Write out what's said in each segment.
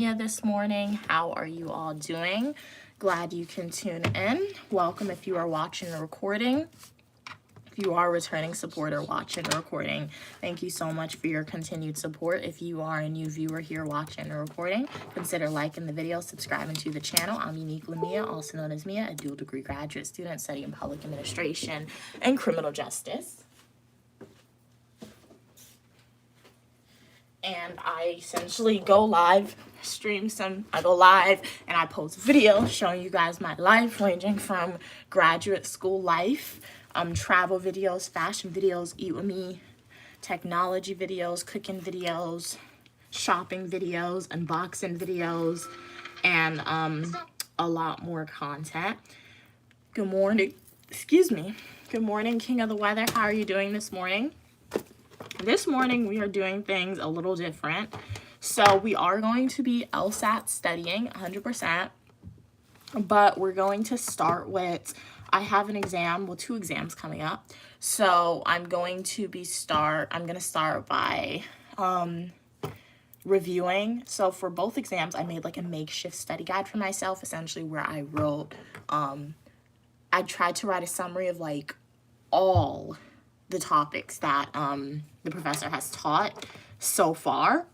This morning. How are you all doing? Glad you can tune in. Welcome if you are watching the recording. If you are a returning supporter watching the recording, thank you so much for your continued support. If you are a new viewer here watching the recording, consider liking the video, subscribing to the channel. I'm Uniquely Mia, also known as Mia, a dual degree graduate student studying public administration and criminal justice. And I essentially go live, I go live and I post videos showing you guys my life, ranging from graduate school life, travel videos, fashion videos, eat with me, technology videos, cooking videos, shopping videos, unboxing videos, and a lot more content. Good morning, Good morning, King of the Weather. How are you doing this morning? This morning, we are doing things a little different. So we are going to be LSAT studying 100%, but we're going to start with, I have an exam, well, 2 exams coming up. So I'm going to start by reviewing. So for both exams, I made like a makeshift study guide for myself, essentially where I wrote, I tried to write a summary of like all the topics that the professor has taught so far.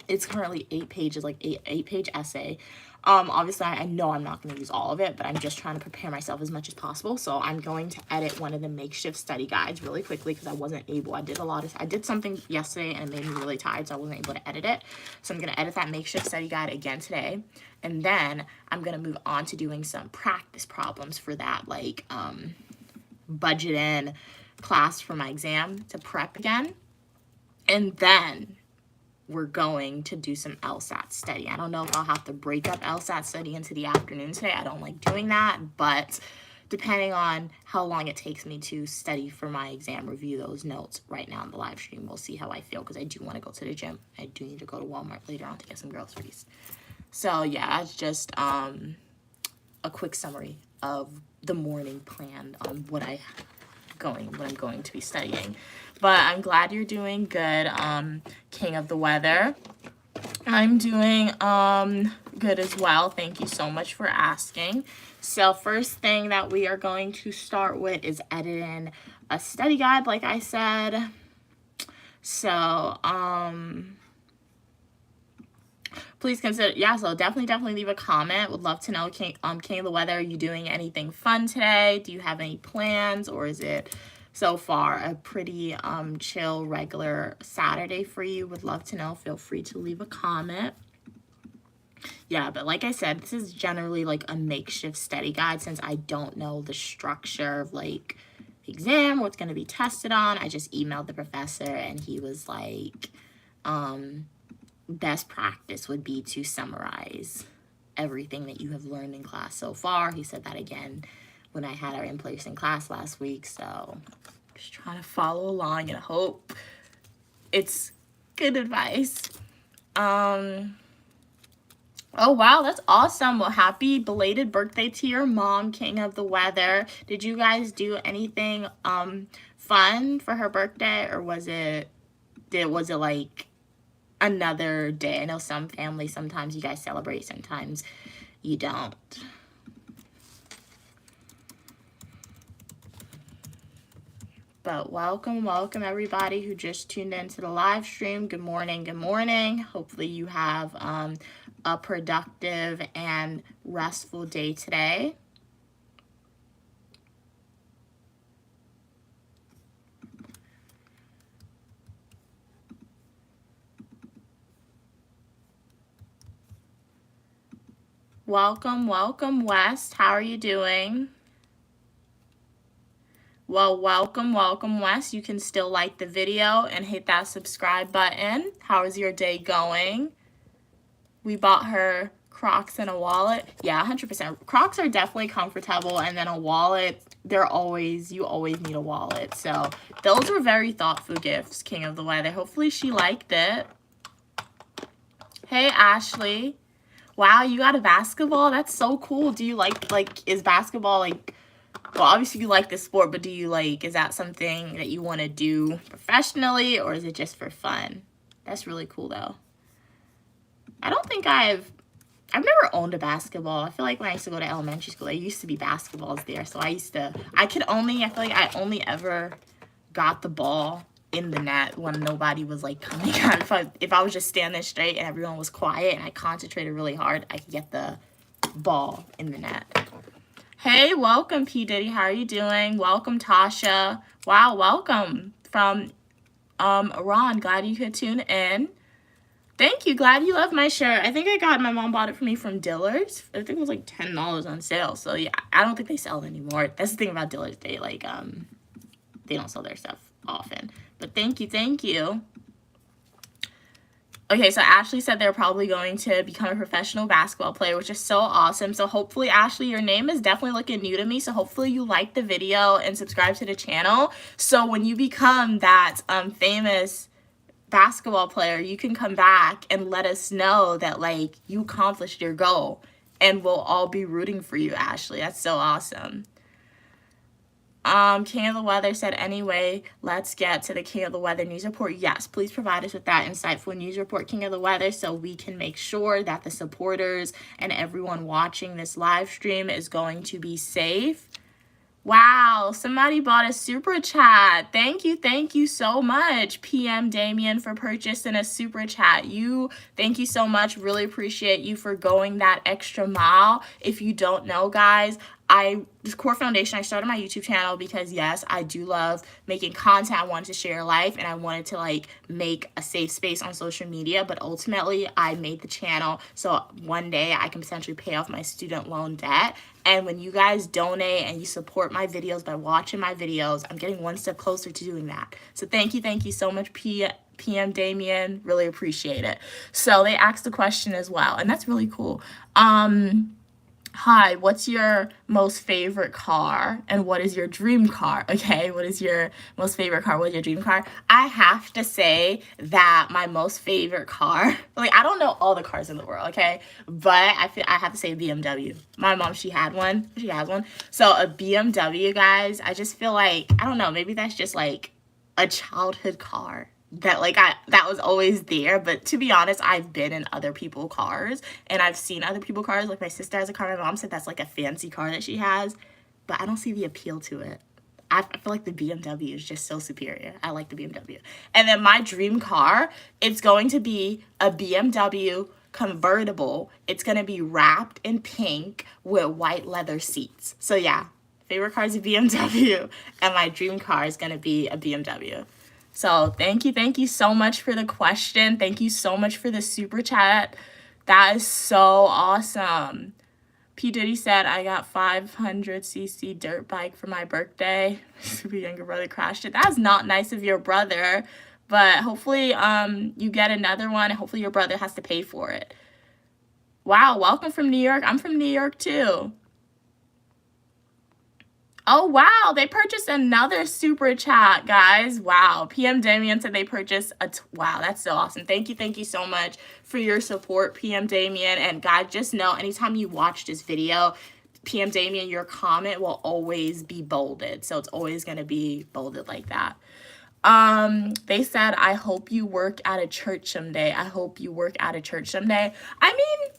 It's currently 8 pages, like eight-page essay. Obviously, I know I'm not going to use all of it, but I'm just trying to prepare myself as much as possible. So I'm going to edit one of the makeshift study guides really quickly because I wasn't able. I did something yesterday and it made me really tired, so I wasn't able to edit it. So I'm going to edit that makeshift study guide again today. And then I'm going to move on to doing some practice problems for that, like budget in class for my exam to prep again. And then we're going to do some LSAT study. I don't know if I'll have to break up LSAT study into the afternoon today. I don't like doing that, but depending on how long it takes me to study for my exam, review those notes right now in the live stream, we'll see how I feel because I do want to go to the gym. I do need to go to Walmart later on to get some groceries. So yeah, that's just a quick summary of the morning plan on what I'm going to be studying. But I'm glad you're doing good, King of the Weather. I'm doing good as well. Thank you so much for asking. So first thing that we are going to start with is editing a study guide, like I said. So please consider, so definitely leave a comment. Would love to know, King of the Weather, are you doing anything fun today? Do you have any plans, or is it so far a pretty chill, regular Saturday for you? Would love to know. Feel free to leave a comment. Yeah, but like I said, this is generally like a makeshift study guide since I don't know the structure of like the exam, what's going to be tested on. I just emailed the professor and he was like, best practice would be to summarize everything that you have learned in class so far. He said that again when I had our in-person class last week. So just trying to follow along and hope it's good advice. Oh, wow, that's awesome. Well, happy belated birthday to your mom, King of the Weather. Did you guys do anything fun for her birthday, or was it like another day? I know some families, sometimes you guys celebrate, sometimes you don't. But welcome everybody who just tuned into the live stream. Good morning. Hopefully you have a productive and restful day today. Welcome, West. How are you doing? Well, welcome, West. You can still like the video and hit that subscribe button. How is your day going? We bought her Crocs and a wallet. Yeah, 100%. Crocs are definitely comfortable, and then a wallet, you always need a wallet. So those were very thoughtful gifts, King of the Weather. Hopefully she liked it. Hey, Ashley. Wow, you got a basketball? That's so cool. Do you like, is basketball like, well, obviously you like the sport, but do you like, is that something that you want to do professionally, or is it just for fun? That's really cool though. I don't think I've never owned a basketball. I feel like when I used to go to elementary school, there used to be basketballs there. So I feel like I only ever got the ball in the net when nobody was like coming out. If I was just standing straight and everyone was quiet and I concentrated really hard, I could get the ball in the net. Hey, welcome P. Diddy. How are you doing? Welcome Tasha. Wow, welcome from Iran. Glad you could tune in. Thank you. Glad you love my shirt. I think my mom bought it for me from Dillard's. I think it was like $10 on sale. So yeah, I don't think they sell it anymore. That's the thing about Dillard's. They like they don't sell their stuff often. But thank you, thank you. Okay, so Ashley said they're probably going to become a professional basketball player, which is so awesome. So hopefully, Ashley, your name is definitely looking new to me. So hopefully you like the video and subscribe to the channel. So when you become that famous basketball player, you can come back and let us know that like you accomplished your goal, and we'll all be rooting for you, Ashley. That's so awesome. King of the Weather said, anyway, let's get to the King of the Weather news report. Yes, please provide us with that insightful news report, King of the Weather, so we can make sure that the supporters and everyone watching this live stream is going to be safe. Wow, somebody bought a super chat. Thank you so much, PM Damien, for purchasing a super chat. Thank you so much. Really appreciate you for going that extra mile. If you don't know, guys, this Core Foundation, I started my YouTube channel because yes, I do love making content. I wanted to share life and I wanted to like make a safe space on social media, but ultimately I made the channel so one day I can potentially pay off my student loan debt. And when you guys donate and you support my videos by watching my videos, I'm getting one step closer to doing that. So thank you so much, PM Damien. Really appreciate it. So they asked the question as well, and that's really cool. Hi, what's your most favorite car and what is your dream car? Okay, what is your most favorite car? What is your dream car? I have to say that my most favorite car, like I don't know all the cars in the world, okay? But I have to say BMW. My mom, she has one. So a BMW, guys, I just feel like, I don't know, maybe that's just like a childhood car that like that was always there. But to be honest, I've been in other people's cars and I've seen other people's cars. Like my sister has a car. My mom said that's like a fancy car that she has, but I don't see the appeal to it. I feel like the BMW is just so superior. I like the BMW. And then my dream car, it's going to be a BMW convertible. It's going to be wrapped in pink with white leather seats. So yeah, favorite car is a BMW and my dream car is going to be a BMW. So thank you so much for the question. Thank you so much for the super chat. That is so awesome. P. Diddy said, I got 500cc dirt bike for my birthday. Super younger brother crashed it. That's not nice of your brother, but hopefully you get another one and hopefully your brother has to pay for it. Wow, welcome from New York. I'm from New York too. Oh, wow. They purchased another super chat, guys. Wow. PM Damien said they purchased wow, that's so awesome. Thank you so much for your support, PM Damien. And guys, just know anytime you watch this video, PM Damien, your comment will always be bolded. So it's always going to be bolded like that. They said, I hope you work at a church someday. I hope you work at a church someday. I mean,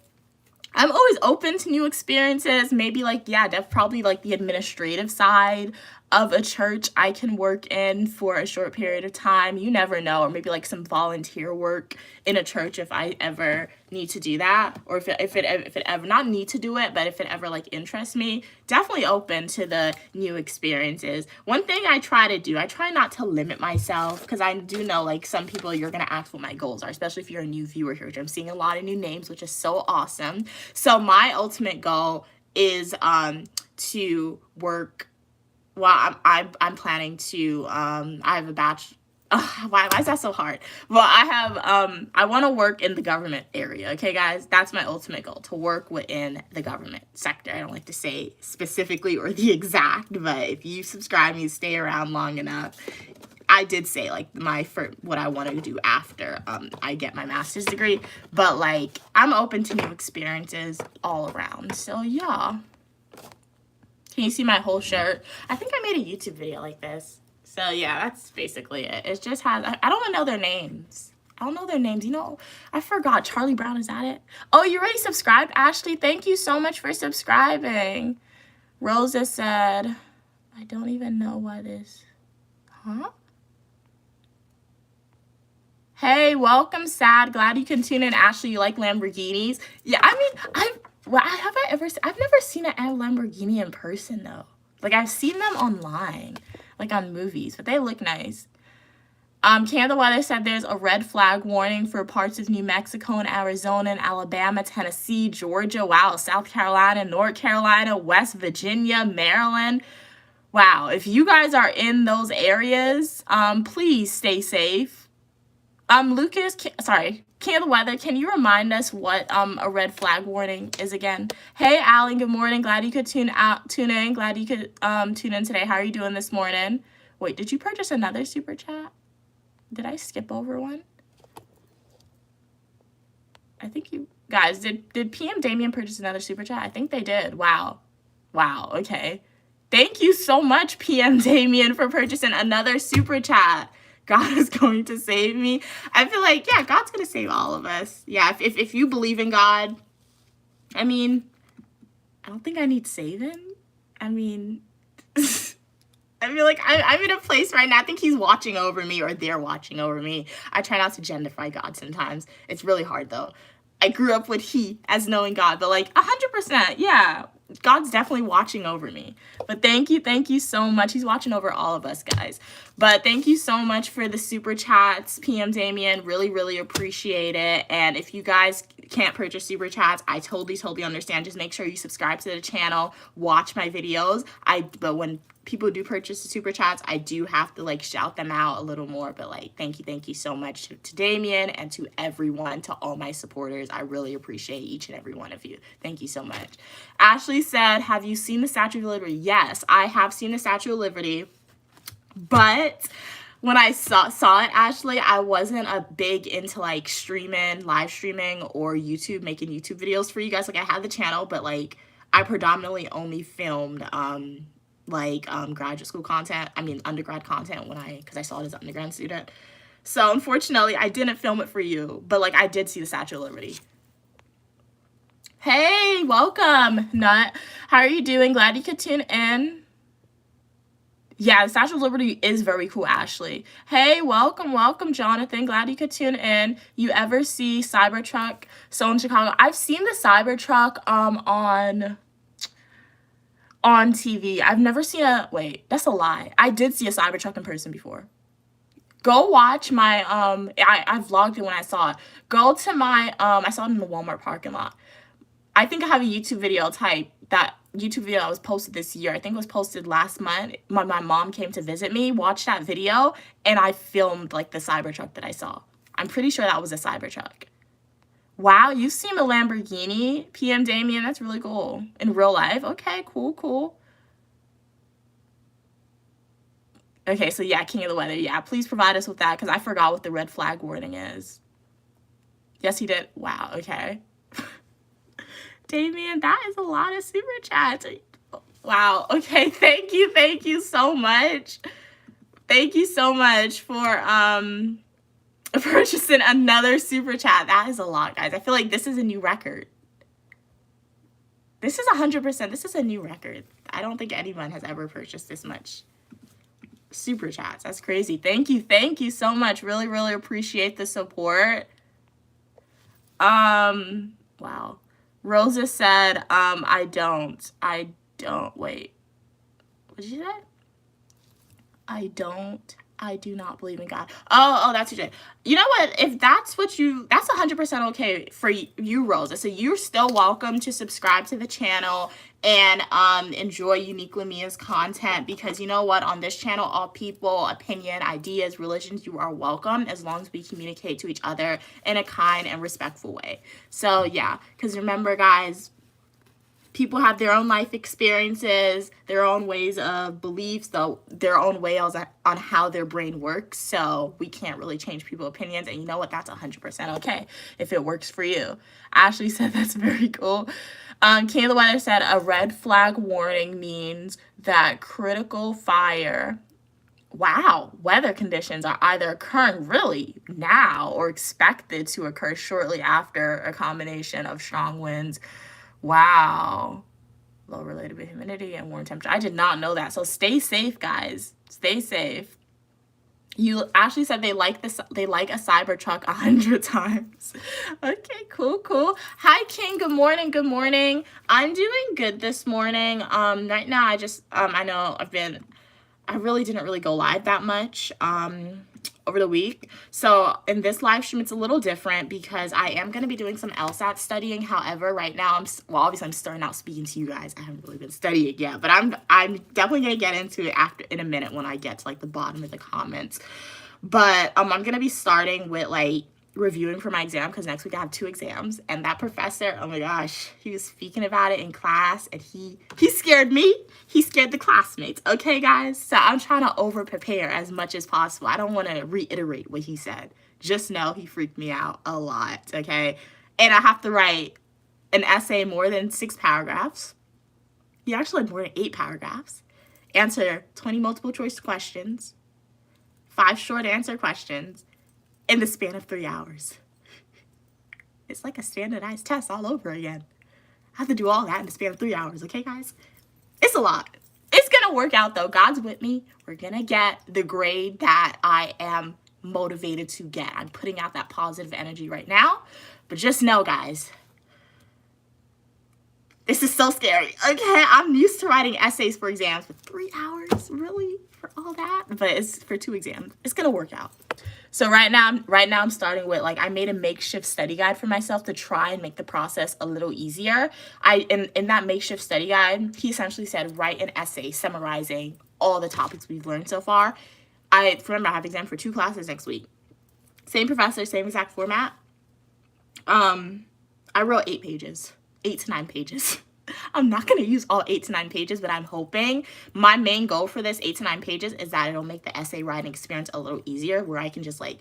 I'm always open to new experiences. Maybe like, yeah, that's probably like the administrative side of a church I can work in for a short period of time. You never know. Or maybe like some volunteer work in a church if I ever need to do that. Or if it ever, not need to do it, but if it ever like interests me, definitely open to the new experiences. One thing I try to do, I try not to limit myself because I do know like some people you're going to ask what my goals are, especially if you're a new viewer here, which I'm seeing a lot of new names, which is so awesome. So my ultimate goal is to work. Well, I'm planning to, I have a bachelor. Why is that so hard? Well, I want to work in the government area. Okay, guys, that's my ultimate goal, to work within the government sector. I don't like to say specifically or the exact, but if you subscribe, you stay around long enough. I did say like what I want to do after I get my master's degree, but like I'm open to new experiences all around. So yeah. Can you see my whole shirt? I think I made a YouTube video like this. So yeah, that's basically it. It just has, I don't want to know their names. I don't know their names. You know, I forgot. Charlie Brown, is that it? Oh, you already subscribed, Ashley? Thank you so much for subscribing. Rosa said, I don't even know what is. Huh? Hey, welcome, Sad. Glad you can tune in. Ashley, you like Lamborghinis? Yeah, I mean, I've never seen a Lamborghini in person, though. Like, I've seen them online, like on movies, but they look nice. Candle Weather said there's a red flag warning for parts of New Mexico and Arizona and Alabama, Tennessee, Georgia, wow, South Carolina, North Carolina, West Virginia, Maryland. Wow, if you guys are in those areas, please stay safe. Lucas, Candle Weather, can you remind us what a red flag warning is again? Hey, Alan, good morning. Glad you could tune in. Glad you could tune in today. How are you doing this morning? Wait, did you purchase another super chat? Did I skip over one? I think you guys did PM Damien purchase another super chat? I think they did. Wow. Okay. Thank you so much, PM Damien, for purchasing another super chat. God is going to save me. I feel like, yeah, God's going to save all of us. Yeah, if you believe in God, I mean, I don't think I need saving. I mean, I feel like I'm in a place right now. I think he's watching over me, or they're watching over me. I try not to genderify God sometimes. It's really hard, though. I grew up with he as knowing God, but like 100%, yeah, God's definitely watching over me. But thank you so much. He's watching over all of us, guys. But thank you so much for the super chats, PM Damien. Really appreciate it. And if you guys can't purchase super chats, I totally understand. Just make sure you subscribe to the channel, watch my videos. But when people do purchase the super chats, I do have to like shout them out a little more. But like, thank you so much to Damien and to everyone, to all my supporters. I really appreciate each and every one of you. Thank you so much. Ashley said, have you seen the Statue of Liberty? Yes, I have seen the Statue of Liberty. But when I saw it, Ashley, I wasn't a big into like live streaming or making YouTube videos for you guys. Like, I had the channel, but like I predominantly only filmed graduate school content. I mean, undergrad content because I saw it as an undergrad student. So unfortunately, I didn't film it for you, but like I did see the Statue of Liberty. Hey, welcome, Nut. How are you doing? Glad you could tune in. Yeah, the Statue of Liberty is very cool, Ashley. Hey, welcome, Jonathan. Glad you could tune in. You ever see Cybertruck? So in Chicago, I've seen the Cybertruck on TV. I've never seen wait, that's a lie. I did see a Cybertruck in person before. Go watch my, I vlogged it when I saw it. Go to my, I saw it in the Walmart parking lot. I think I have a YouTube video that YouTube video that was posted this year. I think it was posted last month. My mom came to visit me, watched that video, and I filmed like the Cybertruck that I saw. I'm pretty sure that was a Cybertruck. Wow, you've seen a Lamborghini, PM Damien. That's really cool. In real life. Okay, cool. Okay, so yeah, King of the Weather. Yeah, please provide us with that because I forgot what the red flag warning is. Yes, he did. Wow, okay. Damien, that is a lot of super chats. Wow, okay, thank you so much. Thank you so much for purchasing another super chat. That is a lot, guys. I feel like this is a new record. This is 100%. This is a new record. I don't think anyone has ever purchased this much super chats. That's crazy. Thank you so much. Really appreciate the support. Wow. Rosa said, I don't, wait. What did you say? I do not believe in God. Oh, that's what you said. You know what? If that's what that's 100% okay for you, Rosa. So you're still welcome to subscribe to the channel and enjoy Unique Lamia's content, because you know what? On this channel, all people, opinion, ideas, religions, you are welcome as long as we communicate to each other in a kind and respectful way. So yeah, because remember, guys, people have their own life experiences, their own ways of beliefs, their own ways on how their brain works. So we can't really change people's opinions. And you know what? That's 100% okay if it works for you. Ashley said that's very cool. Kayla Weather said a red flag warning means that critical fire Wow, weather conditions are either occurring really now or expected to occur shortly after a combination of strong winds. Wow. Low relative humidity and warm temperature. I did not know that. So stay safe, guys. Stay safe. You actually said they like this. They like a Cybertruck 100 times. Okay, cool. Hi, King. Good morning. Good morning. I'm doing good this morning. Right now I know I really didn't really go live that much over the week. So in this live stream, it's a little different because I am going to be doing some LSAT studying. However, right now, obviously I'm starting out speaking to you guys. I haven't really been studying yet, but I'm definitely going to get into it in a minute when I get to like the bottom of the comments. But I'm going to be starting with like reviewing for my exam because next week I have 2 exams, and that professor, oh my gosh, he was speaking about it in class, and he scared me. He scared the classmates. Okay, guys, so I'm trying to over prepare as much as possible. I don't want to reiterate what he said. Just know he freaked me out a lot. Okay, and I have to write an essay more than 6 paragraphs. He actually had more than 8 paragraphs. Answer 20 multiple choice questions, 5 short answer questions in the span of 3 hours. It's like a standardized test all over again. I have to do all that in the span of 3 hours, okay, guys? It's a lot. It's gonna work out, though. God's with me. We're gonna get the grade that I am motivated to get. I'm putting out that positive energy right now. But just know, guys, this is so scary, okay? I'm used to writing essays for exams for 3 hours, really? For all that? But it's for 2 exams. It's gonna work out. So right now I'm starting with, like, I made a makeshift study guide for myself to try and make the process a little easier. In that makeshift study guide, he essentially said, write an essay summarizing all the topics we've learned so far. Remember, I have exam for 2 classes next week. Same professor, same exact format. I wrote 8 pages, 8 to 9 pages. I'm not going to use all 8 to 9 pages, but I'm hoping my main goal for this 8 to 9 pages is that it'll make the essay writing experience a little easier, where I can just like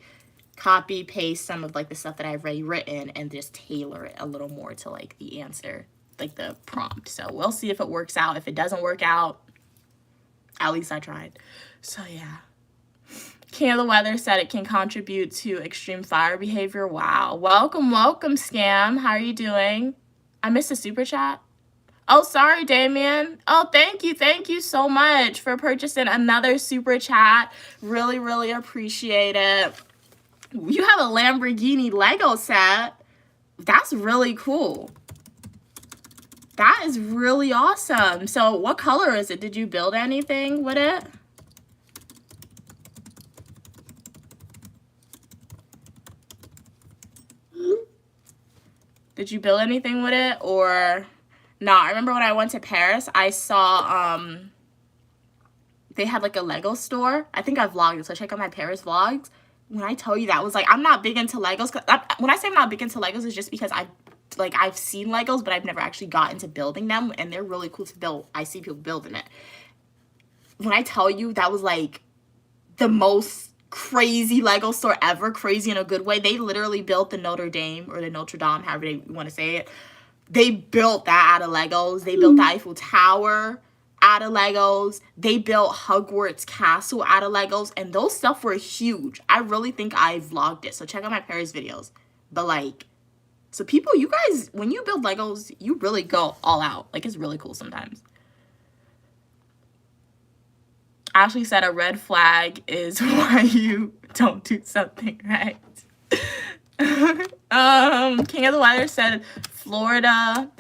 copy paste some of like the stuff that I've already written and just tailor it a little more to like the answer, like the prompt. So we'll see if it works out. If it doesn't work out, at least I tried. So yeah. King of the Weather said it can contribute to extreme fire behavior. Wow. Welcome, Scam. How are you doing? I missed a super chat. Oh, sorry, Damien. Oh, thank you so much for purchasing another super chat. Really, really appreciate it. You have a Lamborghini Lego set. That's really cool. That is really awesome. So what color is it? Did you build anything with it? Did you build anything with it or... No, I remember when I went to Paris, I saw, they had like a Lego store. I think I vlogged it, so check out my Paris vlogs. When I tell you that was like, I'm not big into Legos. When I say I'm not big into Legos, it's just because I've seen Legos, but I've never actually got into building them, and they're really cool to build. I see people building it. When I tell you that was like the most crazy Lego store ever, crazy in a good way. They literally built the Notre Dame, or the Notre Dame, however they want to say it. They built that out of Legos. They built the Eiffel Tower out of Legos. They built Hogwarts Castle out of Legos. And those stuff were huge. I really think I vlogged it. So check out my Paris videos. But like, so people, you guys, when you build Legos, you really go all out. Like, it's really cool sometimes. Ashley said a red flag is why you don't do something right. King of the Weather said Florida,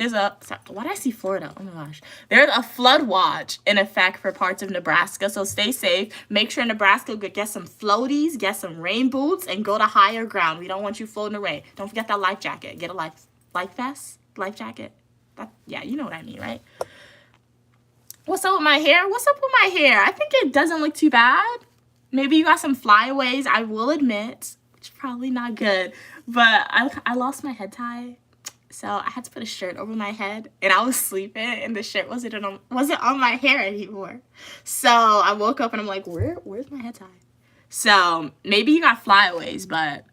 why did I see Florida? Oh my gosh. There's a flood watch in effect for parts of Nebraska, so stay safe. Make sure Nebraska get some floaties, get some rain boots, and go to higher ground. We don't want you floating away. Don't forget that life jacket. Get a life vest, life jacket. Yeah, you know what I mean, right? What's up with my hair? I think it doesn't look too bad. Maybe you got some flyaways, I will admit. It's probably not good, but I lost my head tie, so I had to put a shirt over my head, and I was sleeping, and the shirt wasn't on my hair anymore. So I woke up and I'm like, where's my head tie? So maybe you got flyaways, but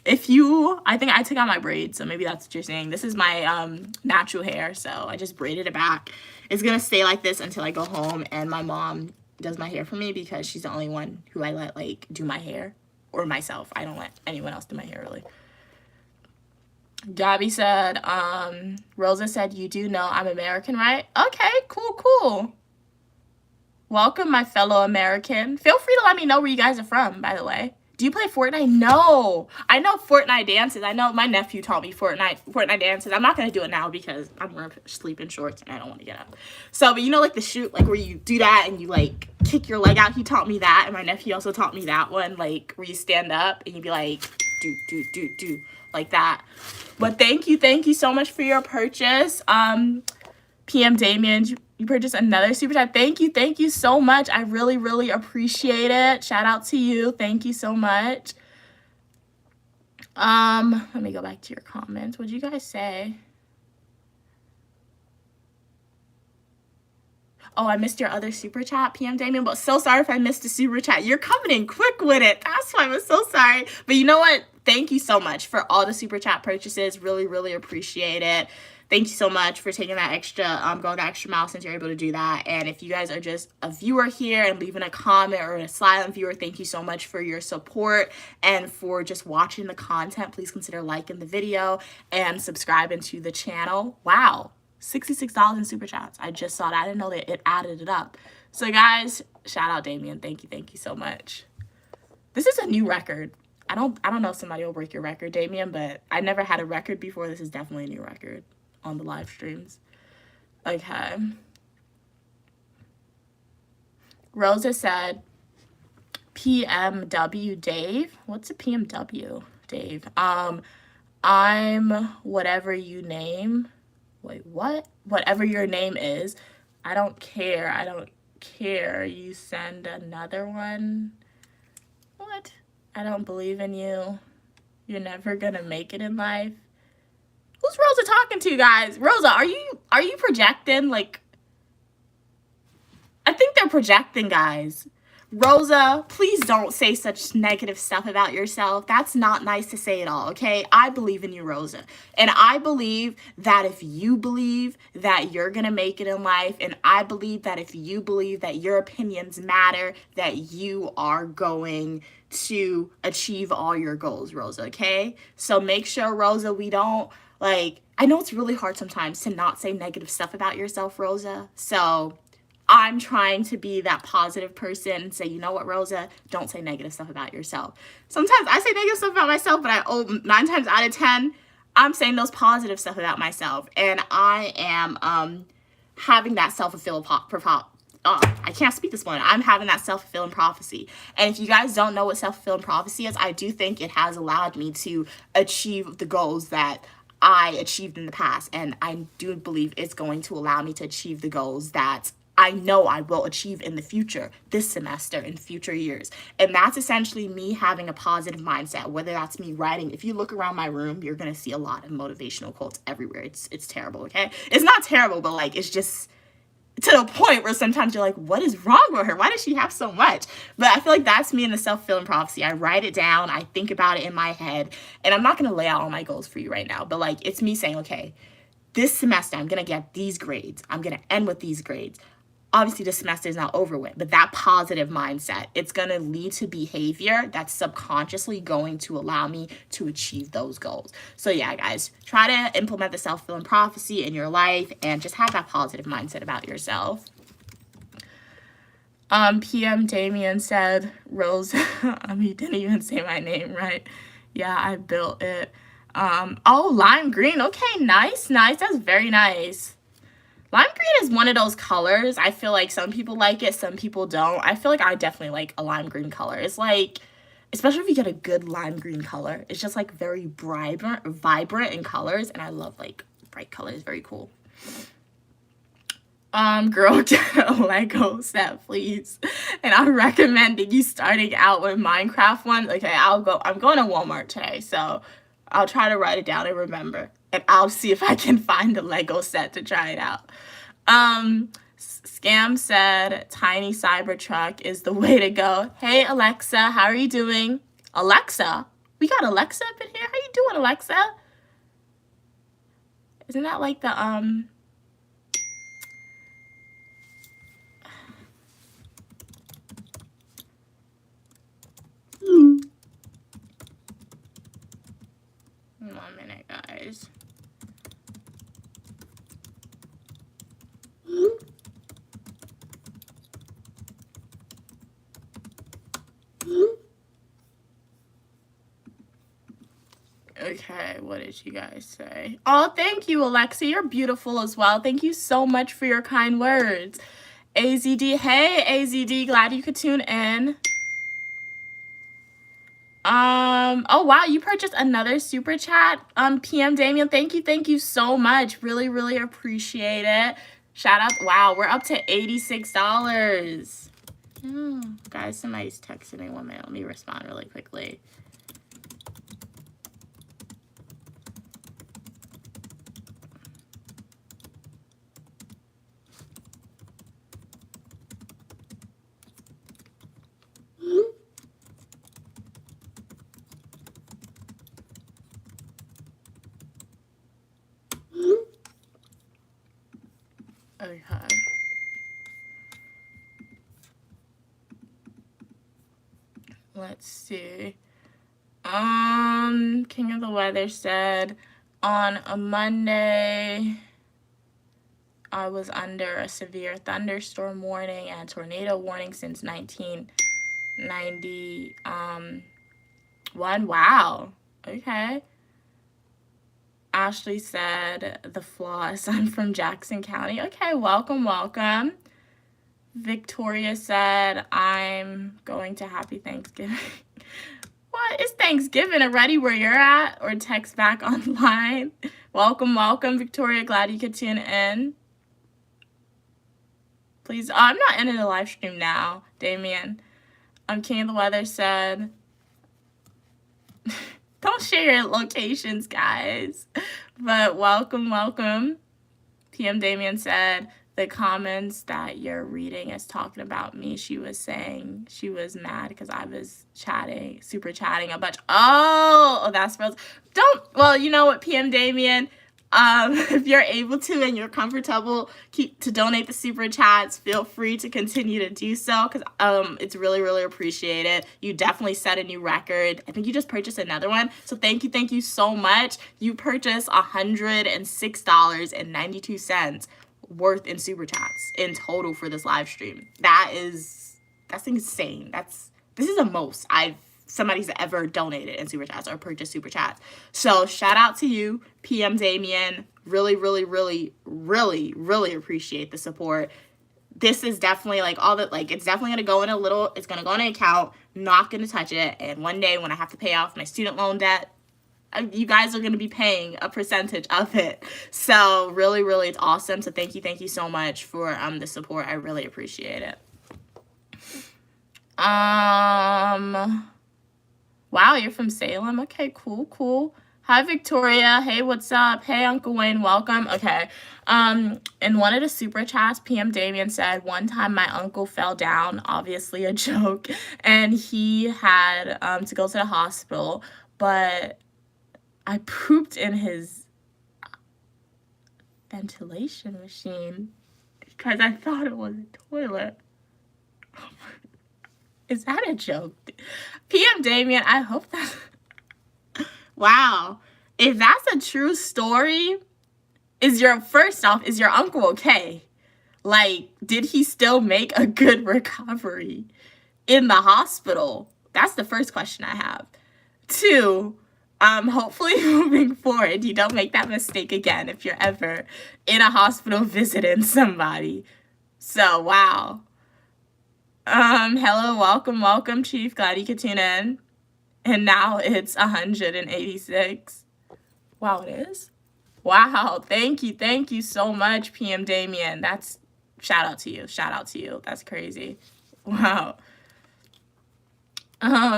I think I took out my braids, so maybe that's what you're saying. This is my natural hair, so I just braided it back. It's gonna stay like this until I go home, and my mom does my hair for me because she's the only one who I let like do my hair, or myself. I don't let anyone else do my hair really. Gabby said, Rosa said, you do know I'm American, right? Okay, cool. Welcome, my fellow American. Feel free to let me know where you guys are from, by the way. Do you play Fortnite? No. I know Fortnite dances. I know my nephew taught me Fortnite dances. I'm not going to do it now because I'm wearing sleeping shorts and I don't want to get up. So, but you know, like the shoot, like where you do that and you like kick your leg out. He taught me that. And my nephew also taught me that one, like where you stand up and you be like, do, like that. But thank you so much for your purchase. PM Damien, you purchased another super chat. Thank you so much. I really appreciate it. Shout out to you. Thank you so much. Let me go back to your comments. What'd you guys say? Oh, I missed your other super chat, PM Damien, but so sorry if I missed a super chat. You're coming in quick with it. That's why I'm so sorry. But you know what? Thank you so much for all the super chat purchases. Really appreciate it. Thank you so much for taking that extra, going the extra mile since you're able to do that. And if you guys are just a viewer here and leaving a comment or a silent viewer, thank you so much for your support and for just watching the content. Please consider liking the video and subscribing to the channel. Wow, $66 in super chats. I just saw that. I didn't know that it added it up. So guys, shout out Damien. Thank you so much. This is a new record. I don't know if somebody will break your record, Damien, but I never had a record before. This is definitely a new record on the live streams. Okay. Rosa said, PMW Dave. What's a PMW, Dave? I'm whatever you name. Wait, what? Whatever your name is. I don't care. You send another one. What? I don't believe in you. You're never gonna make it in life. Who's Rosa talking to, guys? Rosa, are you projecting? Like, I think they're projecting, guys. Rosa, please don't say such negative stuff about yourself. That's not nice to say at all, okay? I believe in you, Rosa. And I believe that if you believe that you're going to make it in life, and I believe that if you believe that your opinions matter, that you are going to achieve all your goals, Rosa, okay? So make sure, Rosa, we don't, like, I know it's really hard sometimes to not say negative stuff about yourself, Rosa. So I'm trying to be that positive person and say, you know what, Rosa, don't say negative stuff about yourself. Sometimes I say negative stuff about myself, but 9 times out of 10, I'm saying those positive stuff about myself. And I am having that self-fulfilling I can't speak this morning. I'm having that self-fulfilling prophecy. And if you guys don't know what self-fulfilling prophecy is, I do think it has allowed me to achieve the goals that I achieved in the past. And I do believe it's going to allow me to achieve the goals that I know I will achieve in the future, this semester, in future years. And that's essentially me having a positive mindset, whether that's me writing. If you look around my room, you're going to see a lot of motivational quotes everywhere. It's terrible, okay? It's not terrible, but like, it's just to the point where sometimes you're like, what is wrong with her? Why does she have so much? But I feel like that's me in the self-fulfilling prophecy. I write it down. I think about it in my head. And I'm not going to lay out all my goals for you right now. But like, it's me saying, okay, this semester, I'm going to get these grades. I'm going to end with these grades. Obviously, the semester is not over with, but that positive mindset, it's going to lead to behavior that's subconsciously going to allow me to achieve those goals. So yeah, guys, try to implement the self-fulfilling prophecy in your life and just have that positive mindset about yourself. PM Damien said, Rose, he didn't even say my name, right? Yeah, I built it. Oh, lime green. Okay, nice. That's very nice. Lime green is one of those colors. I feel like some people like it, some people don't. I feel like I definitely like a lime green color. It's like, especially if you get a good lime green color, it's just like very vibrant in colors. And I love like bright colors. Very cool. Girl, get a Lego set, please. And I'm recommending you starting out with Minecraft ones. Okay, I'm going to Walmart today, so I'll try to write it down and remember. And I'll see if I can find the Lego set to try it out. Scam said, Tiny Cybertruck is the way to go. Hey, Alexa, how are you doing? Alexa? We got Alexa up in here? How you doing, Alexa? Isn't that like the, Okay, what did you guys say? Oh, thank you, Alexa. You're beautiful as well. Thank you so much for your kind words. AZD, hey, AZD, glad you could tune in. Oh wow, you purchased another super chat. PM Damien, thank you so much. Really appreciate it. Shout out. Wow, we're up to $86. Oh, guys, somebody's texting me 1 minute. Let me respond really quickly. Okay. Let's see. King of the Weather said, on a Monday, I was under a severe thunderstorm warning and tornado warning since 1991. Wow. Okay. Ashley said, the floss. I'm from Jackson County. Okay, welcome. Victoria said, I'm going to Happy Thanksgiving. What? Is Thanksgiving already where you're at? Or text back online. Welcome, Victoria. Glad you could tune in. Please, I'm not ending the live stream now, Damien. King of the Weather said, don't share your locations, guys. But welcome. PM Damien said, the comments that you're reading is talking about me. She was saying she was mad because I was super chatting a bunch. Oh, that's Rose. Well, you know what, PM Damien? If you're able to and you're comfortable to donate the super chats, feel free to continue to do so because it's really appreciated. You definitely set a new record. I think you just purchased another one. So thank you so much. You purchased $106.92 worth in super chats in total for this live stream. That's insane. This is the most somebody's ever donated in super chats or purchased super chats. So shout out to you, PM Damien. Really appreciate the support. This is definitely like all that, like it's definitely gonna go in it's gonna go in an account, not gonna touch it. And one day when I have to pay off my student loan debt, you guys are going to be paying a percentage of it. So really it's awesome. So thank you so much for the support. I really appreciate it. Wow, you're from Salem. Okay, cool. Hi, Victoria. Hey, what's up? Hey, Uncle Wayne, welcome. Okay. In one of the super chats, PM Damien said, one time my uncle fell down, obviously a joke, and he had to go to the hospital, but I pooped in his ventilation machine because I thought it was a toilet. Is that a joke? PM Damien, I hope that... Wow. If that's a true story, is your uncle okay? Like, did he still make a good recovery in the hospital? That's the first question I have. 2, hopefully moving forward, you don't make that mistake again if you're ever in a hospital visiting somebody. So, wow. Hello, welcome, Chief. Glad you could tune in. And now it's 186. Wow, it is? Wow, thank you so much, PM Damien. Shout out to you. That's crazy. Wow.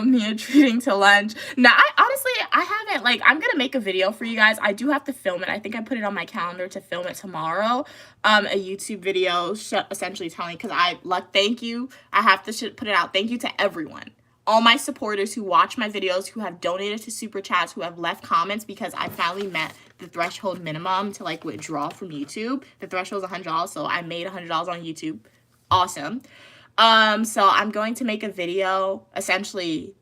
Me treating to lunch. No, I haven't, I'm gonna make a video for you guys. I do have to film it. I think I put it on my calendar to film it tomorrow. A YouTube video essentially telling, thank you. I have to put it out. Thank you to everyone. All my supporters who watch my videos, who have donated to super chats, who have left comments, because I finally met the threshold minimum to withdraw from YouTube. The threshold is $100, so I made $100 on YouTube. Awesome. So I'm going to make a video essentially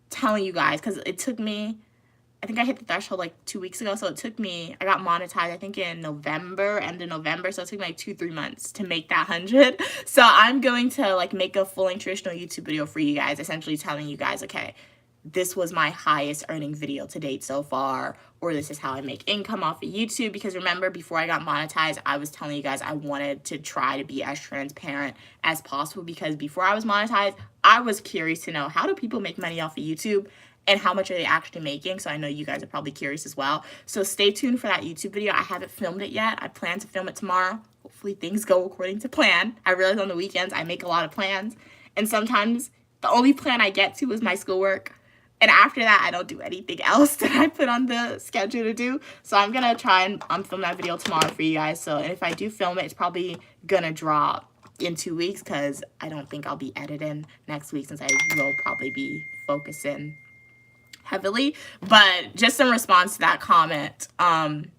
telling you guys, because it took me, I think I hit the threshold 2 weeks ago, so it took me, I got monetized I think in November, end of November, so it took me 2-3 months to make that 100. So I'm going to make a full-length traditional YouTube video for you guys, essentially telling you guys, okay, this was my highest earning video to date so far, or this is how I make income off of YouTube. Because remember, before I got monetized, I was telling you guys I wanted to try to be as transparent as possible, because before I was monetized, I was curious to know, how do people make money off of YouTube and how much are they actually making? So I know you guys are probably curious as well. So stay tuned for that YouTube video. I haven't filmed it yet. I plan to film it tomorrow. Hopefully things go according to plan. I realize on the weekends I make a lot of plans, and sometimes the only plan I get to is my schoolwork. And after that, I don't do anything else that I put on the schedule to do. So I'm going to try and film that video tomorrow for you guys. So, and if I do film it, it's probably going to drop in 2 weeks, because I don't think I'll be editing next week, since I will probably be focusing heavily. But just in response to that comment, I'm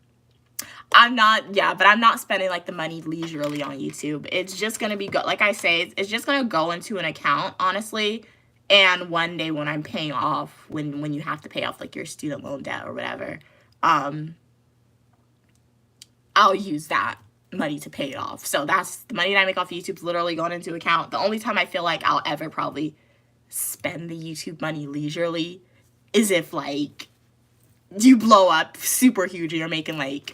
not spending like the money leisurely on YouTube. It's just going to be, like I say, it's just going to go into an account, honestly. And one day when I'm paying off, when you have to pay off like your student loan debt or whatever, I'll use that money to pay it off. So that's the money that I make off YouTube's literally going into account. The only time I feel like I'll ever probably spend the YouTube money leisurely is if like you blow up super huge and you're making like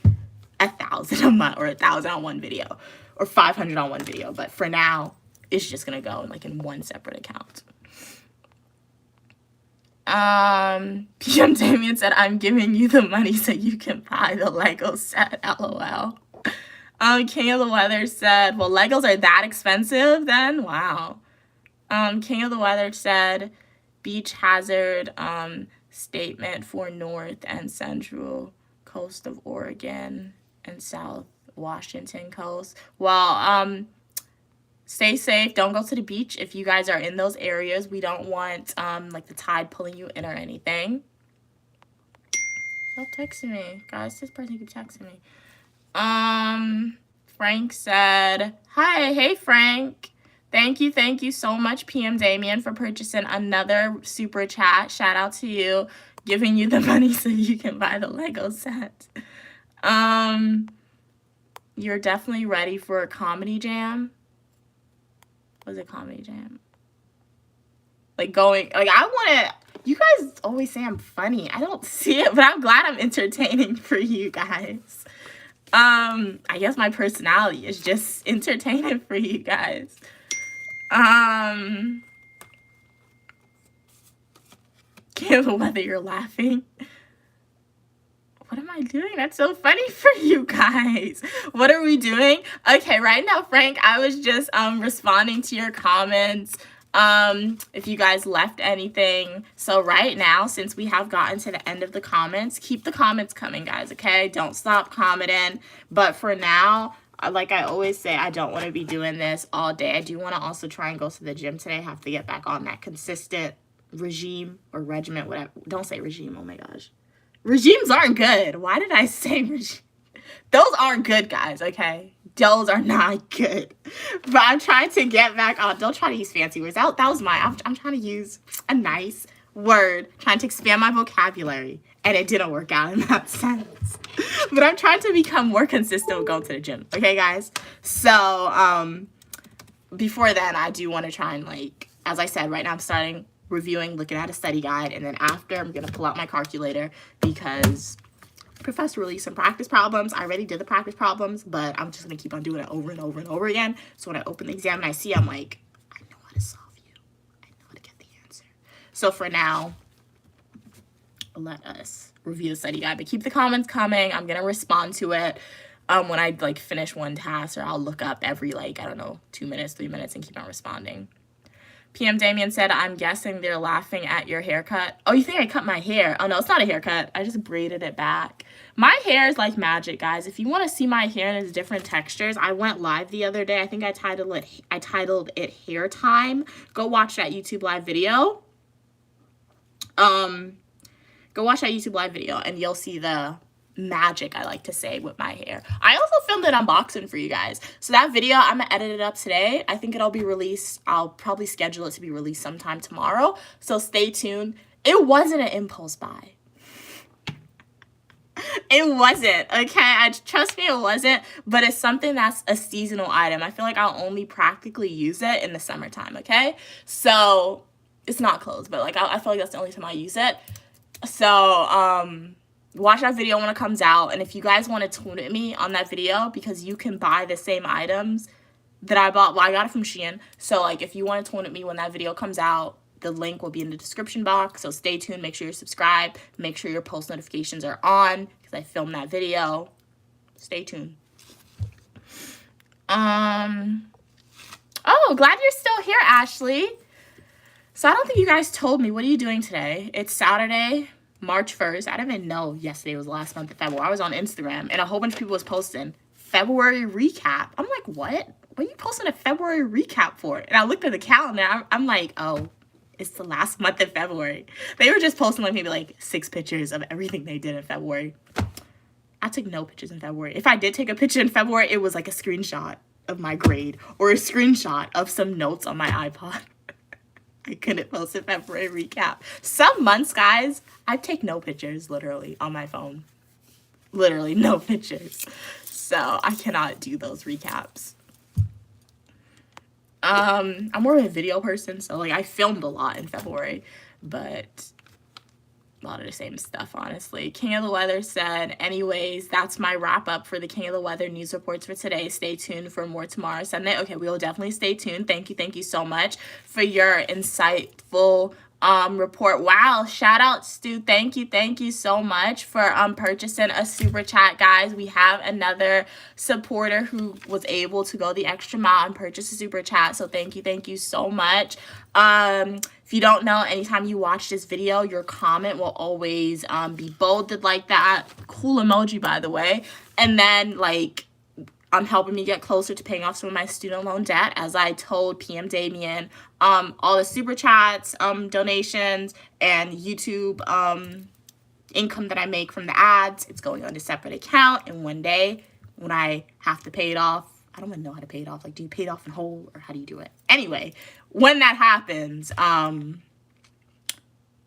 1,000 a month, or 1,000 on one video, or 500 on one video. But for now, it's just gonna go in one separate account. PM Damien said, I'm giving you the money so you can buy the Lego set, LOL. King of the Weather said, well, Legos are that expensive then? Wow. King of the Weather said, beach hazard statement for North and Central Coast of Oregon and South Washington coast. Well, stay safe. Don't go to the beach if you guys are in those areas. We don't want like the tide pulling you in or anything. Stop texting me, guys. This person keeps texting me. Frank said, hi, hey Frank. Thank you so much, PM Damien, for purchasing another super chat. Shout out to you, giving you the money so you can buy the Lego set. You're definitely ready for a comedy jam. Was it comedy jam? Like going, like I want to, you guys always say I'm funny. I don't see it, but I'm glad I'm entertaining for you guys. I guess my personality is just entertaining for you guys. Can't know whether you're laughing. What am I doing? That's so funny for you guys. What are we doing? Okay, right now, Frank, I was just responding to your comments. If you guys left anything. So right now, since we have gotten to the end of the comments, keep the comments coming, guys, okay? Don't stop commenting. But for now, like I always say, I don't want to be doing this all day. I do want to also try and go to the gym today. I have to get back on that consistent regime or regiment, whatever. Don't say regime, oh my gosh. Regimes aren't good. Why did I say regime? Those aren't good, guys, okay? Those are not good. But I'm trying to get back on. Don't try to use fancy words. That was I'm trying to use a nice word, trying to expand my vocabulary, and it didn't work out in that sense. But I'm trying to become more consistent with going to the gym, okay, guys? So, before then, I do want to try and, like, as I said, right now I'm starting reviewing, looking at a study guide, and then after I'm gonna pull out my calculator because Professor released some practice problems. I already did the practice problems, but I'm just gonna keep on doing it over and over and over again. So when I open the exam and I see, I'm like, I know how to solve you. I know how to get the answer. So for now, let us review the study guide, but keep the comments coming. I'm gonna respond to it when I like finish one task, or I'll look up every like, I don't know, 2 minutes, 3 minutes and keep on responding. PM Damien said, I'm guessing they're laughing at your haircut. Oh, you think I cut my hair? Oh, no, it's not a haircut. I just braided it back. My hair is like magic, guys. If you want to see my hair in its different textures, I went live the other day. I think I titled it Hair Time. Go watch that YouTube live video. Go watch that YouTube live video and you'll see the magic, I like to say, with my hair. I also filmed an unboxing for you guys. So that video, I'm gonna edit it up today. I think it'll be released. I'll probably schedule it to be released sometime tomorrow. So stay tuned. It wasn't an impulse buy. It wasn't, okay? Trust me, it wasn't. But it's something that's a seasonal item. I feel like I'll only practically use it in the summertime, okay? So It's not closed, but like I feel like that's the only time I use it. So watch that video when it comes out, and if you guys want to tune at me on that video, because you can buy the same items that I bought. Well, I got it from Shein. So like if you want to tune at me when that video comes out, the link will be in the description box. So stay tuned. Make sure you're subscribed. Make sure your post notifications are on because I filmed that video. Stay tuned. Oh, glad you're still here, Ashley. So I don't think you guys told me. What are you doing today? It's Saturday, March 1st. I didn't even know yesterday was the last month of February. I was on Instagram and a whole bunch of people was posting February recap. I'm like, what? What are you posting a February recap for? And I looked at the calendar. I'm like, oh, it's the last month of February. They were just posting like maybe like 6 pictures of everything they did in February. I took no pictures in February. If I did take a picture in February, it was like a screenshot of my grade or a screenshot of some notes on my iPod. I couldn't post a February recap. Some months, guys, I take no pictures literally on my phone. Literally no pictures. So I cannot do those recaps. I'm more of a video person, so like I filmed a lot in February, but a lot of the same stuff, honestly. King of the Weather said, anyways, that's my wrap up for the King of the Weather news reports for today. Stay tuned for more tomorrow, Sunday. Okay, we will definitely stay tuned. Thank you so much for your insightful report. Wow, shout out Stu. Thank you so much for purchasing a super chat, guys. We have another supporter who was able to go the extra mile and purchase a super chat, so thank you so much. If you don't know, anytime you watch this video, your comment will always be bolded like that. Cool emoji, by the way. And then like helping me get closer to paying off some of my student loan debt. As I told PM Damien, all the super chats, donations, and YouTube income that I make from the ads, it's going on a separate account. And one day when I have to pay it off, I don't even know how to pay it off. Like, do you pay it off in whole or how do you do it? Anyway, when that happens,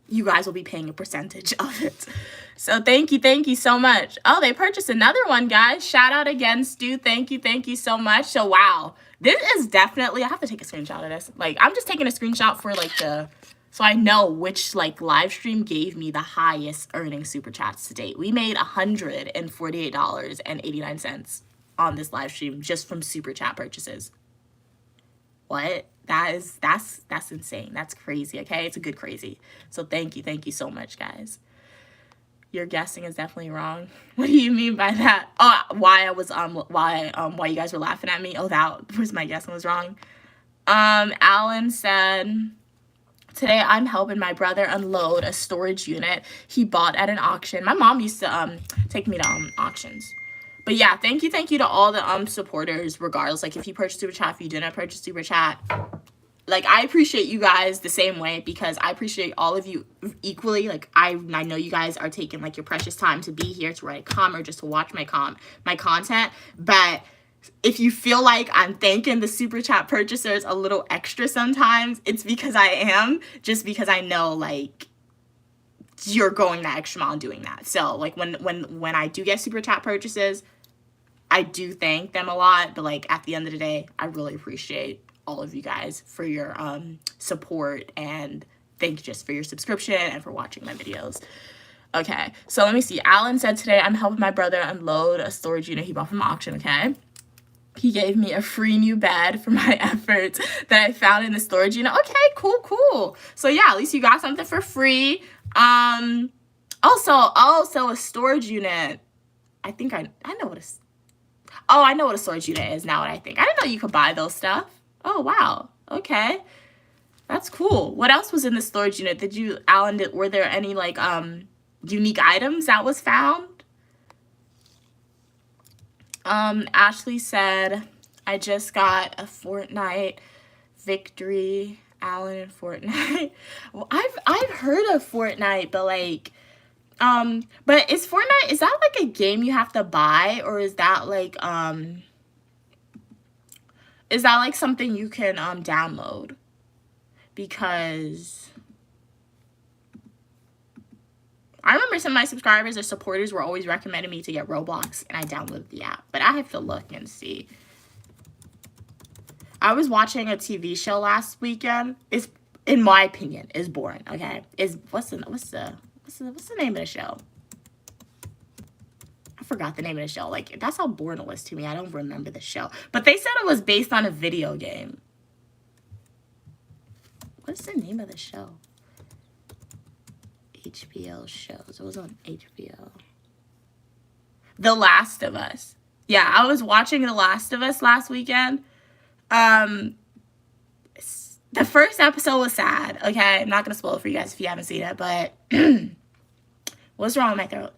you guys will be paying a percentage of it. So thank you so much. Oh, they purchased another one, guys. Shout out again, Stu. Thank you so much. So wow, this is definitely, I have to take a screenshot of this. Like, I'm just taking a screenshot for like so I know which like live stream gave me the highest earning super chats to date. We made $148.89 on this live stream just from super chat purchases. What? That's insane. That's crazy. Okay, it's a good crazy. So thank you so much, guys. Your guessing is definitely wrong. What do you mean by that? Oh, why you guys were laughing at me? Oh, that was my guessing was wrong. Alan said, today I'm helping my brother unload a storage unit he bought at an auction. My mom used to take me to auctions. But yeah, thank you to all the supporters, regardless. Like, if you purchased super chat, if you didn't purchase super chat, like, I appreciate you guys the same way, because I appreciate all of you equally. Like, I know you guys are taking like your precious time to be here to write a comment or just to watch my content. But if you feel like I'm thanking the super chat purchasers a little extra sometimes, it's because I am, just because I know like you're going that extra mile and doing that. So like when I do get super chat purchases, I do thank them a lot, but like at the end of the day, I really appreciate all of you guys for your support, and thank you just for your subscription and for watching my videos. Okay, so let me see. Alan said, today I'm helping my brother unload a storage unit he bought from auction. Okay, he gave me a free new bed for my efforts that I found in the storage unit. Okay, cool. So yeah, at least you got something for free. Also a storage unit. I think I know what I know what a storage unit is now. What I think. I didn't know you could buy those stuff. Oh wow. Okay, that's cool. What else was in the storage unit? Were there any like unique items that was found? Ashley said, I just got a Fortnite victory. Alan in Fortnite. Well, I've heard of Fortnite, but like, but is that like a game you have to buy, or is that like something you can download? Because I remember some of my subscribers or supporters were always recommending me to get Roblox, and I downloaded the app, but I have to look and see. I was watching a TV show last weekend. in my opinion, is boring. Okay, what's the name of the show? I forgot the name of the show. Like, that's how boring it was to me. I don't remember the show, but they said it was based on a video game. What's the name of the show? HBO shows. It was on HBO. The Last of Us. Yeah, I was watching The Last of Us last weekend. The first episode was sad, okay? I'm not going to spoil it for you guys if you haven't seen it, but what's wrong with my throat?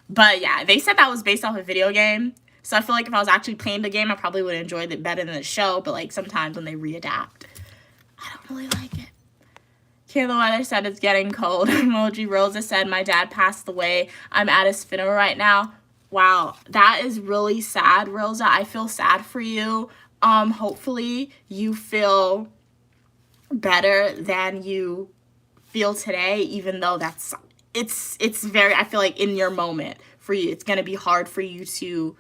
But yeah, they said that was based off a video game. So I feel like if I was actually playing the game, I probably would enjoy it better than the show. But like sometimes when they readapt, I don't really like it. Kayla Weather said it's getting cold. Emoji Rosa said my dad passed away. I'm at his funeral right now. Wow, that is really sad, Rosa. I feel sad for you. Hopefully you feel better than you feel today, even though it's very, I feel like in your moment for you, it's gonna be hard for you to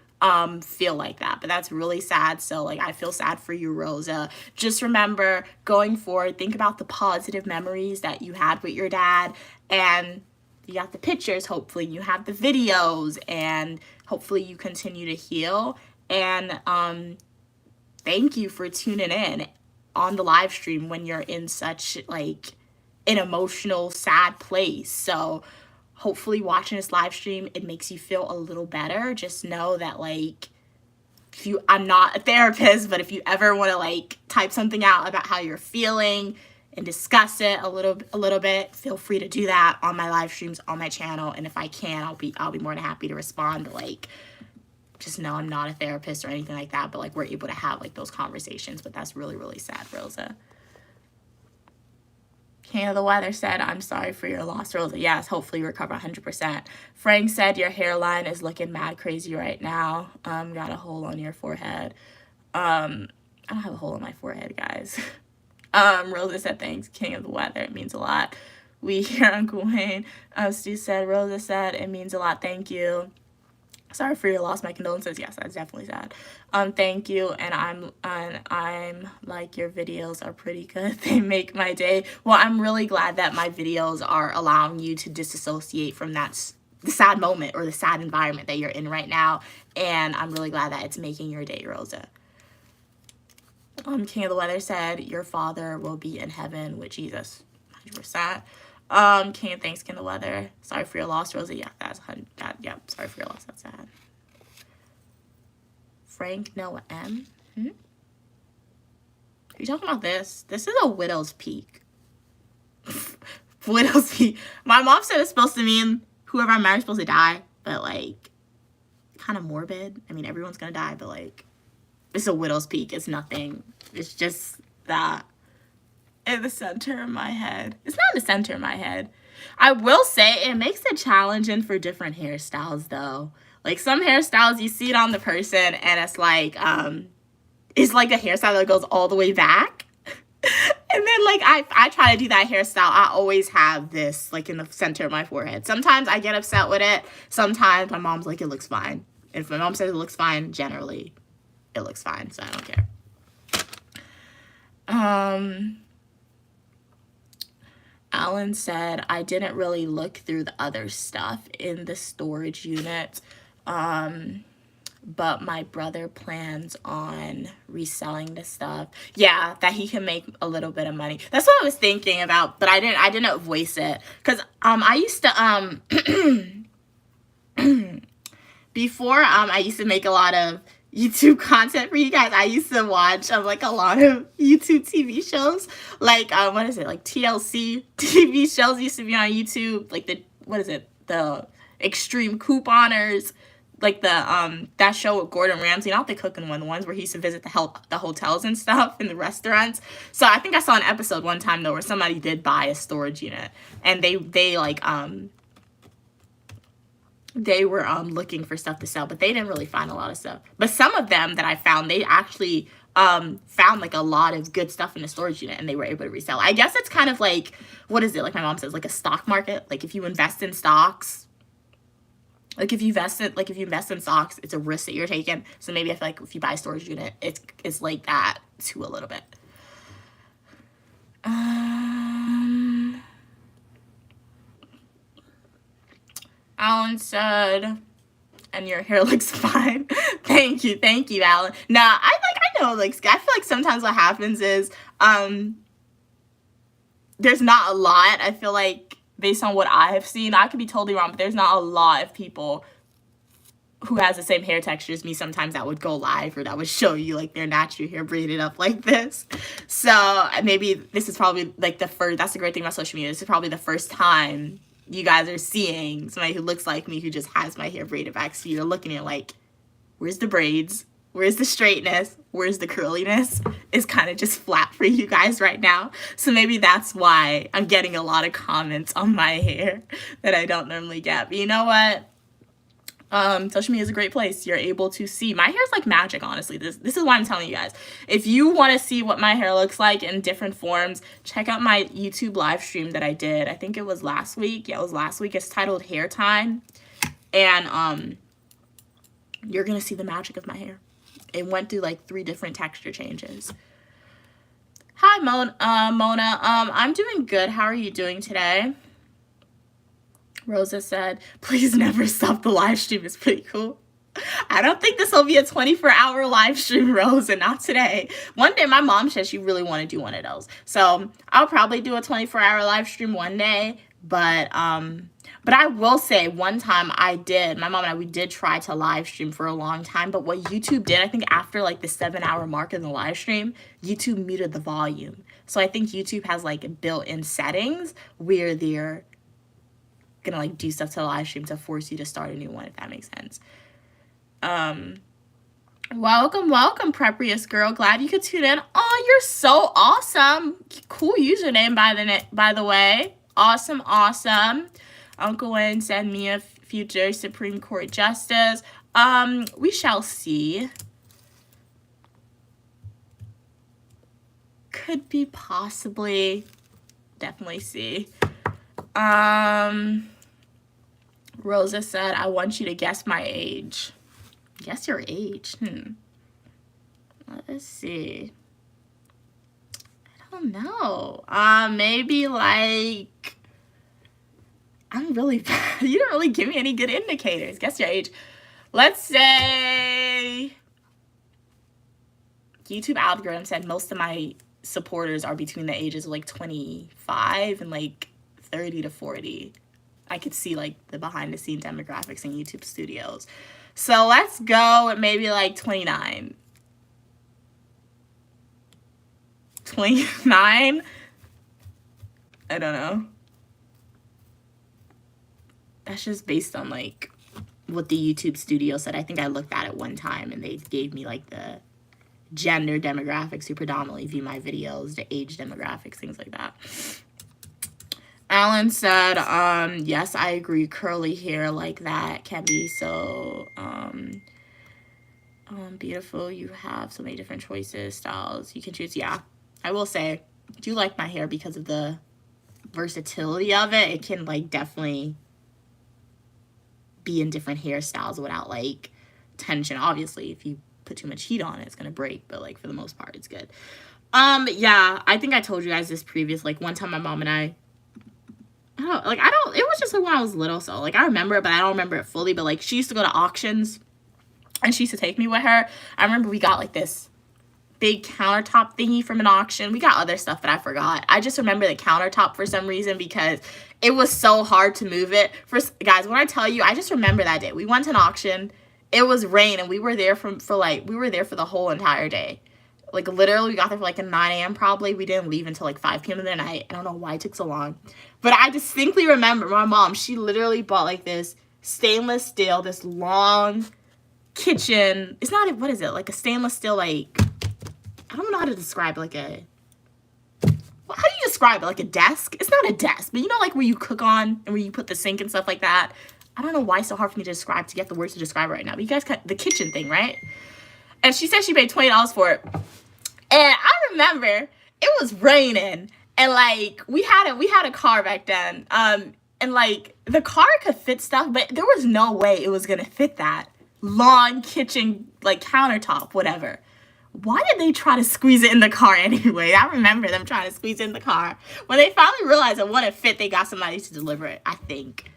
feel like that, but that's really sad. So like, I feel sad for you, Rosa. Just remember, going forward, think about the positive memories that you had with your dad, and you got the pictures, hopefully you have the videos, and hopefully you continue to heal. And thank you for tuning in on the live stream when you're in such like an emotional, sad place. So hopefully watching this live stream, it makes you feel a little better. Just know that like, I'm not a therapist, but if you ever want to like type something out about how you're feeling and discuss it a little bit, feel free to do that on my live streams on my channel. And if I can, I'll be more than happy to respond. But like, just know I'm not a therapist or anything like that, but like we're able to have like those conversations. But that's really, really sad, Rosa. King of the Weather said, I'm sorry for your loss, Rosa. Yes, hopefully you recover 100%. Frank said, your hairline is looking mad crazy right now. Got a hole on your forehead. I don't have a hole on my forehead, guys. Rosa said, thanks, King of the Weather. It means a lot. We hear Uncle Wayne. Stu said, Rosa said, it means a lot. Thank you. Sorry for your loss. My condolences. Yes, that's definitely sad. Thank you. And I'm like, your videos are pretty good. They make my day. Well, I'm really glad that my videos are allowing you to disassociate from the sad moment or the sad environment that you're in right now. And I'm really glad that it's making your day, Rosa. King of the Weather said, your father will be in heaven with Jesus. 100%. King of Thanks, King of the Weather. Sorry for your loss, Rosa. Yeah, yeah, sorry for your loss. That's sad. Frank Noah M. Are you talking about this? This is a widow's peak. Widow's peak. My mom said it's supposed to mean whoever I'm married is supposed to die, but like, kind of morbid. I mean, everyone's gonna die, but like, it's a widow's peak. It's nothing. It's just that. In the center of my head. It's not in the center of my head. I will say it makes it challenging for different hairstyles though. Like some hairstyles, you see it on the person and it's like a hairstyle that goes all the way back. And then like I try to do that hairstyle. I always have this like in the center of my forehead. Sometimes I get upset with it. Sometimes my mom's like, it looks fine. And if my mom says it looks fine, generally it looks fine. So I don't care. Alan said, I didn't really look through the other stuff in the storage unit, but my brother plans on reselling the stuff. Yeah, that he can make a little bit of money. That's what I was thinking about, but I didn't voice it. Because I used to, before, I used to make a lot of YouTube content for you guys. I used to watch like a lot of YouTube TV shows, like what is it, like TLC TV shows used to be on YouTube, like the Extreme Couponers, like the that show with Gordon Ramsay, not the cooking one, the ones where he used to visit the hotels and stuff and the restaurants. So I think I saw an episode one time though where somebody did buy a storage unit and they like they were looking for stuff to sell, but they didn't really find a lot of stuff. But some of them that I found, they actually found like a lot of good stuff in the storage unit and they were able to resell. I guess it's kind of like, what is it? Like my mom says, like a stock market. Like if you invest in stocks, Like if you invest in stocks, it's a risk that you're taking. So maybe I feel like if you buy a storage unit, it's like that too a little bit. Alan said, and your hair looks fine. Thank you, Alan. Nah, I know, like, I feel like sometimes what happens is, there's not a lot. I feel like based on what I have seen, I could be totally wrong, but there's not a lot of people who has the same hair texture as me sometimes that would go live or that would show you like their natural hair braided up like this. So maybe this is probably like that's the great thing about social media. This is probably the first time you guys are seeing somebody who looks like me who just has my hair braided back. So you're looking at like, where's the braids? Where's the straightness? Where's the curliness? It's kind of just flat for you guys right now. So maybe that's why I'm getting a lot of comments on my hair that I don't normally get. But you know what? Social media is a great place. You're able to see. My hair is like magic, honestly. This is why I'm telling you guys. If you want to see what my hair looks like in different forms, check out my YouTube live stream that I did. I think it was last week. Yeah, it was last week. It's titled Hair Time. And you're going to see the magic of my hair. It went through like 3 different texture changes. Hi, Mona. I'm doing good. How are you doing today? Rosa said, please never stop the live stream. It's pretty cool. I don't think this will be a 24-hour live stream, Rosa. Not today. One day, my mom said she really want to do one of those. So I'll probably do a 24-hour live stream one day. But I will say one time my mom and I, we did try to live stream for a long time. But what YouTube did, I think after like the 7-hour mark in the live stream, YouTube muted the volume. So I think YouTube has like built-in settings where they're gonna like do stuff to the live stream to force you to start a new one, if that makes sense. Welcome, Preprius girl. Glad you could tune in. Oh, you're so awesome. Cool username by the way. Awesome. Uncle Wayne said Mia future Supreme Court Justice. We shall see. Could be possibly. Definitely see. Rosa said, I want you to guess my age. Guess your age? Let's see. I don't know. Maybe like, I'm really bad. You don't really give me any good indicators. Guess your age. Let's say YouTube algorithm said most of my supporters are between the ages of like 25 and like 30 to 40. I could see like the behind the scene demographics in YouTube studios. So let's go at maybe like 29. 29? I don't know. That's just based on like what the YouTube studio said. I think I looked at it one time and they gave me like the gender demographics who predominantly view my videos, the age demographics, things like that. Alan said, yes, I agree. Curly hair like that can be so beautiful. You have so many different choices, styles you can choose. Yeah, I will say, I do like my hair because of the versatility of it. It can like definitely be in different hairstyles without like tension. Obviously, if you put too much heat on it, it's gonna break. But like for the most part, it's good. Yeah, I think I told you guys this previous. Like one time, my mom and I it was just like when I was little, so like I remember it, but I don't remember it fully. But like she used to go to auctions and she used to take me with her. I remember we got like this big countertop thingy from an auction. We got other stuff that I forgot. I just remember the countertop for some reason because it was so hard to move it. Guys, when I tell you, I just remember that day. We went to an auction. It was rain and we were there for the whole entire day. Like, literally, we got there for, like, at 9 a.m. probably. We didn't leave until, like, 5 p.m. in the night. I don't know why it took so long. But I distinctly remember my mom, she literally bought, like, this stainless steel, this long kitchen. It's not, what is it? Like, a stainless steel, like, I don't know how to describe it. Like, how do you describe it? Like, a desk? It's not a desk. But, you know, like, where you cook on and where you put the sink and stuff like that? I don't know why it's so hard for me to get the words to describe it right now. But you guys got the kitchen thing, right? And she said she paid $20 for it. And I remember it was raining and like we had a car back then. And like the car could fit stuff, but there was no way it was gonna fit that lawn, kitchen, like countertop, whatever. Why did they try to squeeze it in the car anyway? I remember them trying to squeeze it in the car. When they finally realized it wouldn't fit, they got somebody to deliver it, I think.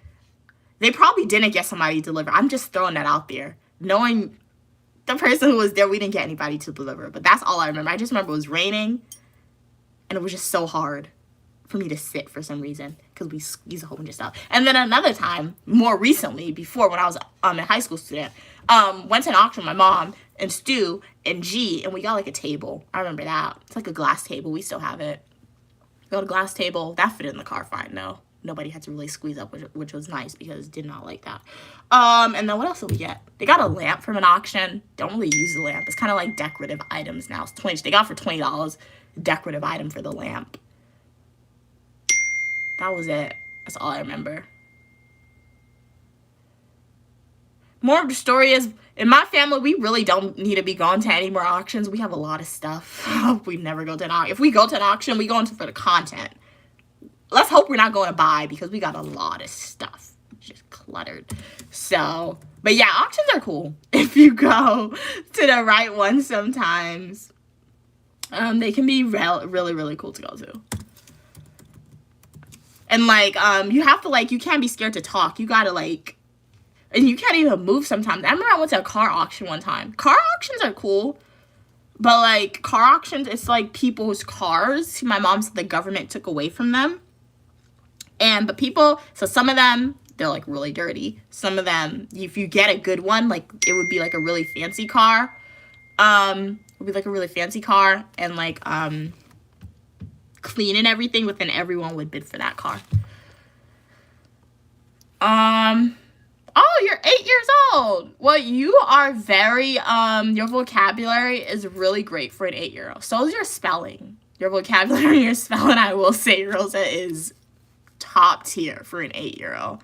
They probably didn't get somebody to deliver. I'm just throwing that out there. Knowing the person who was there, we didn't get anybody to deliver. But that's all I remember. I just remember it was raining, and it was just so hard for me to sit for some reason because we squeezed a whole bunch of stuff. And then another time, more recently, before when I was a high school student, went to an auction with my mom and Stu and G, and we got like a table. I remember that. It's like a glass table. We still have it. We got a glass table. That fit in the car fine, though. Nobody had to really squeeze up, which was nice because did not like that. And then what else did we get? They got a lamp from an auction. Don't really use the lamp. It's kind of like decorative items now. It's 20. They got for $20 decorative item for the lamp. That was it. That's all I remember. More of the story is, in my family, we really don't need to be going to any more auctions. We have a lot of stuff. We never go to an auction. If we go to an auction, we go into for the content. Let's hope we're not going to buy because we got a lot of stuff. It's just cluttered. So, but yeah, auctions are cool if you go to the right one sometimes. They can be really, really cool to go to. And, like, you have to, like, you can't be scared to talk. You gotta, like, and you can't even move sometimes. I remember I went to a car auction one time. Car auctions are cool. But, like, car auctions, it's, like, people's cars. My mom said the government took away from them. But people, so some of them, they're, like, really dirty. Some of them, if you get a good one, like, it would be, like, a really fancy car. It would be, like, a really fancy car. And, like, clean and everything, but then everyone would bid for that car. Oh, you're 8 years old. Well, you are very, your vocabulary is really great for an 8-year-old. So is your spelling. Your vocabulary and your spelling, I will say, Rosa, is top tier for an 8-year-old.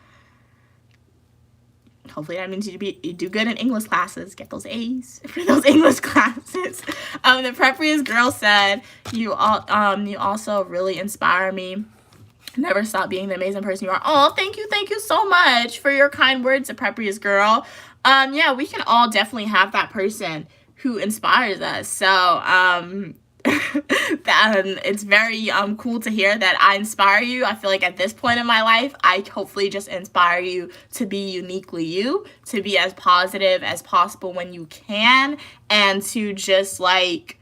Hopefully that means you do good in English classes. Get those A's for those English classes. The preppiest girl said, you also really inspire me. Never stop being the amazing person you are. Oh, thank you so much for your kind words, the preppiest girl. Yeah, we can all definitely have that person who inspires us. So, it's very cool to hear that I inspire you. I feel like at this point in my life, I hopefully just inspire you to be uniquely you, to be as positive as possible when you can, and to just like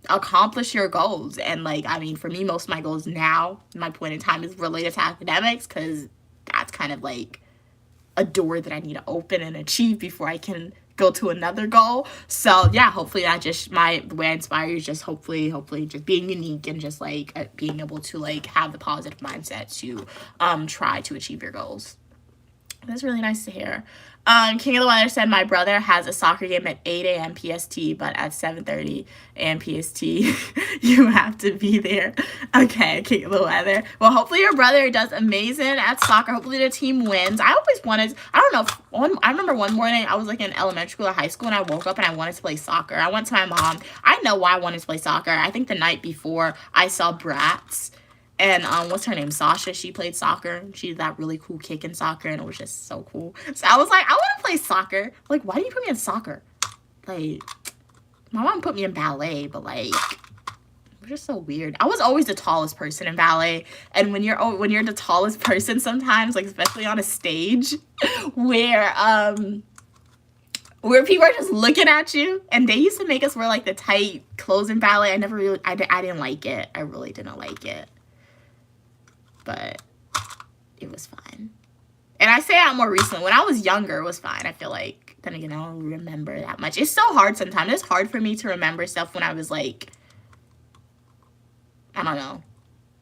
accomplish your goals. And like, I mean, for me, most of my goals now, my point in time, is related to academics, because that's kind of like a door that I need to open and achieve before I can go to another goal. So yeah, hopefully that just the way I inspire you is just hopefully just being unique and just like being able to like have the positive mindset to try to achieve your goals. That's really nice to hear. King of the Weather said, my brother has a soccer game at 8 a.m. PST, but at 7:30 a.m. PST, you have to be there. Okay, King of the Weather. Well, hopefully your brother does amazing at soccer. Hopefully the team wins. I always wanted, I don't know, I remember one morning I was like in elementary school or high school, and I woke up and I wanted to play soccer. I went to my mom. I know why I wanted to play soccer. I think the night before I saw Bratz. And what's her name? Sasha. She played soccer. She did that really cool kick in soccer, and it was just so cool. So I was like, I want to play soccer. Like, why do you put me in soccer? Like, my mom put me in ballet, but like, it was just so weird. I was always the tallest person in ballet, and when you're the tallest person, sometimes, like especially on a stage, where people are just looking at you, and they used to make us wear like the tight clothes in ballet. I didn't like it. I really didn't like it. But it was fine. And I say that more recently. When I was younger, it was fine. I feel like, then again, I don't remember that much. It's so hard sometimes. It's hard for me to remember stuff when I was like, I don't know,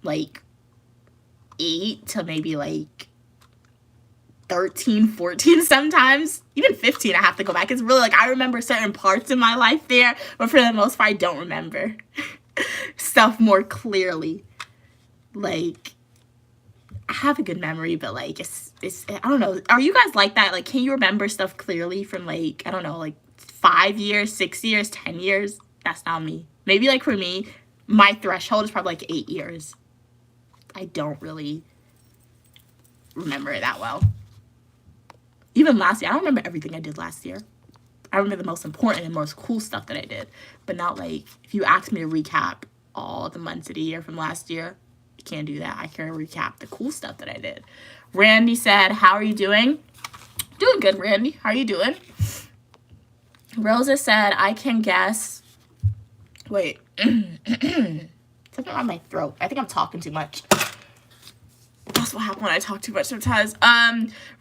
like 8 to maybe like 13, 14 sometimes. Even 15, I have to go back. It's really like, I remember certain parts in my life there, but for the most part, I don't remember stuff more clearly. Like, I have a good memory, but like it's I don't know. Are you guys like that? Like, can you remember stuff clearly from like, I don't know, like 5 years, 6 years, 10 years? That's not me. Maybe like for me, my threshold is probably like 8 years I don't really remember it that well. Even last year, I don't remember everything I did last year. I remember the most important and most cool stuff that I did, but not like, if you ask me to recap all the months of the year from last year, I can't do that. I can recap the cool stuff that I did. Randy said, how are you doing? Doing good, Randy. How are you doing? Rosa said, I can guess. Wait. Something on my throat. I think I'm talking too much. That's what happens when I talk too much sometimes.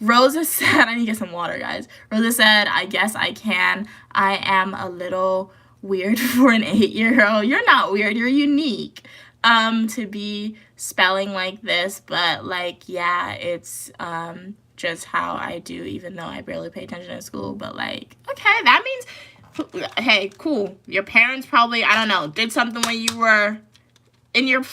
Rosa said, I need to get some water, guys. Rosa said, I guess I can. I am a little weird for an 8-year-old. You're not weird. You're unique. To be spelling like this, but like, yeah, it's, just how I do, even though I barely pay attention in school. But like, okay, that means, hey, cool. Your parents probably, I don't know, did something when you were in your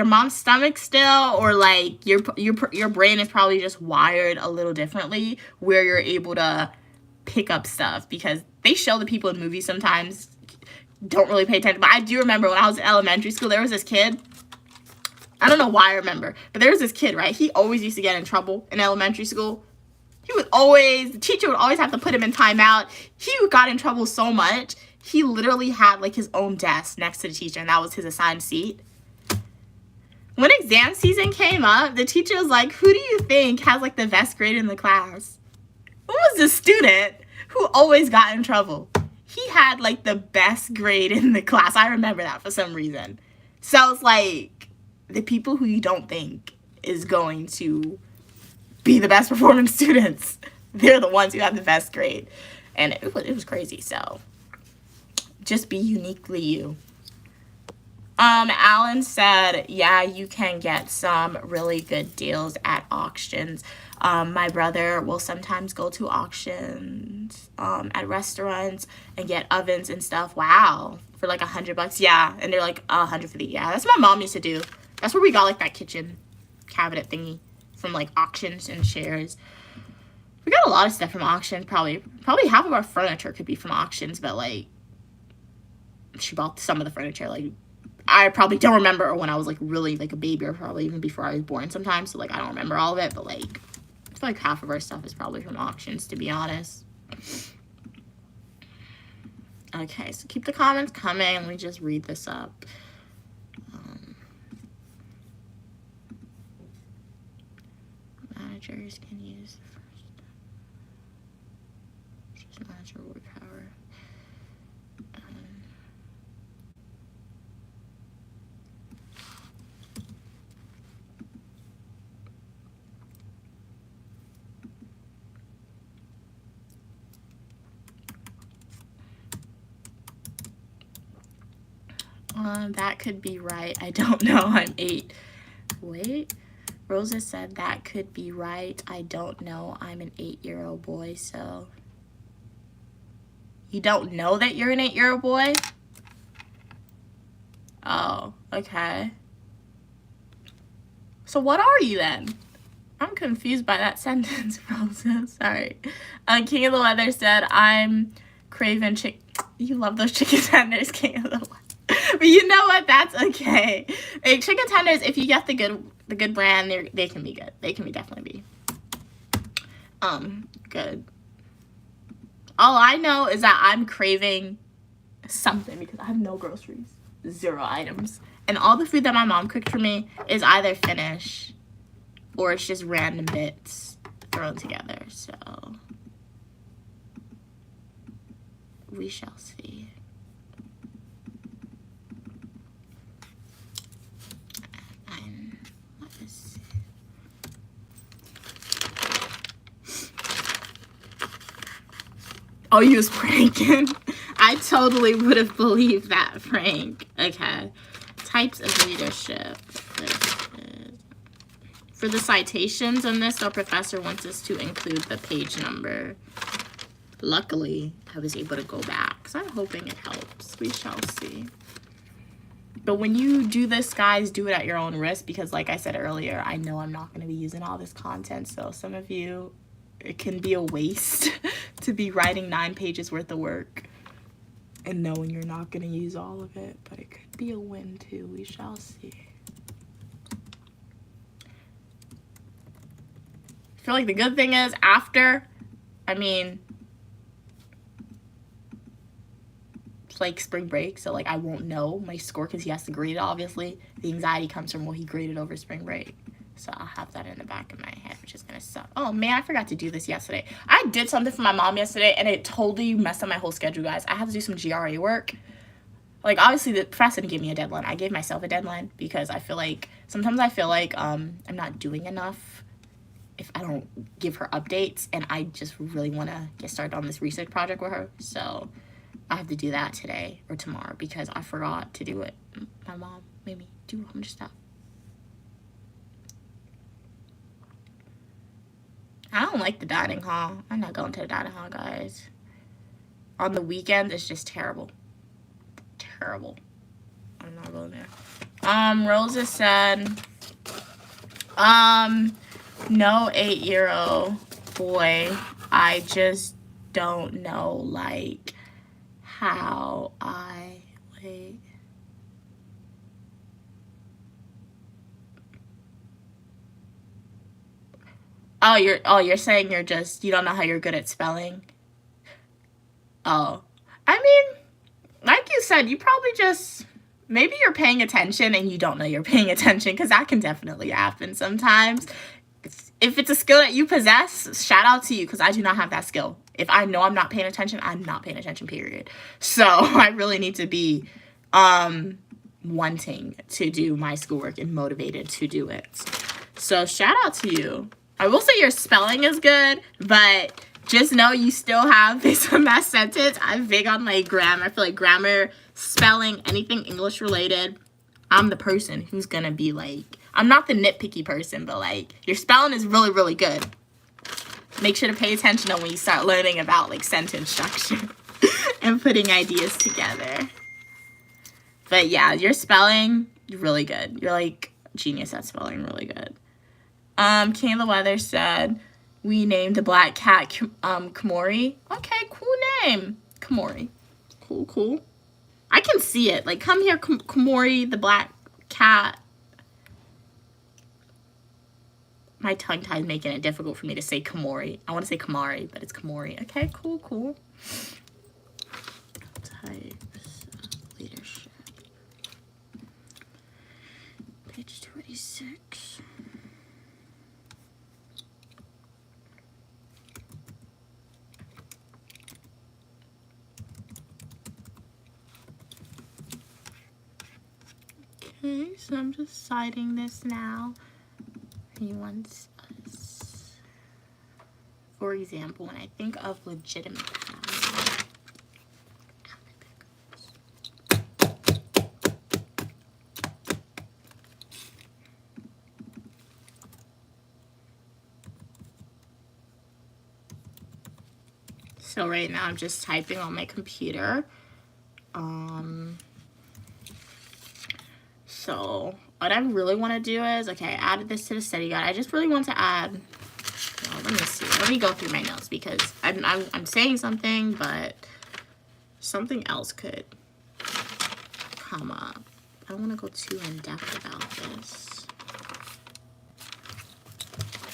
mom's stomach still, or like your brain is probably just wired a little differently where you're able to pick up stuff, because they show the people in movies sometimes don't really pay attention. But I do remember when I was in elementary school, there was this kid. I don't know why I remember, but there was this kid, right? He always used to get in trouble in elementary school. The teacher would always have to put him in timeout. He got in trouble so much, he literally had like his own desk next to the teacher, and that was his assigned seat. When exam season came up, the teacher was like, who do you think has like the best grade in the class? Who was the student who always got in trouble? He had like the best grade in the class. I remember that for some reason. So it's like, the people who you don't think is going to be the best performing students, they're the ones who have the best grade. And it was crazy. So just be uniquely you. Alan said, yeah, you can get some really good deals at auctions. My brother will sometimes go to auctions at restaurants and get ovens and stuff. Wow. For like $100. Yeah. And they're like $150. Yeah, that's what my mom used to do. That's where we got like that kitchen cabinet thingy from like auctions and shares. We got a lot of stuff from auctions. Probably half of our furniture could be from auctions, but like, she bought some of the furniture. Like, I probably don't remember when I was like really like a baby, or probably even before I was born sometimes. So like, I don't remember all of it, but like, I feel like half of our stuff is probably from auctions, to be honest. Okay, so keep the comments coming. Let me just read this up. Managers can use the first. Just manager word power. That could be right. I don't know. I'm 8. Wait. Rosa said that could be right. I don't know. I'm an 8-year-old boy, so. You don't know that you're an 8-year-old boy? Oh, okay. So what are you then? I'm confused by that sentence, Rosa. Sorry. King of the Weather said, I'm craving chicken. You love those chicken tenders, King of the Weather. But you know what? That's okay. Like, chicken tenders, if you get the good brand, they can be good. They can definitely be good. All I know is that I'm craving something because I have no groceries, 0 items, and all the food that my mom cooked for me is either finished or it's just random bits thrown together. So we shall see. Oh, you was pranking? I totally would have believed that, Frank. Okay. Types of leadership. For the citations on this, our professor wants us to include the page number. Luckily, I was able to go back, so I'm hoping it helps. We shall see. But when you do this, guys, do it at your own risk, because like I said earlier, I know I'm not going to be using all this content, so some of you, it can be a waste to be writing 9 pages worth of work and knowing you're not going to use all of it, but it could be a win too. We shall see. feel like the good thing is after, I mean, it's like spring break, so like I won't know my score because he has to grade it, obviously. The anxiety comes from what he graded over spring break. So I'll have that in the back of my head, which is going to suck. Oh, man, I forgot to do this yesterday. I did something for my mom yesterday, and it totally messed up my whole schedule, guys. I had to do some GRE work. Like, obviously, the professor didn't give me a deadline. I gave myself a deadline because I feel like, sometimes I feel like I'm not doing enough if I don't give her updates, and I just really want to get started on this research project with her. So I have to do that today or tomorrow because I forgot to do it. My mom made me do a bunch of stuff. I don't like the dining hall. I'm not going to the dining hall, guys. On the weekend, it's just terrible. Terrible. I'm not going there. Rosa said, no 8-year-old boy. I just don't know, like, how I, wait. You're saying you don't know how you're good at spelling? Oh. I mean, like you said, you probably maybe you're paying attention and you don't know you're paying attention, because that can definitely happen sometimes. If it's a skill that you possess, shout out to you, because I do not have that skill. If I know I'm not paying attention, I'm not paying attention, period. So I really need to be wanting to do my schoolwork and motivated to do it. So shout out to you. I will say your spelling is good, but just know you still have this mess sentence. I'm big on like grammar. I feel like grammar, spelling, anything English related, I'm the person who's gonna be like, I'm not the nitpicky person, but like your spelling is really, really good. Make sure to pay attention when you start learning about like sentence structure and putting ideas together. But yeah, your spelling, you're really good. You're like genius at spelling, really good. Kayla Weather said, we named the black cat Komori. Okay, cool name. Komori. Cool. I can see it. Like, come here, Komori, the black cat. My tongue tie is making it difficult for me to say Komori. I want to say Kamari, but it's Komori. Okay, cool. Types of leadership. Page 26. Okay, so I'm just citing this now. He wants us, for example, when I think of legitimate power. So right now I'm just typing on my computer. So what I really want to do is, okay, I added this to the study guide. I just really want to add, well, let me see. Let me go through my notes because I'm saying something, but something else could come up. I don't want to go too in depth about this.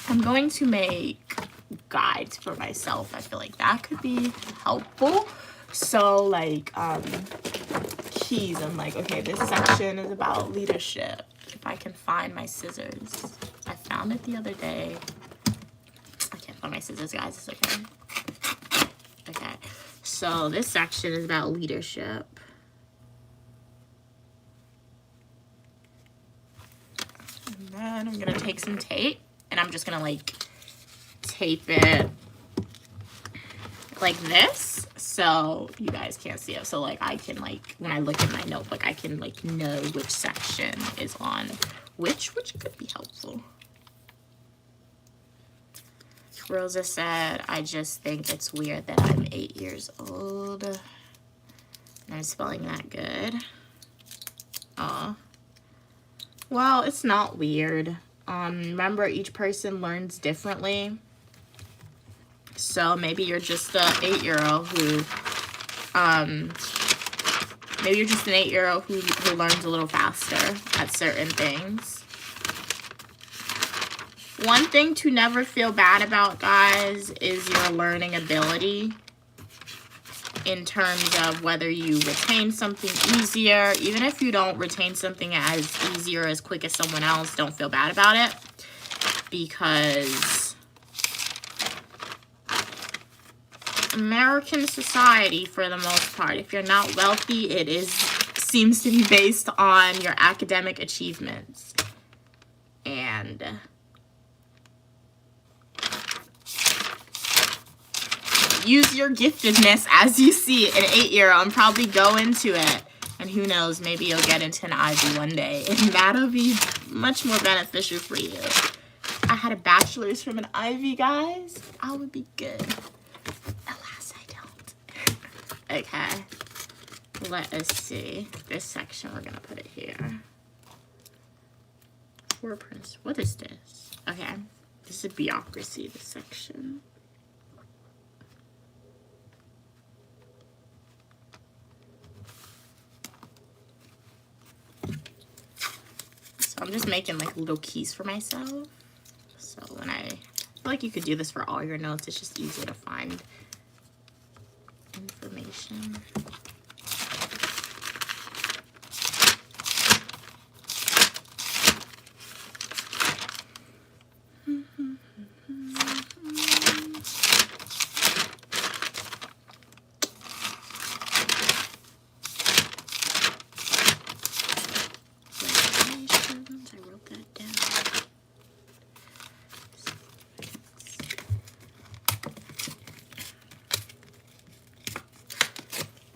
I'm going to make guides for myself. I feel like that could be helpful. So like, keys. I'm like, okay, this section is about leadership. If I can find my scissors. I found it the other day. I can't find my scissors, guys. It's okay. Okay. So this section is about leadership. And then I'm going to take some tape and I'm just going to like tape it like this so you guys can't see it. So like I can like, when I look at my notebook, I can like know which section is on which could be helpful. Rosa said, I just think it's weird that I'm 8 years old. And I'm spelling that good. Aw. Well, it's not weird. Remember, each person learns differently. So maybe you're just an 8-year-old who, maybe you're just an 8-year-old who learns a little faster at certain things. One thing to never feel bad about, guys, is your learning ability in terms of whether you retain something easier. Even if you don't retain something as easy or as quick as someone else, don't feel bad about it, because American society, for the most part, if you're not wealthy, seems to be based on your academic achievements. And use your giftedness as you see it. An 8-year and probably go into it. And who knows, maybe you'll get into an Ivy one day. And that'll be much more beneficial for you. I had a bachelor's from an Ivy, guys. I would be good. Alas, I don't. Okay. Let us see. This section, we're going to put it here. What is this? Okay. This is bureaucracy, this section. So I'm just making like little keys for myself. So when I feel like you could do this for all your notes, it's just easier to find information.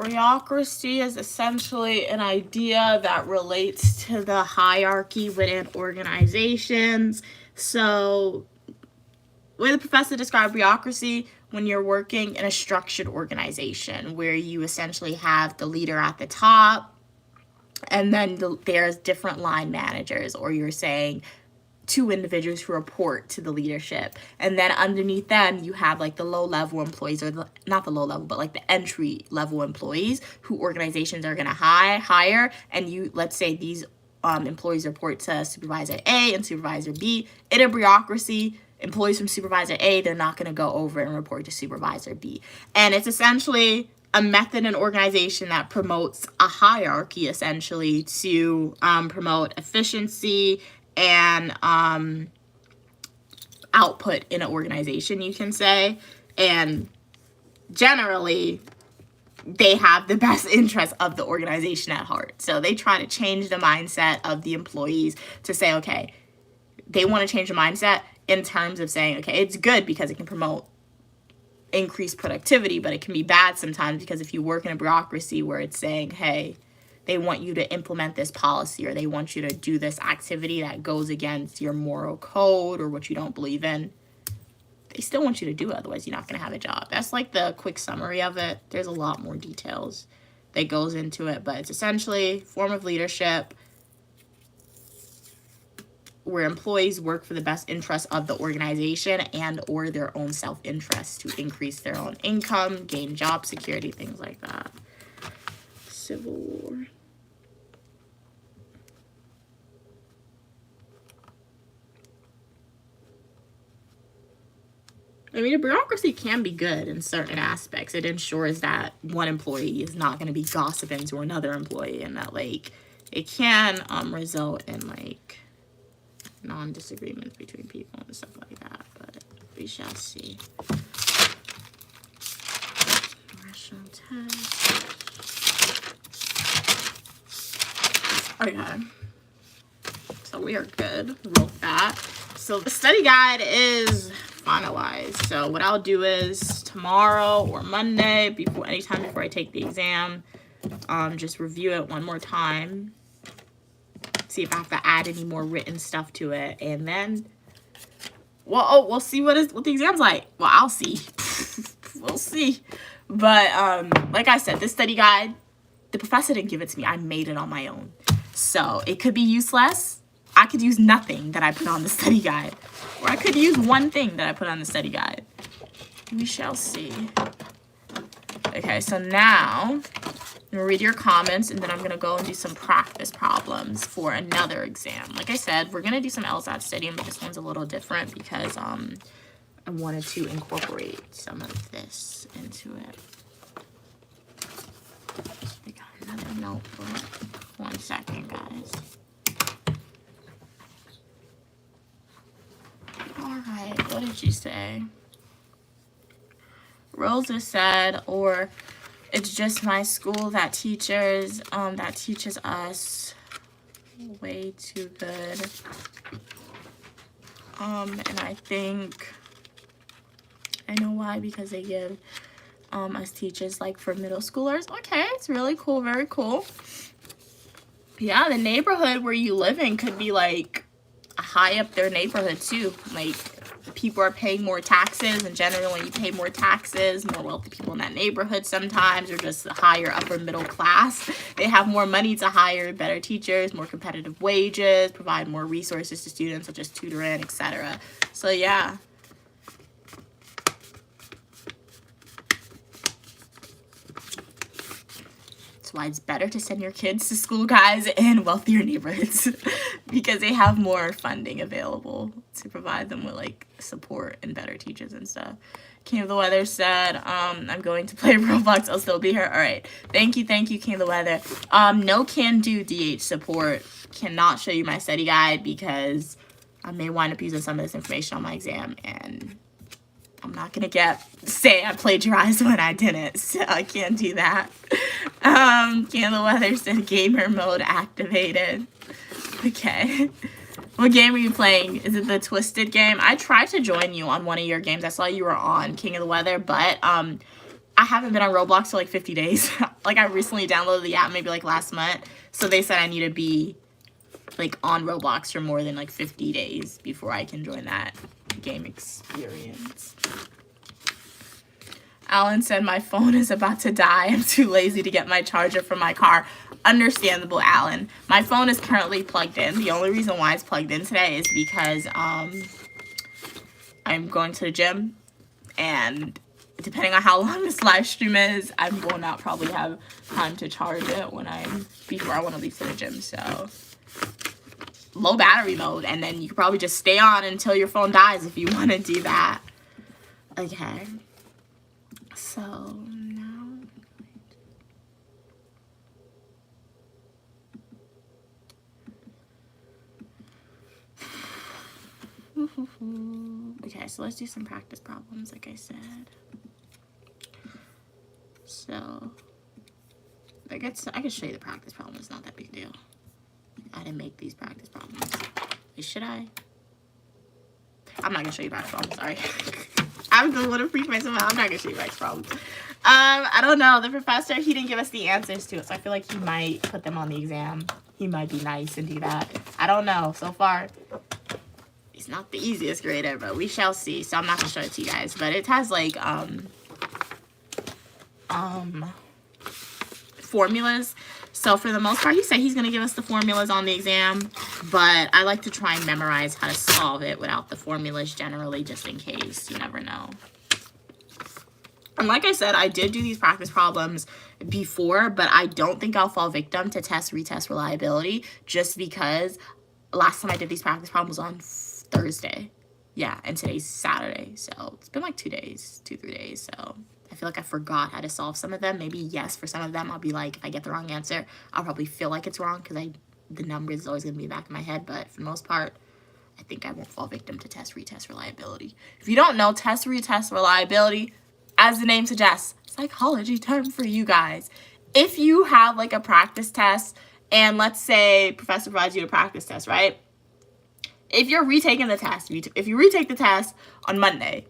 Bureaucracy is essentially an idea that relates to the hierarchy within organizations. So, the way the professor described bureaucracy, when you're working in a structured organization where you essentially have the leader at the top, and then there's different line managers, or you're saying 2 individuals who report to the leadership, and then underneath them you have like the low-level employees, or not the low-level, but like the entry-level employees who organizations are going to hire, and let's say these employees report to supervisor A and supervisor B. In a bureaucracy, employees from supervisor A, they're not going to go over and report to supervisor B. And it's essentially a method and organization that promotes a hierarchy, essentially, to promote efficiency and output in an organization, you can say. And generally, they have the best interest of the organization at heart. So they try to change the mindset of the employees to say, okay, they want to change the mindset in terms of saying, okay, it's good because it can promote increased productivity, but it can be bad sometimes because if you work in a bureaucracy where it's saying, hey, they want you to implement this policy, or they want you to do this activity that goes against your moral code or what you don't believe in, they still want you to do it, otherwise you're not going to have a job. That's like the quick summary of it. There's a lot more details that goes into it, but it's essentially a form of leadership where employees work for the best interest of the organization and or their own self-interest to increase their own income, gain job security, things like that. Civil War. I mean, a bureaucracy can be good in certain aspects. It ensures that one employee is not going to be gossiping to another employee, and that, like, it can result in, like, non-disagreements between people and stuff like that. But we shall see. Rational test. Okay. So we are good. Wrote that. So the study guide is finalized. So what I'll do is tomorrow or Monday, anytime before I take the exam, just review it one more time, see if I have to add any more written stuff to it, and then we'll see what the exam's like. Well, I'll see. We'll see. But like I said, this study guide, the professor didn't give it to me. I made it on my own. So it could be useless. I could use nothing that I put on the study guide, or I could use one thing that I put on the study guide. We shall see. Okay, so now I'm gonna read your comments, and then I'm gonna go and do some practice problems for another exam. Like I said, we're gonna do some LSAT studying, but this one's a little different because I wanted to incorporate some of this into it. We got another notebook. 1 second, guys. Alright, what did you say? Rosa said, or it's just my school that teaches us way too good. And I think I know why, because they give us teachers like for middle schoolers. Okay, it's really cool, very cool. Yeah, the neighborhood where you live in could be like high up their neighborhood too. Like people are paying more taxes, and generally when you pay more taxes, more wealthy people in that neighborhood sometimes, or just higher upper middle class, they have more money to hire better teachers, more competitive wages, provide more resources to students such as tutoring, etc. So yeah. That's why it's better to send your kids to school, guys, in wealthier neighborhoods because they have more funding available to provide them with like support and better teachers and stuff. King of the Weather said, I'm going to play Roblox. I'll still be here. All right. Thank you, King of the Weather. No can do DH support. Cannot show you my study guide because I may wind up using some of this information on my exam, and I'm not going to say I plagiarized when I didn't, so I can't do that. King of the Weather said gamer mode activated. Okay. What game are you playing? Is it the Twisted game? I tried to join you on one of your games. I saw you were on King of the Weather, but I haven't been on Roblox for like 50 days. Like I recently downloaded the app maybe like last month, so they said I need to be like on Roblox for more than like 50 days before I can join that game experience. Alan said my phone is about to die. I'm too lazy to get my charger from my car. Understandable, Alan. My phone is currently plugged in. The only reason why it's plugged in today is because I'm going to the gym, and depending on how long this live stream is, I will not probably have time to charge it before I want to leave to the gym. So low battery mode, and then you can probably just stay on until your phone dies if you want to do that. Okay. So now okay, so let's do some practice problems like I said. So I can show you the practice problem. It's not that big a deal. I didn't make these practice problems. Should I? I'm not gonna show you practice problems, sorry. I'm the one to freak myself out. I'm not gonna show you practice problems. I don't know. The professor, he didn't give us the answers to it, so I feel like he might put them on the exam. He might be nice and do that. I don't know. So far, he's not the easiest grader, but we shall see. So I'm not gonna show it to you guys. But it has like formulas. So for the most part, he said he's going to give us the formulas on the exam, but I like to try and memorize how to solve it without the formulas generally, just in case. You never know. And like I said, I did do these practice problems before, but I don't think I'll fall victim to retest reliability, just because last time I did these practice problems on Thursday. Yeah, and today's Saturday, so it's been like 3 days. So I feel like I forgot how to solve some of them. Maybe yes, for some of them I'll be like, if I get the wrong answer, I'll probably feel like it's wrong because the number is always going to be back in my head. But for the most part, I think I won't fall victim to retest reliability. If you don't know, retest reliability, as the name suggests, psychology term for you guys. If you have like a practice test, and let's say professor provides you a practice test, right? If you're retaking the test, if you retake the test on Monday,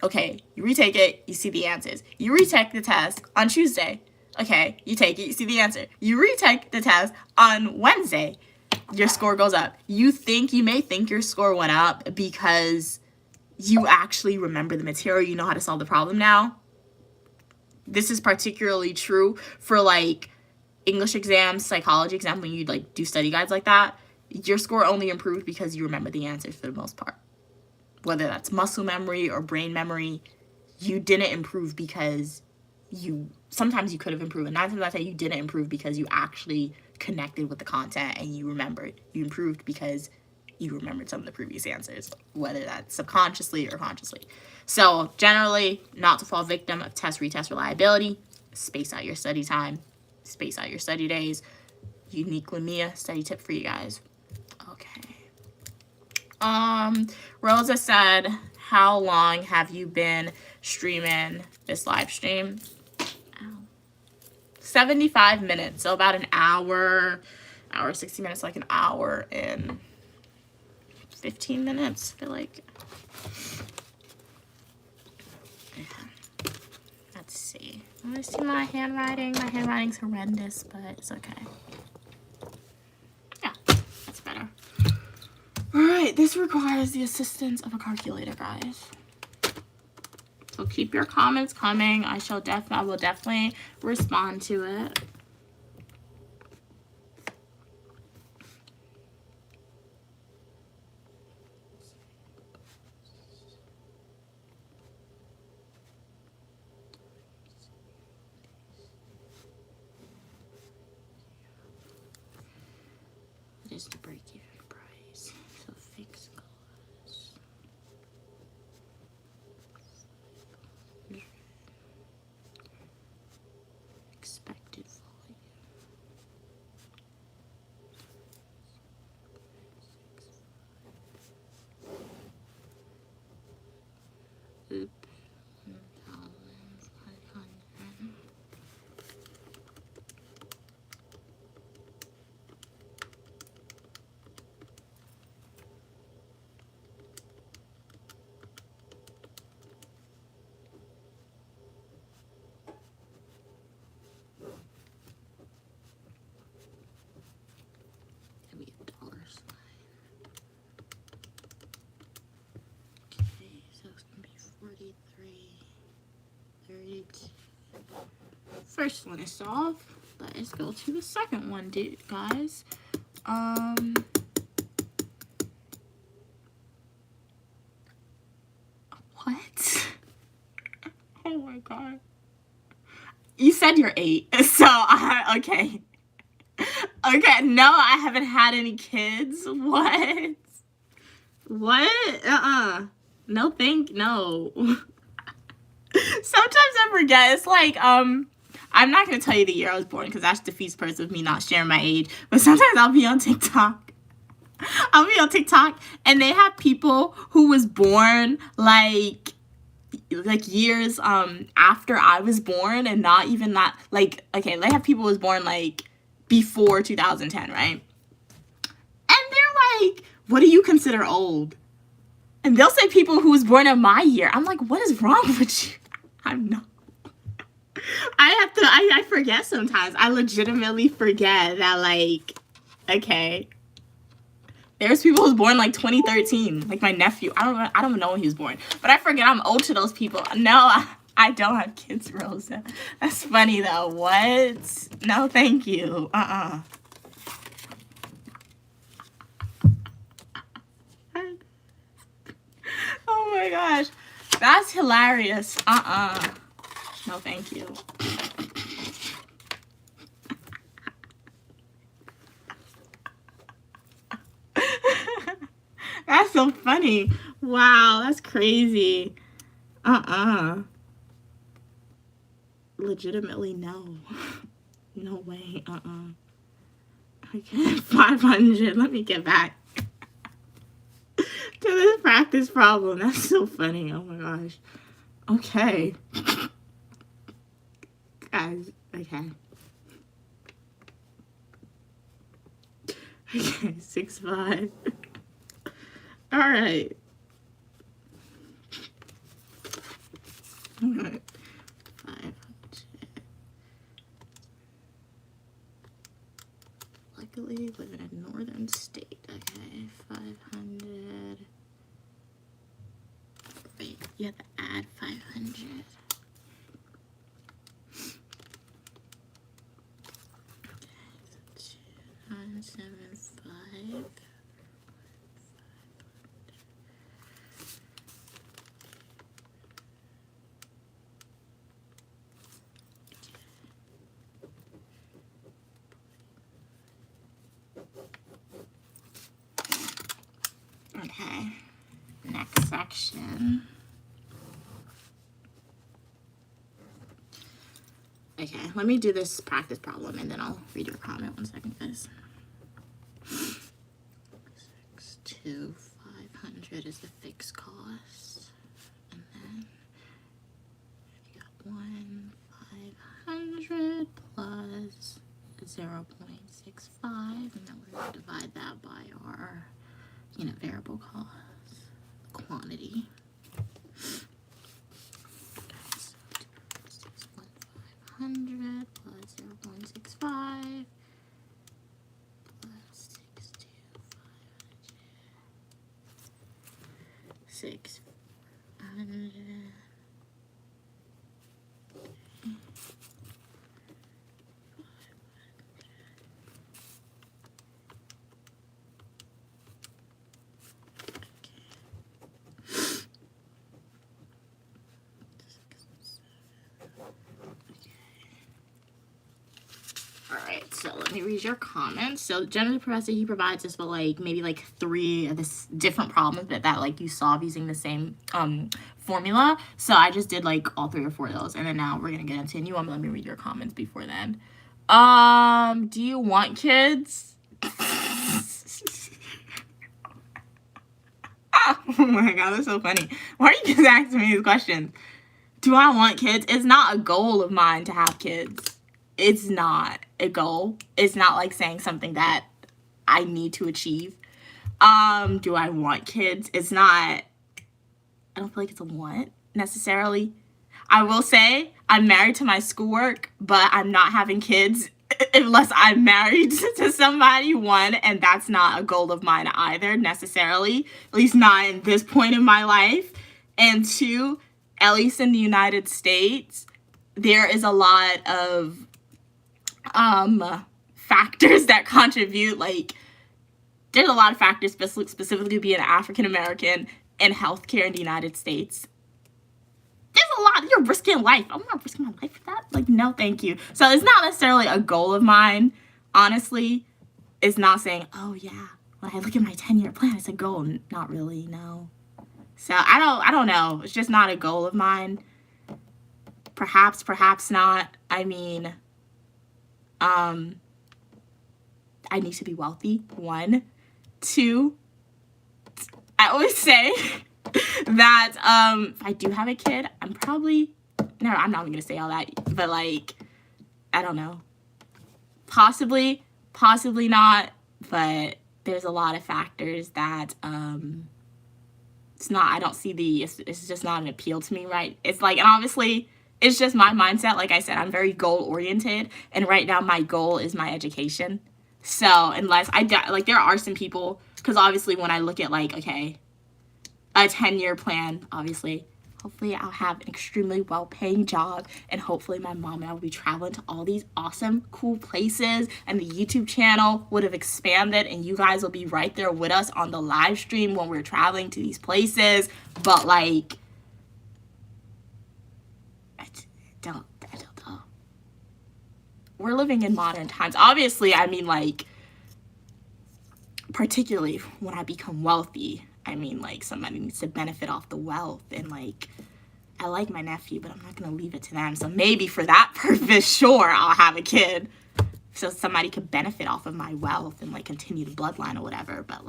okay, you retake it, you see the answers. You retake the test on Tuesday. Okay, you take it, you see the answer. You retake the test on Wednesday. Your score goes up. You may think your score went up because you actually remember the material. You know how to solve the problem now. This is particularly true for like English exams, psychology exams, when you like do study guides like that. Your score only improved because you remember the answers for the most part. Whether that's muscle memory or brain memory, you didn't improve because sometimes you could have improved, and 9 times out of 10 you didn't improve because you actually connected with the content and you remembered. You improved because you remembered some of the previous answers, whether that's subconsciously or consciously. So generally, not to fall victim of test retest reliability. Space out your study time, space out your study days. Uniquely Mia study tip for you guys. Okay. Rosa said, how long have you been streaming this live stream? 75 minutes, so about an hour 60 minutes, like an hour and 15 minutes, I feel like. Yeah. Let's see. I want to see my handwriting. My handwriting's horrendous, but it's okay. Yeah, that's better. Alright, this requires the assistance of a calculator, guys. So keep your comments coming. I will definitely respond to it. What is the break-even price? So fixed costs. Expected volume. Oops. 1,500. Maybe a dollar sign. Okay, so it's gonna be 43, 32. First one is solved. Let's go to the second one, guys. What? Oh my god. You said you're 8, so okay. Okay, no, I haven't had any kids. What? What? No, no. Sometimes I forget. It's like, I'm not gonna tell you the year I was born because that defeats the purpose of me not sharing my age. But sometimes I'll be on TikTok. And they have people who was born like years after I was born, and not even that, like, okay, they have people who was born like before 2010, right? And they're like, what do you consider old? And they'll say people who was born in my year. I'm like, what is wrong with you? I'm not. I forget sometimes. I legitimately forget that, like, okay. There's people who was born like 2013, like my nephew. I don't even know when he was born, but I forget I'm old to those people. No, I don't have kids, Rosa. That's funny though. What? No, thank you. Oh my gosh, that's hilarious. No, thank you. That's so funny. Wow, that's crazy. Legitimately, no. No way. Okay, 500. Let me get back to this practice problem. That's so funny. Oh my gosh. Okay. Guys, okay. Okay, 6'5". All right. All right. 500. Luckily, live in a northern state. Okay, 500. Wait, you have to add 500. Okay, so 2975. fraction. Okay, let me do this practice problem and then I'll read your comment. 1 second, guys. 6 to 500 is the fixed cost. And then you got 1,500 plus 0.65. And then we're going to divide that by our variable cost, quantity. So 1,500 plus 0.65 plus 6,500. Alright, so let me read your comments. So generally professor, he provides us with maybe 3 of this different problems that you solve using the same formula. So I just did all 3 or 4 of those, and then now we're gonna get into a new one. But let me read your comments before then. Do you want kids? Oh my god, that's so funny. Why are you just asking me these questions? Do I want kids? It's not a goal of mine to have kids. It's not a goal. It's not saying something that I need to achieve. Do I want kids? It's not, I don't feel like it's a want necessarily. I will say I'm married to my schoolwork, but I'm not having kids unless I'm married to somebody, 1, and that's not a goal of mine either necessarily, at least not in this point in my life. And 2, at least in the United States, there is a lot of factors that contribute. There's a lot of factors, specifically being African American in healthcare in the United States. There's a lot. You're risking life. I'm not risking my life for that. No, thank you. So it's not necessarily a goal of mine. Honestly, it's not saying, oh yeah, when I look at my 10-year plan, it's a goal. Not really, no. So I don't know. It's just not a goal of mine. Perhaps not. I mean, I need to be wealthy, 1. 2, I always say that if I do have a kid, I'm not even gonna say all that, but I don't know, possibly not, but there's a lot of factors that it's just not an appeal to me, right? It's and obviously it's just my mindset. Like I said, I'm very goal oriented, and right now my goal is my education. So unless there are some people, because obviously when I look at okay, a 10-year plan, obviously, hopefully I'll have an extremely well-paying job, and hopefully my mom and I will be traveling to all these awesome, cool places, and the YouTube channel would have expanded, and you guys will be right there with us on the live stream when we're traveling to these places. But I don't know. We're living in modern times. Obviously, I mean, particularly when I become wealthy, I mean, somebody needs to benefit off the wealth, and I like my nephew, but I'm not gonna leave it to them. So maybe for that purpose, sure, I'll have a kid, so somebody could benefit off of my wealth and continue the bloodline or whatever. But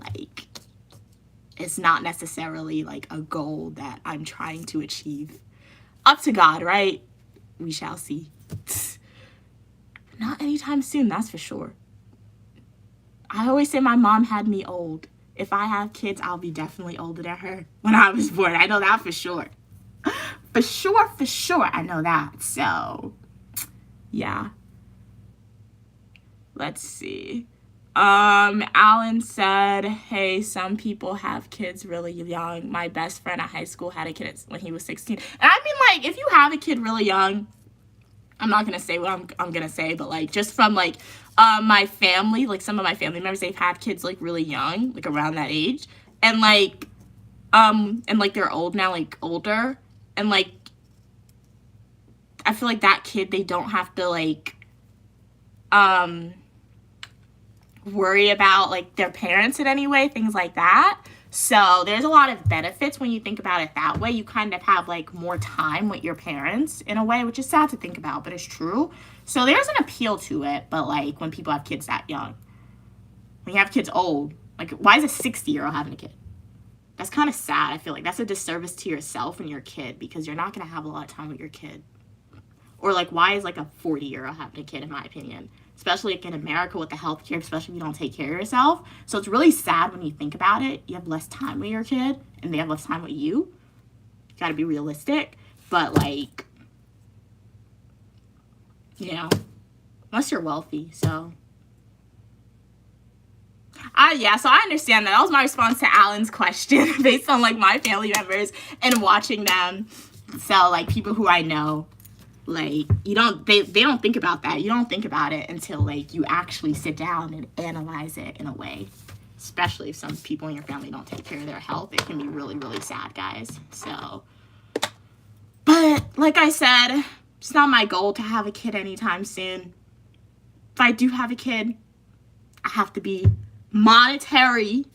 it's not necessarily a goal that I'm trying to achieve. Up to God, right? We shall see. Not anytime soon, that's for sure. I always say my mom had me old. If I have kids, I'll be definitely older than her when I was born. I know that for sure. For sure, I know that. So, yeah. Let's see. Alan said, hey, some people have kids really young. My best friend at high school had a kid when he was 16. And I mean, if you have a kid really young, I'm not going to say what I'm going to say, but just from my family, some of my family members, they've had kids really young, around that age. And they're old now, older. And I feel that kid, they don't have to worry about their parents in any way, things like that. So there's a lot of benefits when you think about it that way. You kind of have like more time with your parents in a way, which is sad to think about, but it's true. So there's an appeal to it, but like when people have kids that young, when you have kids old, like why is a 60-year-old having a kid? That's kind of sad. I feel like that's a disservice to yourself and your kid, because you're not going to have a lot of time with your kid. Or like, why is like a 40-year-old having a kid, in my opinion? Especially like in America with the healthcare, especially if you don't take care of yourself. So it's really sad when you think about it. You have less time with your kid and they have less time with you. You got to be realistic. But like, you know, unless you're wealthy, so. Yeah, so I understand that. That was my response to Alan's question based on like my family members and watching them. So like people who I know, like they don't think about that. You don't think about it until like you actually sit down and analyze it in a way. Especially if some people in your family don't take care of their health, it can be really, really sad, guys. So, but like I said, it's not my goal to have a kid anytime soon. If I do have a kid, I have to be monetarily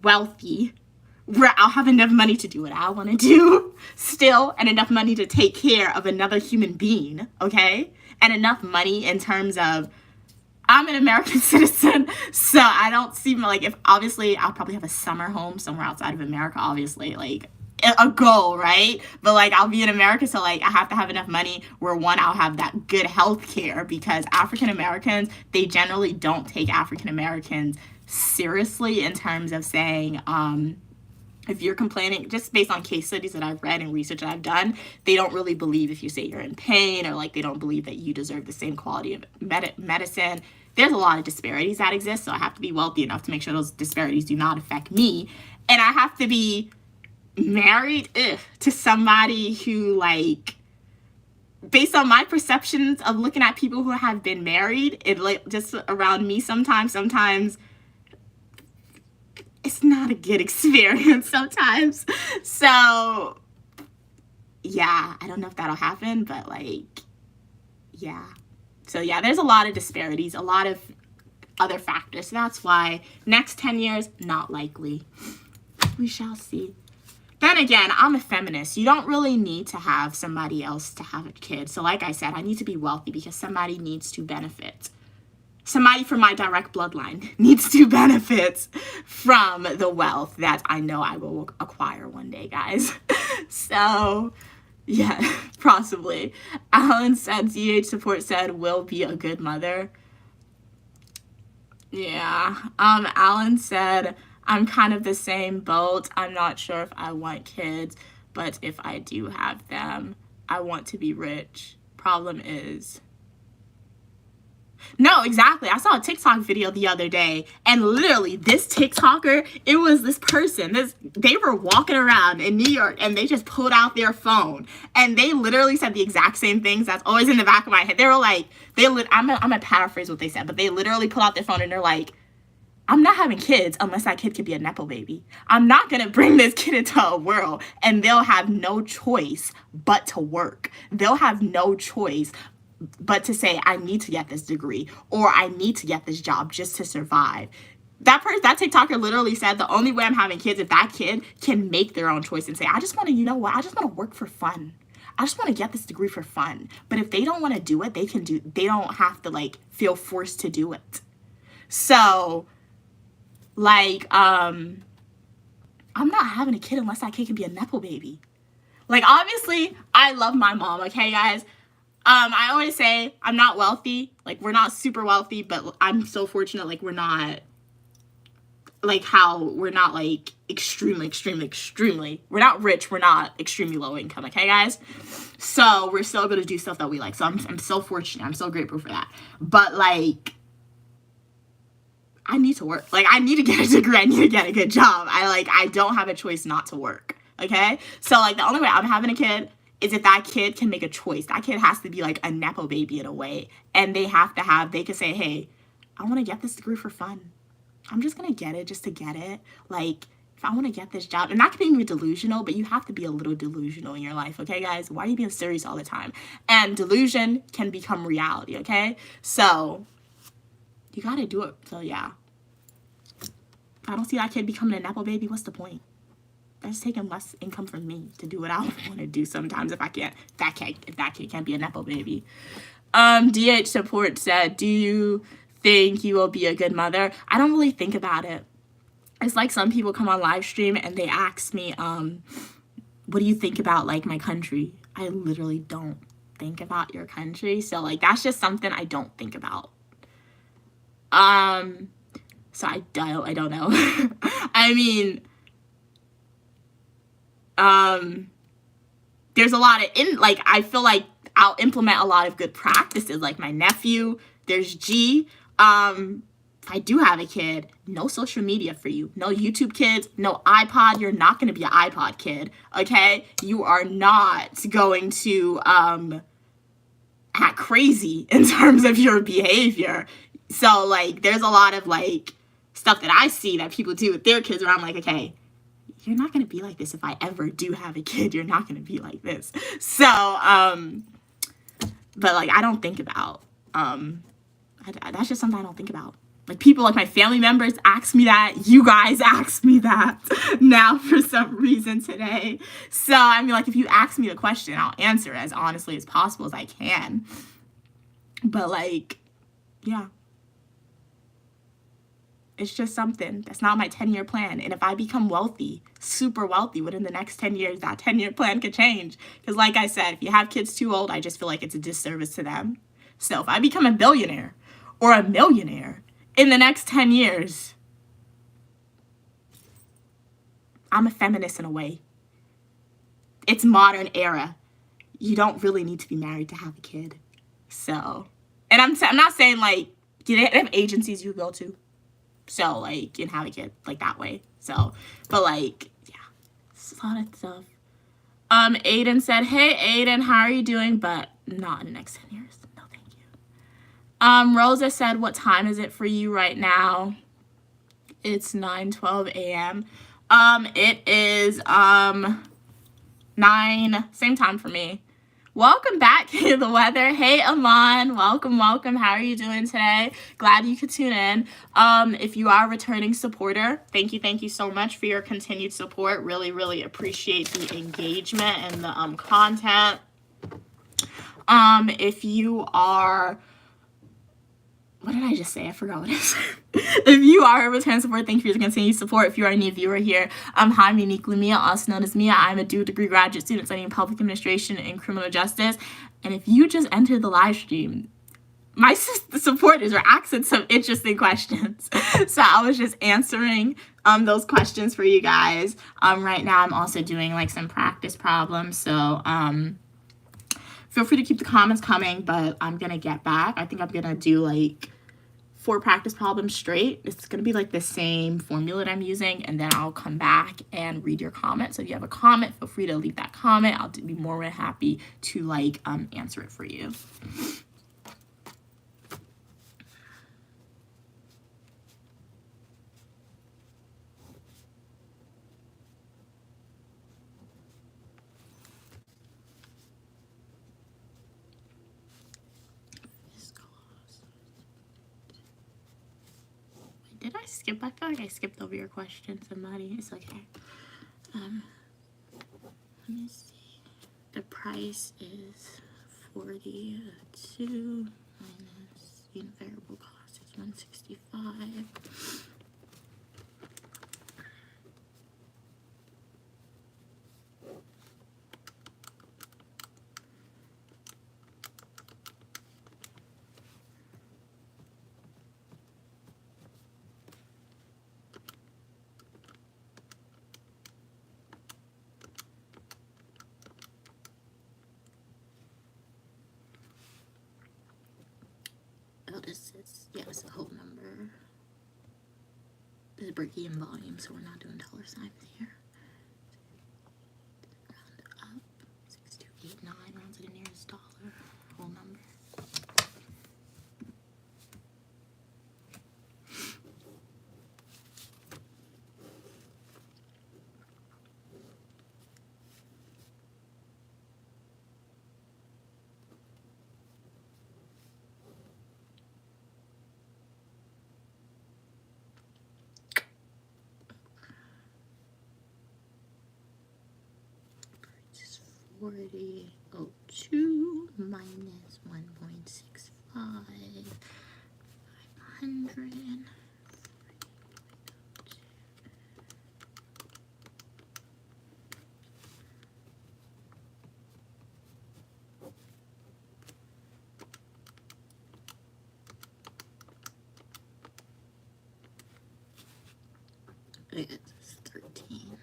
wealthy, where I'll have enough money to do what I want to do still, and enough money to take care of another human being, okay? And enough money in terms of, I'm an American citizen, so I don't see, like, if obviously I'll probably have a summer home somewhere outside of America, obviously, like, a goal, right? But like, I'll be in America, so like I have to have enough money where, one, I'll have that good health care, because African Americans, they generally don't take African Americans seriously in terms of saying, if you're complaining, just based on case studies that I've read and research that I've done, they don't really believe if you say you're in pain, or like they don't believe that you deserve the same quality of medicine. There's a lot of disparities that exist, so I have to be wealthy enough to make sure those disparities do not affect me. And I have to be married to somebody who, like, based on my perceptions of looking at people who have been married, it like just around me sometimes it's not a good experience sometimes. So yeah, I don't know if that'll happen, but like, yeah. So yeah, there's a lot of disparities, a lot of other factors. So that's why next 10 years, not likely. We shall see. Then again, I'm a feminist. You don't really need to have somebody else to have a kid. So like I said, I need to be wealthy because somebody needs to benefit. Somebody from my direct bloodline needs to benefit from the wealth that I know I will acquire one day, guys. So, yeah, possibly. Alan said, DH Support said, will be a good mother. Yeah. Alan said, I'm kind of the same boat. I'm not sure if I want kids, but if I do have them, I want to be rich. Problem is... No, exactly. I saw a TikTok video the other day, and literally this TikToker, it was this person, they were walking around in New York, and they just pulled out their phone, and they literally said the exact same things that's always in the back of my head. They were like, I'm gonna paraphrase what they said, but they literally pulled out their phone, and they're like, I'm not having kids unless that kid could be a Nepo baby. I'm not going to bring this kid into a world, and they'll have no choice but to work. They'll have no choice but to say, I need to get this degree, or I need to get this job just to survive. That TikToker literally said, the only way I'm having kids if that kid can make their own choice and say, I just want to, you know what, I just want to work for fun. I just want to get this degree for fun. But if they don't want to do it, they don't have to like feel forced to do it. So like, I'm not having a kid unless that kid can be a Nepo baby. Like, obviously, I love my mom, okay, guys? I always say I'm not wealthy. Like, we're not super wealthy, but I'm so fortunate, like, we're not, like, extremely, we're not rich, we're not extremely low income, okay, guys? So, we're still able to do stuff that we like. So, I'm so fortunate. I'm so grateful for that. But, like, I need to work. Like, I need to get a degree. I need to get a good job. I don't have a choice not to work, okay? So, like, the only way I'm having a kid is if that kid can make a choice. That kid has to be, like, a Nepo baby in a way. And they could say, hey, I want to get this degree for fun. I'm just going to get it just to get it. Like, if I want to get this job, and that can be delusional, but you have to be a little delusional in your life, okay, guys? Why are you being serious all the time? And delusion can become reality, okay? So, you got to do it. So, yeah. I don't see that kid becoming a Nepo baby, what's the point? That's taking less income from me to do what I want to do sometimes if that kid can't be a Nepo baby. DH Support said, do you think you will be a good mother? I don't really think about it. It's like some people come on live stream and they ask me, what do you think about like my country? I literally don't think about your country. So like that's just something I don't think about. So I don't know. I mean, there's a lot of I feel like I'll implement a lot of good practices, like my nephew. There's G. If I do have a kid, no social media for you. No YouTube kids, no iPod. You're not going to be an iPod kid, okay? You are not going to act crazy in terms of your behavior. So, like, there's a lot of, like, stuff that I see that people do with their kids where I'm like, okay, you're not going to be like this. If I ever do have a kid, you're not going to be like this. So, but, like, I don't think about, that's just something I don't think about. Like, people, like, my family members ask me that. You guys ask me that now for some reason today. So, I mean, like, if you ask me the question, I'll answer as honestly as possible as I can. But, like, yeah. It's just something. That's not my 10-year plan. And if I become wealthy, super wealthy within the next 10 years, that 10-year plan could change. Because, like I said, if you have kids too old, I just feel like it's a disservice to them. So, if I become a billionaire or a millionaire in the next 10 years, I'm a feminist in a way. It's modern era. You don't really need to be married to have a kid. So, and I'm not saying, like, they have agencies you go to. So, like, you can have a kid, like, that way. So, but, like, yeah, it's a lot of stuff. Aiden said, hey, Aiden, how are you doing? But not in the next 10 years. No, thank you. Rosa said, what time is it for you right now? It's 9:12 a.m. It is, 9, same time for me. Welcome back to the weather. Hey, Aman, welcome. How are you doing today? Glad you could tune in. If you are a returning supporter, thank you so much for your continued support. Really appreciate the engagement and the content. If you are, what did I just say? I forgot what it is. If you are a return support, thank you for your continued support. If you are a new viewer here, hi, I'm uniquely Mia, also known as Mia. I'm a dual degree graduate student studying public administration and criminal justice. And if you just entered the live stream, my supporters were asking some interesting questions. So I was just answering those questions for you guys. Right now I'm also doing like some practice problems. So feel free to keep the comments coming, but I'm going to get back. I think I'm going to do like 4 practice problems straight. It's going to be like the same formula that I'm using, and then I'll come back and read your comment. So if you have a comment, feel free to leave that comment. I'll be more than happy to like answer it for you. Did I skip? I feel like I skipped over your question, somebody. It's okay. Let me see. The price is 42 minus unit variable cost is 165. It's a whole number. This is break-even volume, so we're not doing dollar signs here. Round up. 6289 rounds to the nearest dollar. Whole number. 4002 minus 1.65, 500. It's 13.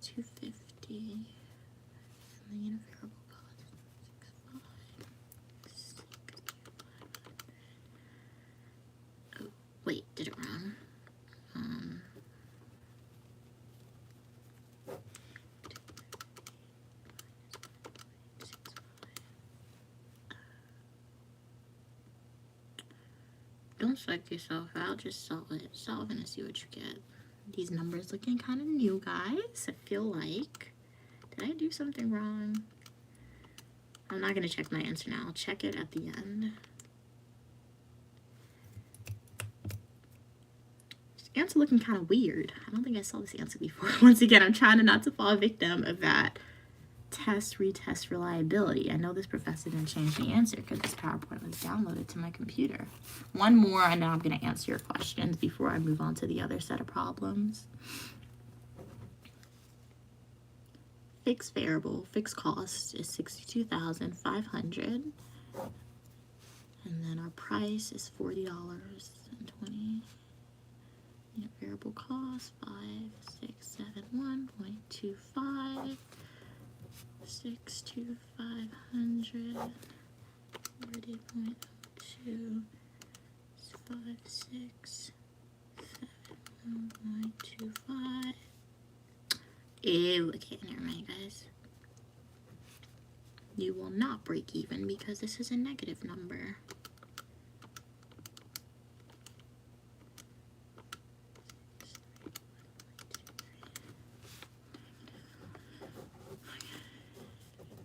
250, and the unit variable cost is 65. Oh, wait, did it wrong. Don't psych yourself out, just solve it. Solve and see what you get. These numbers looking kind of new, guys. I feel like, did I do something wrong? I'm not gonna check my answer now. I'll check it at the end. This answer looking kind of weird. I don't think I saw this answer before. Once again, I'm trying not to fall victim of that retest reliability. I know this professor didn't change the answer because this PowerPoint was downloaded to my computer. One more, and then I'm going to answer your questions before I move on to the other set of problems. Fixed variable, fixed cost is $62,500, and then our price is $40.20. Unit variable cost 5671.25. 62500 40.02 5671.25. Ew, okay, never mind, guys. You will not break even because this is a negative number.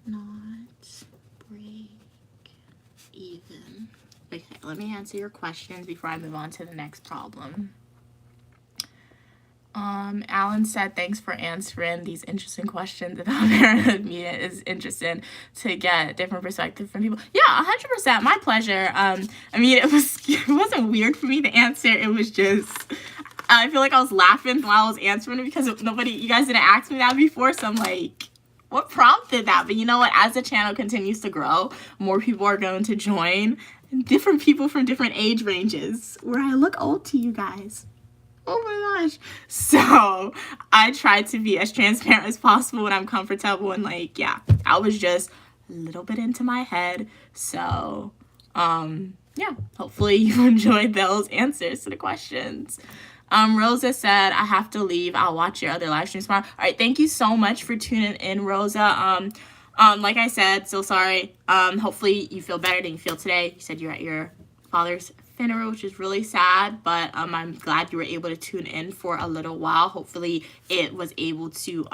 Not break even. Okay, let me answer your questions before I move on to the next problem. Alan said, thanks for answering these interesting questions about parenthood media. It's interesting to get different perspective from people. Yeah, 100%, my pleasure. I mean, it wasn't weird for me to answer. It was just, I feel like I was laughing while I was answering it because you guys didn't ask me that before, so I'm like, what prompted that? But you know what? As the channel continues to grow, more people are going to join. Different people from different age ranges. Where I look old to you guys. Oh my gosh. So I try to be as transparent as possible when I'm comfortable. And like, yeah, I was just a little bit into my head. So, yeah, hopefully you enjoyed those answers to the questions. Rosa said, I have to leave. I'll watch your other live streams tomorrow. All right, thank you so much for tuning in, Rosa. Like I said, so sorry. Hopefully you feel better than you feel today. You said you're at your father's funeral, which is really sad, but I'm glad you were able to tune in for a little while. Hopefully it was able to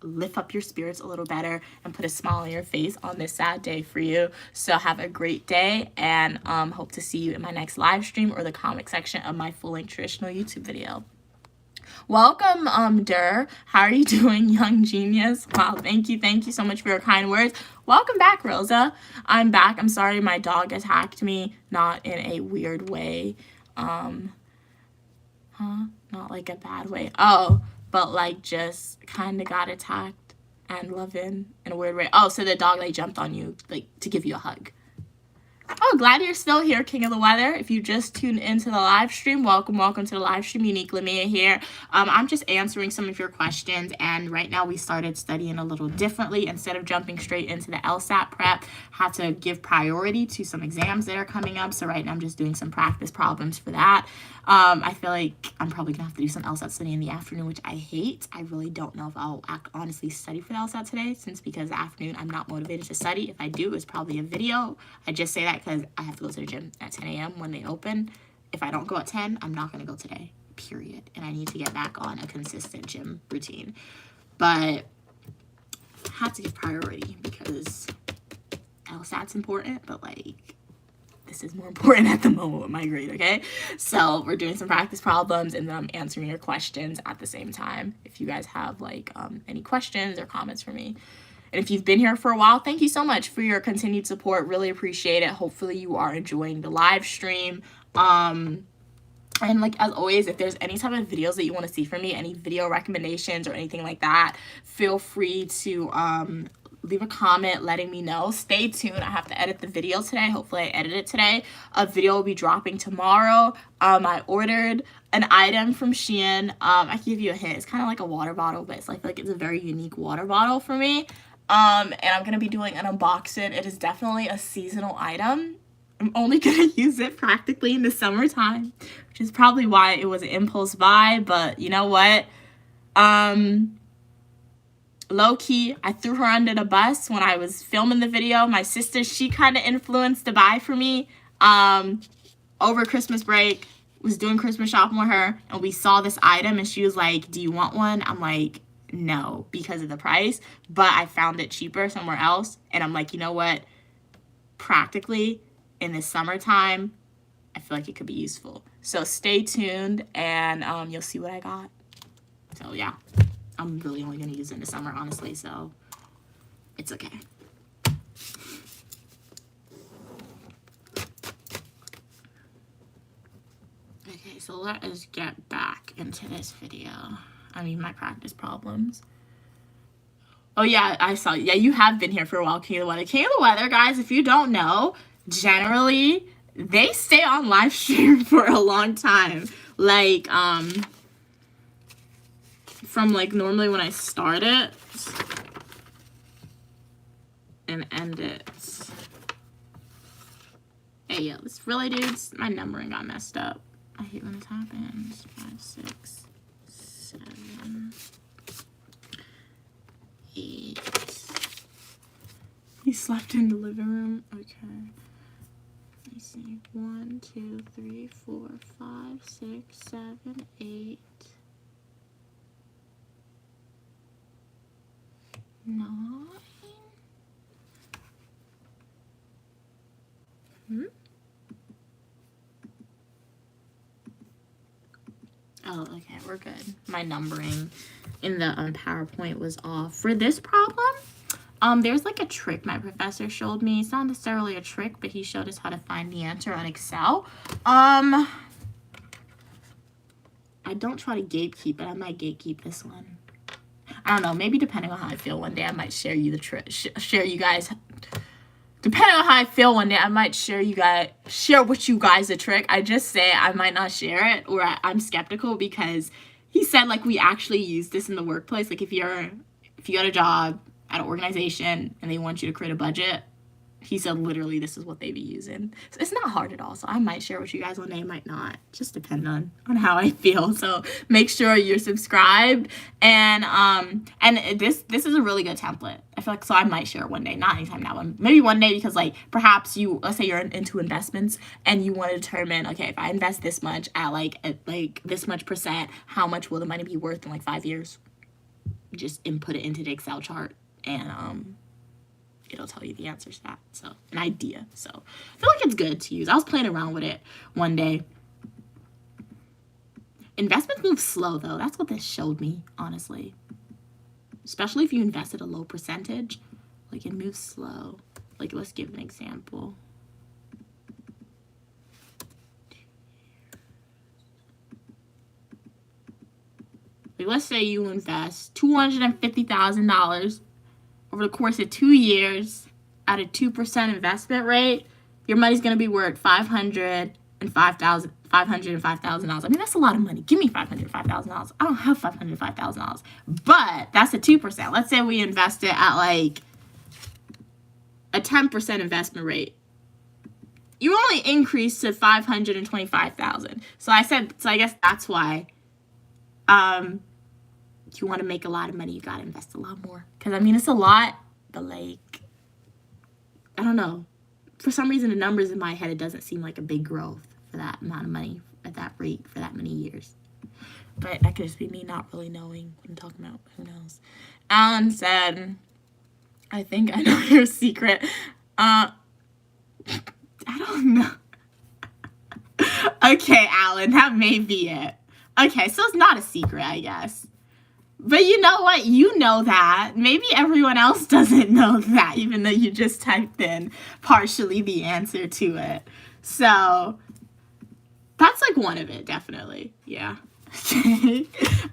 lift up your spirits a little better and put a smile on your face on this sad day for you. So have a great day, and hope to see you in my next live stream or the comic section of my full-length traditional YouTube video. Welcome, Durr. How are you doing, young genius? Wow, thank you so much for your kind words. Welcome back, Rosa. I'm back. I'm sorry my dog attacked me, not in a weird way. Not like a bad way. Oh, but like just kind of got attacked and loving in a weird way. Oh, so the dog like jumped on you like to give you a hug. Oh, glad you're still here, King of the Weather. If you just tuned into the live stream, welcome to the live stream. Unique Lamia here. I'm just answering some of your questions, and right now we started studying a little differently. Instead of jumping straight into the LSAT prep, had to give priority to some exams that are coming up. So right now I'm just doing some practice problems for that. I feel like I'm probably gonna have to do some LSAT study in the afternoon, which I hate. I really don't know if I'll honestly study for the LSAT today, because the afternoon I'm not motivated to study. If I do, it's probably a video. I just say that because I have to go to the gym at 10 a.m. when they open. If I don't go at 10, I'm not going to go today, period. And I need to get back on a consistent gym routine. But I have to give priority because LSAT's important, but like test is more important at the moment with my grade, okay? So we're doing some practice problems, and then I'm answering your questions at the same time. If you guys have like any questions or comments for me. And if you've been here for a while, thank you so much for your continued support. Really appreciate it. Hopefully you are enjoying the live stream. And like, as always, if there's any type of videos that you want to see from me, any video recommendations or anything like that, feel free to leave a comment letting me know. Stay tuned. I have to edit the video today. Hopefully I edit it today. A video will be dropping tomorrow. I ordered an item from Shein. I can give you a hint. It's kind of like a water bottle, but I feel like it's a very unique water bottle for me. And I'm going to be doing an unboxing. It is definitely a seasonal item. I'm only going to use it practically in the summertime, which is probably why it was an impulse buy. But you know what? Low-key, I threw her under the bus when I was filming the video. My sister, she kind of influenced the buy for me. Over Christmas break, was doing Christmas shopping with her, and we saw this item, and she was like, do you want one? I'm like, no, because of the price, but I found it cheaper somewhere else, and I'm like, you know what? Practically, in the summertime, I feel like it could be useful. So stay tuned, and you'll see what I got. So yeah, I'm really only going to use it in the summer, honestly, so it's okay. Okay, so let us get back into this video. I mean, my practice problems. Oh yeah, I saw, yeah, you have been here for a while, King of the Weather. King of the Weather, guys, if you don't know, generally, they stay on live stream for a long time. Like, from like normally when I start it and end it. Hey, yo, this really, dudes, my numbering got messed up. I hate when this happens. 5, 6, 7, 8. He slept in the living room. Okay. Let me see. 1, 2, 3, 4, 5, 6, 7, 8. 9. Oh, okay, we're good. My numbering in the PowerPoint was off. For this problem, there's like a trick my professor showed me. It's not necessarily a trick, but he showed us how to find the answer on Excel. I don't try to gatekeep, but I might gatekeep this one. I don't know, maybe depending on how I feel one day, I might share you the trick, share you guys. Depending on how I feel one day, I might share with you guys the trick. I just say I might not share it, or I'm skeptical because he said like we actually use this in the workplace. Like if you got a job at an organization and they want you to create a budget, he said literally this is what they be using. So it's not hard at all. So I might share with you guys one day, might not. Just depend on how I feel. So make sure you're subscribed. And this is a really good template. I feel like, so I might share it one day, not anytime now. Maybe one day, because like perhaps let's say you're into investments and you want to determine, okay, if I invest this much at like this much %, how much will the money be worth in like 5 years? Just input it into the Excel chart, and it'll tell you the answer to that. So an idea. So I feel like it's good to use. I was playing around with it one day. Investments move slow though. That's what this showed me, honestly. Especially if you invest at a low percentage, like it moves slow. Like let's give an example. Like let's say you invest $250,000 over the course of 2 years at a 2% investment rate. Your money's going to be worth $505,000. I mean, that's a lot of money. Give me $505,000. I don't have $505,000, but that's a 2%. Let's say we invest it at like a 10% investment rate. You only increase to $525,000. So I guess that's why, if you want to make a lot of money, you got to invest a lot more. Because, I mean, it's a lot, but, like, I don't know. For some reason, the numbers in my head, it doesn't seem like a big growth for that amount of money at that rate for that many years. But that could just be me not really knowing what I'm talking about. Who knows? Alan said, I think I know your secret. I don't know. Okay, Alan, that may be it. Okay, so it's not a secret, I guess. But you know what? You know that. Maybe everyone else doesn't know that, even though you just typed in partially the answer to it. So that's like one of it, definitely. Yeah. Okay.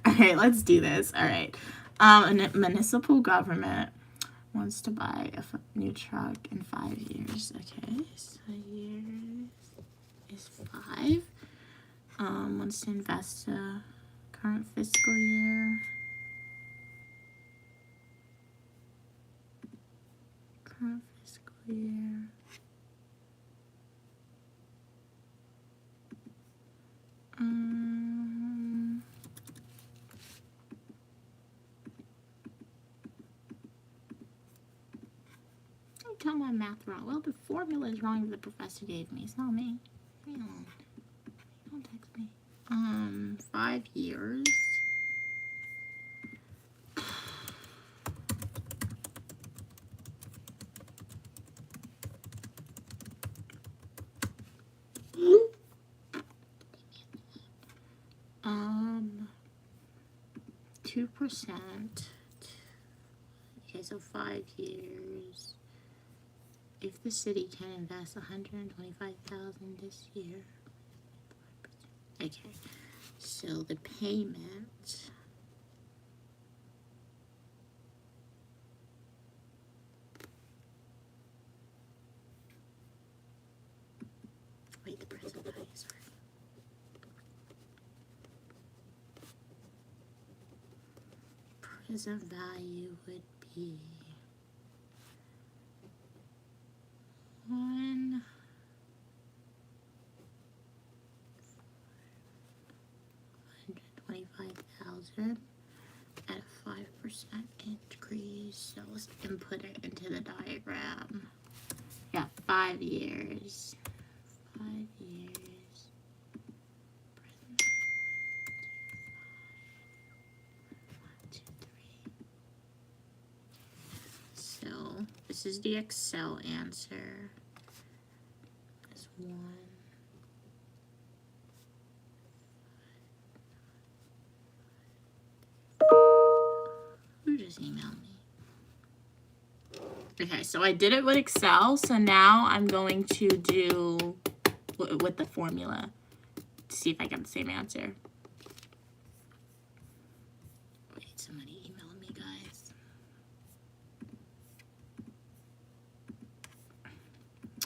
All right, let's do this. All right. A municipal government wants to buy a new truck in 5 years. Okay, so years is 5. Wants to invest current fiscal year. Current fiscal year. Tell my math wrong. Well, the formula is wrong that the professor gave me. It's not me. Don't text me. 5 years. Um, 2%. Okay, so 5 years. If the city can invest $125,000 this year. Okay, so the payment. Wait, the present value, sorry. Present value would be $125,000 at a 5% increase. So let's input it into the diagram. Yeah, 5 years. 5 years. So this is the Excel answer. This one. Who just emailed me? Okay, so I did it with Excel. So now I'm going to do with the formula to see if I get the same answer. Wait, somebody emailed me, guys.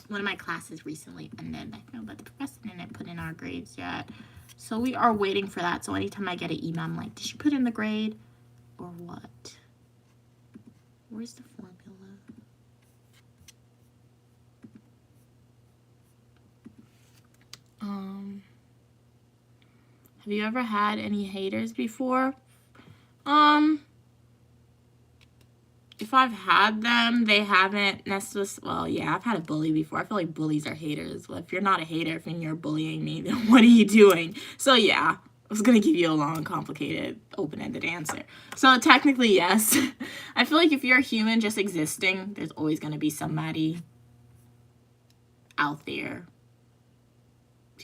One of my classes recently ended. I know, but the professor didn't put in our grades yet. So we are waiting for that. So anytime I get an email, I'm like, did she put in the grade or what? Where's the formula? Have you ever had any haters before? If I've had them, they haven't necessarily, well, yeah, I've had a bully before. I feel like bullies are haters. Well, if you're not a hater, if you're bullying me, then what are you doing? So yeah, I was going to give you a long, complicated, open-ended answer. So technically, yes. I feel like if you're a human just existing, there's always going to be somebody out there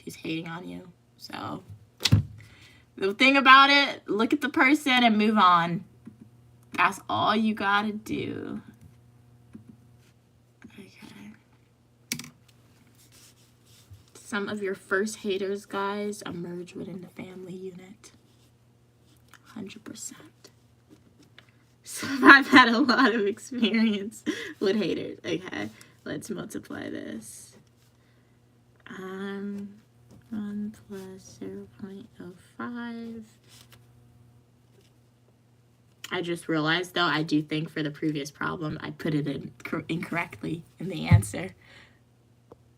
who's hating on you. So the thing about it, look at the person and move on. That's all you gotta do. Okay. Some of your first haters, guys, emerge within the family unit. 100%. So I've had a lot of experience with haters. Okay, let's multiply this. 1 plus 0.05. I just realized, though, I do think for the previous problem, I put it in incorrectly in the answer.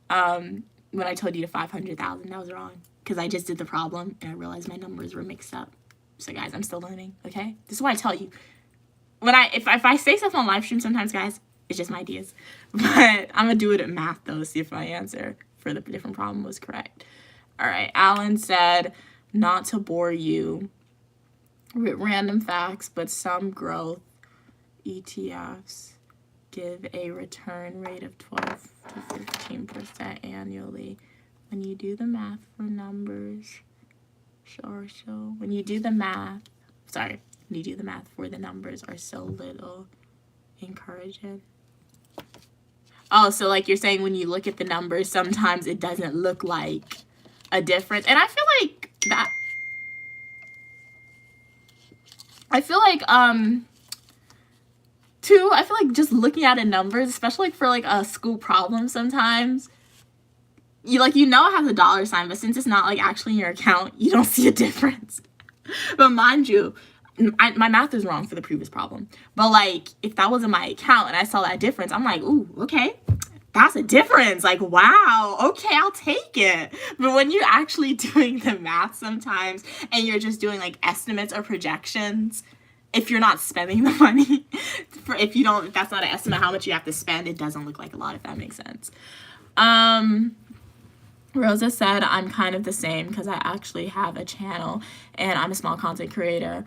When I told you to 500,000, that was wrong. Because I just did the problem, and I realized my numbers were mixed up. So, guys, I'm still learning, okay? This is why I tell you. If I say stuff on live stream sometimes, guys, it's just my ideas. But I'm going to do it at math, though, see if my answer for the different problem was correct. All right, Alan said, not to bore you with random facts, but some growth ETFs give a return rate of 12 to 15% annually when you you do the math for numbers, when you do the math, when you do the math for the numbers are so little encouraging. Oh, so like you're saying when you look at the numbers, sometimes it doesn't look like a difference. And I feel like that, too, I feel like just looking at a numbers, especially like for like a school problem sometimes, you know it has a dollar sign, but since it's not like actually in your account, you don't see a difference. But mind you, my math is wrong for the previous problem. But like if that was in my account and I saw that difference, I'm like, ooh, okay, that's a difference. Like, wow, okay, I'll take it. But when you're actually doing the math sometimes and you're just doing like estimates or projections, if you're not spending the money, if that's not an estimate how much you have to spend, it doesn't look like a lot, if that makes sense. Rosa said, I'm kind of the same because I actually have a channel and I'm a small content creator,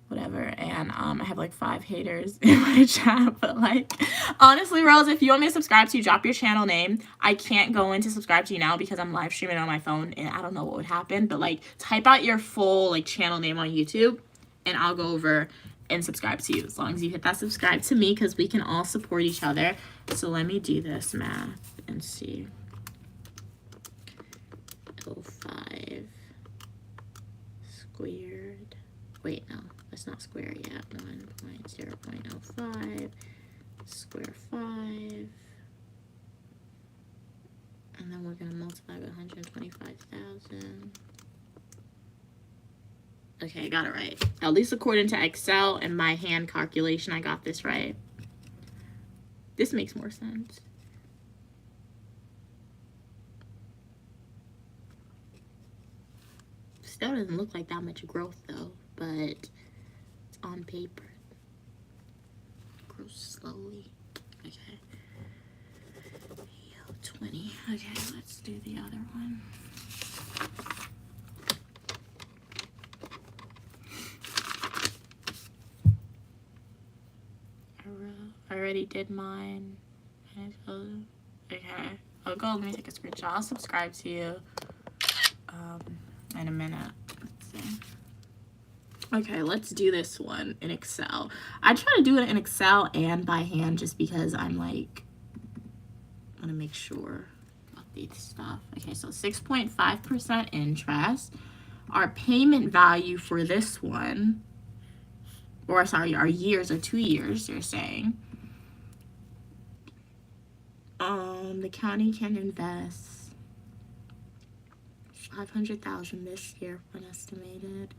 whatever, and I have like 5 haters in my chat, but like, honestly, Rose, if you want me to subscribe to you, drop your channel name. I can't go in to subscribe to you now because I'm live streaming on my phone and I don't know what would happen, but like, type out your full like channel name on YouTube and I'll go over and subscribe to you as long as you hit that subscribe to me because we can all support each other. So let me do this math and see. 5 squared, wait, no, that's not square yet, 1.0.05 square 5, and then we're going to multiply by 125,000. Okay, I got it right. At least according to Excel and my hand calculation, I got this right. This makes more sense. Still doesn't look like that much growth though, but it's on paper. It grows slowly. Okay. 20. Okay, let's do the other one. I already did mine. Okay. I'll go. Let me take a screenshot. I'll subscribe to you. In a minute. Let's see. Okay, let's do this one in Excel. I try to do it in Excel and by hand just because I'm like, I want to make sure about these stuff. Okay, so 6.5% interest. Our payment value for this one, or sorry, our years are 2 years, you're saying. The county can invest $500,000 this year when estimated.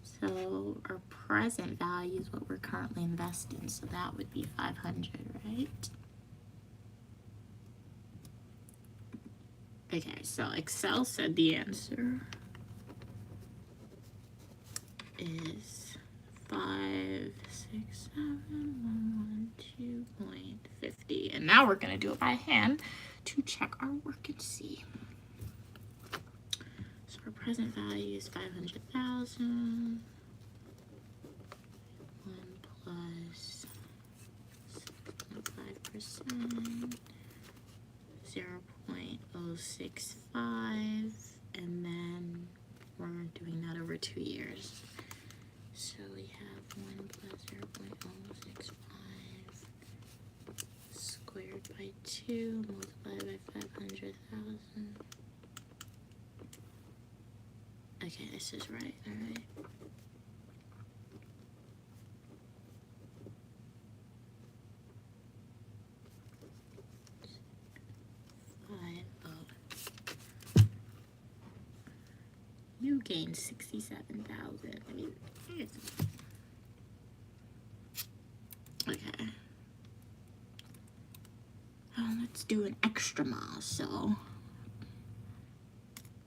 So our present value is what we're currently investing. So that would be 500, right? Okay, so Excel said the answer is 567,112.50. And now we're gonna do it by hand to check our work and see. Our present value is 500,000. 1 plus 6.5%, 0.065, and then we're doing that over 2 years. So we have 1 plus 0.065 squared by 2 multiplied by 500,000. Okay, this is right, all right. You gained 67,000. I mean, okay. Let's do an extra mile. So,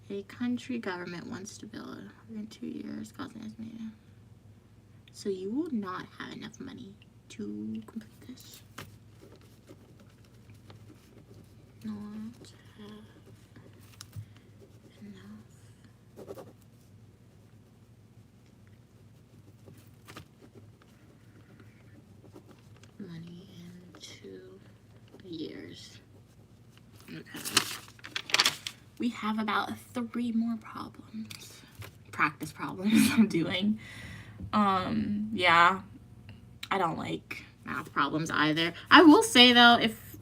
a country government wants to build in 2 years, causing estimated. So you will not have enough money to complete this. Not have enough money in 2 years. Okay. we have about 3 more problems. Practice problems I'm doing. Yeah. I don't like math problems either. I will say though, if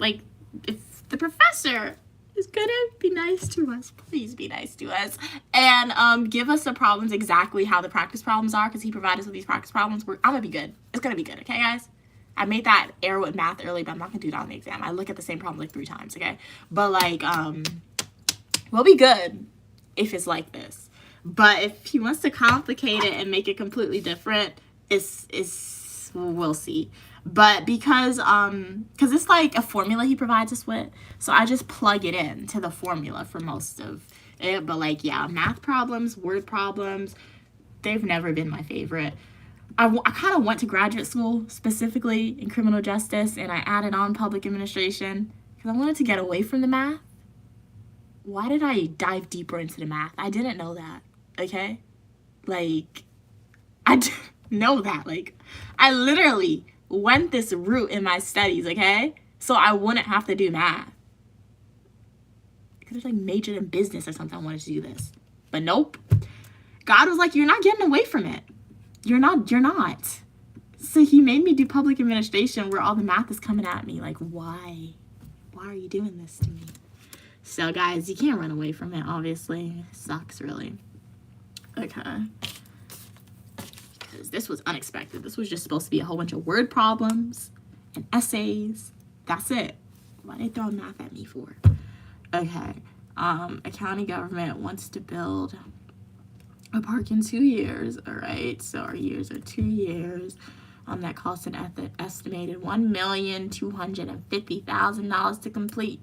the professor is gonna be nice to us, please be nice to us and give us the problems exactly how the practice problems are, because he provided us with these practice problems. I'm gonna be good. It's gonna be good, okay, guys? I made that error with math early, but I'm not gonna do that on the exam. I look at the same problem like 3 times, okay? But like, we'll be good if it's like this. But if he wants to complicate it and make it completely different, we'll see. But because it's like a formula he provides us with, so I just plug it in to the formula for most of it. But like, yeah, math problems, word problems, they've never been my favorite. I kind of went to graduate school specifically in criminal justice, and I added on public administration because I wanted to get away from the math. Why did I dive deeper into the math? I didn't know that, okay? Like, I didn't know that. Like, I literally went this route in my studies, okay? So I wouldn't have to do math. I could have like majored in business or something. I wanted to do this. But nope. God was like, you're not getting away from it. You're not. So he made me do public administration where all the math is coming at me. Like, why? Why are you doing this to me? So guys, you can't run away from it, obviously. It sucks, really. Okay. Because this was unexpected. This was just supposed to be a whole bunch of word problems and essays. That's it. Why they throwing math at me for? Okay. A county government wants to build a park in 2 years. All right. So our years are 2 years. That costs an estimated $1,250,000 to complete.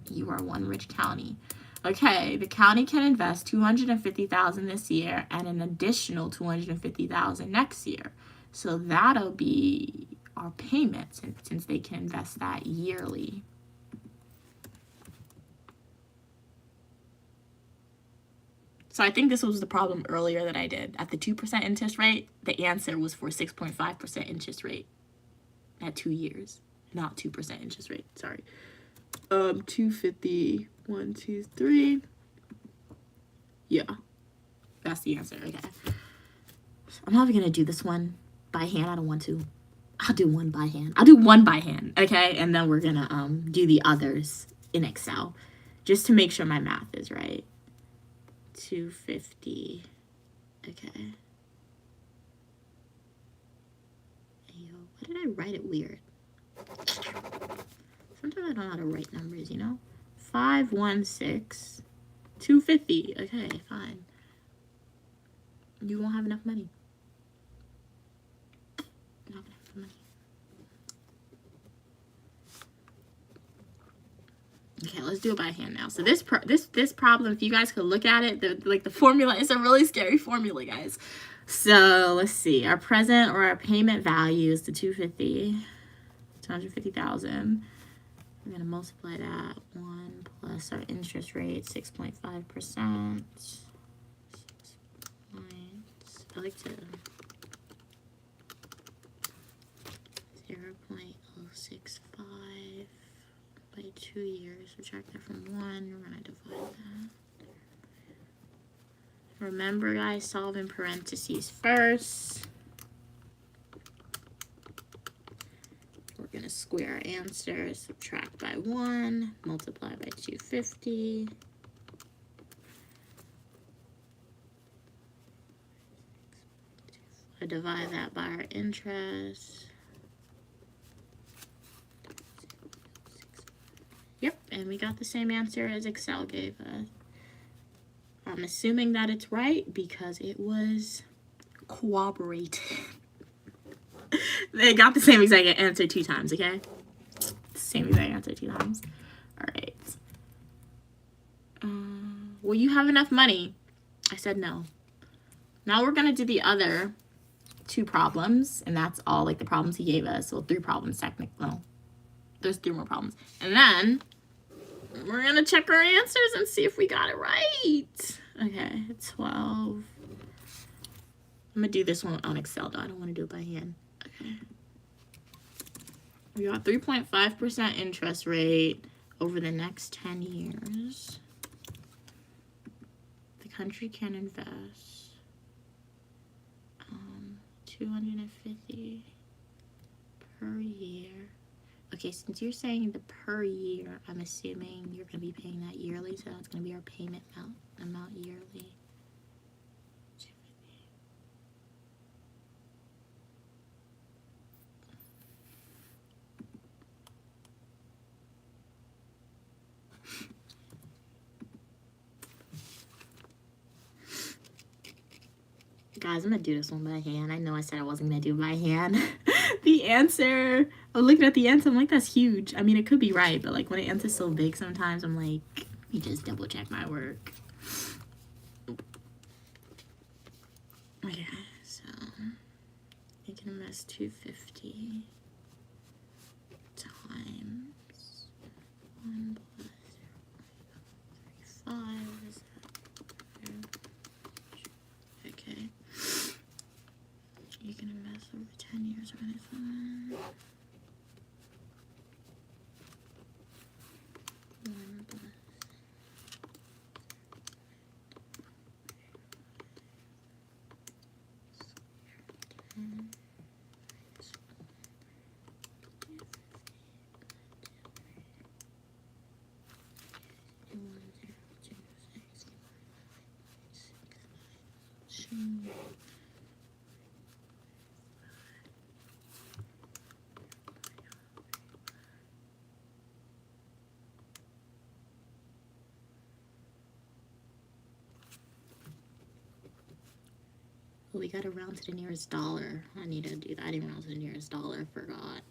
You are one rich county. Okay, the county can invest $250,000 this year and an additional $250,000 next year. So that'll be our payments, since they can invest that yearly. So I think this was the problem earlier that I did. At the 2% interest rate, the answer was for 6.5% interest rate at 2 years, not 2% interest rate. Sorry. 250, 1, 2, 3. Yeah, that's the answer. Okay. I'm not even gonna do this one by hand. I don't want to. I'll do one by hand. Okay, and then we're gonna do the others in Excel, just to make sure my math is right. 250. Okay. Ayo, why did I write it weird? Sometimes I don't know how to write numbers, you know? 516 250. Okay, fine. You won't have enough money. Not enough money. Okay, let's do it by hand now. So this problem, if you guys could look at it, the formula is a really scary formula, guys. So let's see. Our present or our payment value is the 250,000. We're going to multiply that 1 plus our interest rate, 6.5%. I like to 0.065 by 2 years. Subtract that from 1. We're going to divide that. Remember, guys, solve in parentheses first. We're going to square our answer, subtract by 1, multiply by 250. I divide that by our interest. Yep, and we got the same answer as Excel gave us. I'm assuming that it's right because it was corroborated. They got the same exact answer 2 times, okay? Same exact answer 2 times. All right. Will you have enough money? I said no. Now we're going to do the other 2 problems, and that's all like the problems he gave us. Well, 3 problems technically. Well, there's 3 more problems. And then we're going to check our answers and see if we got it right. Okay, 12. I'm going to do this one on Excel, though. I don't want to do it by hand. Okay. We got 3.5% interest rate over the next 10 years. country can invest 250 per year. Okay, since you're saying the per year, I'm assuming you're going to be paying that yearly, so that's going to be our payment amount yearly. Guys, I'm gonna do this one by hand. I know I said I wasn't gonna do it by hand. The answer, I'm looking at the answer, I'm like, that's huge. I mean, it could be right, but like when the answer's so big sometimes, I'm like, let me just double check my work. Okay, so you can invest 250 times 1 plus 0.35 is that? Okay. You can invest over 10 years or anything. 1 plus 10. Well, we gotta round to the nearest dollar. I need to do that. I didn't round to the nearest dollar, forgot.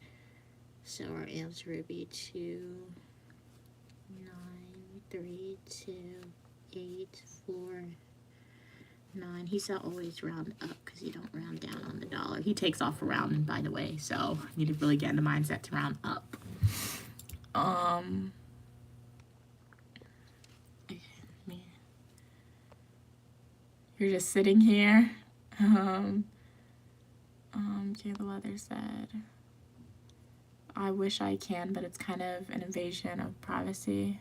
So our answer would be 2932849. He said always round up because you don't round down on the dollar. He takes off for rounding, by the way, so you need to really get in the mindset to round up. Okay, you're just sitting here. Kayla Leather said, I wish I can, but it's kind of an invasion of privacy.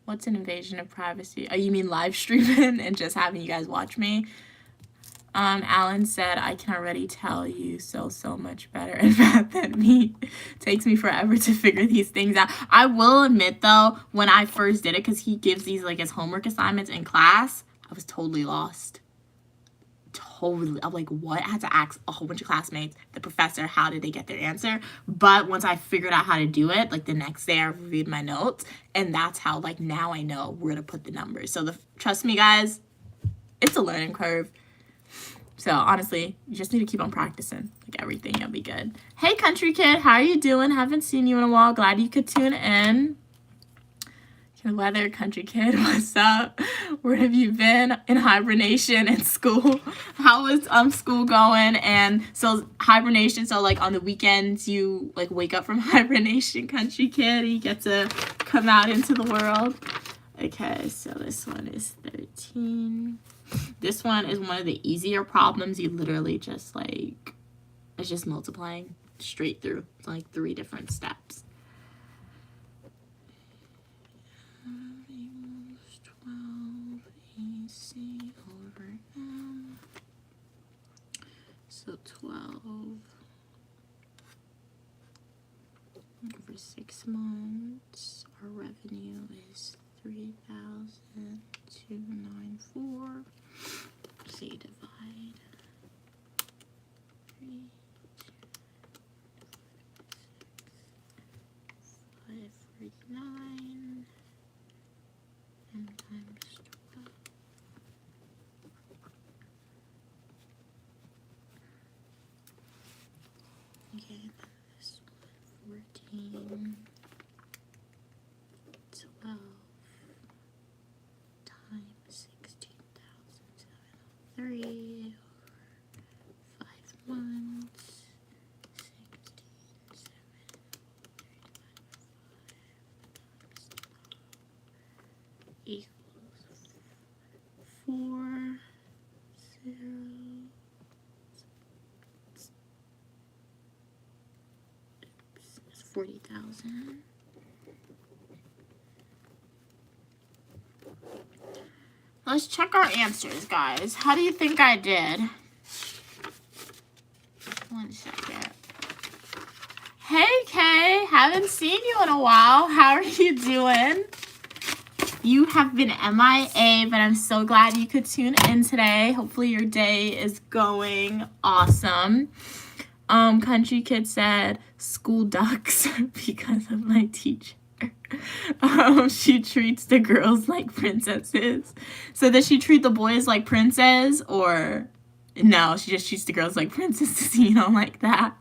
What's an invasion of privacy? Oh, you mean live streaming and just having you guys watch me? Alan said, I can already tell you so much better at math than me. Takes me forever to figure these things out. I will admit, though, when I first did it, because he gives these like as homework assignments in class, I was totally lost. Totally. I'm like, what? I had to ask a whole bunch of classmates, the professor, how did they get their answer? But once I figured out how to do it, like the next day I reviewed my notes, and that's how, like, now I know where to put the numbers. So trust me, guys, it's a learning curve. So honestly, you just need to keep on practicing. Like everything, you'll be good. Hey, country kid, how are you doing? Haven't seen you in a while. Glad you could tune in. Weather, country kid, what's up? Where have you been? In hibernation and school? How was school going? And so hibernation, so like on the weekends you like wake up from hibernation, country kid, and you get to come out into the world. Okay, so this one is 13. This one is one of the easier problems. You literally just like, it's just multiplying straight through. It's like 3 different steps. Over M. So 12 over 6 months. Our revenue is 3,294. So you divide 3, 549 and times 12. Okay, this one, 14, 12 times 16,703 over 5 months, 16,703 equals 4, 0. It's 40,000. Let's check our answers, guys. How do you think I did? 1 second. Hey, Kay. Haven't seen you in a while. How are you doing? You have been MIA, but I'm so glad you could tune in today. Hopefully your day is going awesome. Country Kid said, school ducks because of my teacher. She treats the girls like princesses. So does she treat the boys like princes, or no, she just treats the girls like princesses? You don't like that?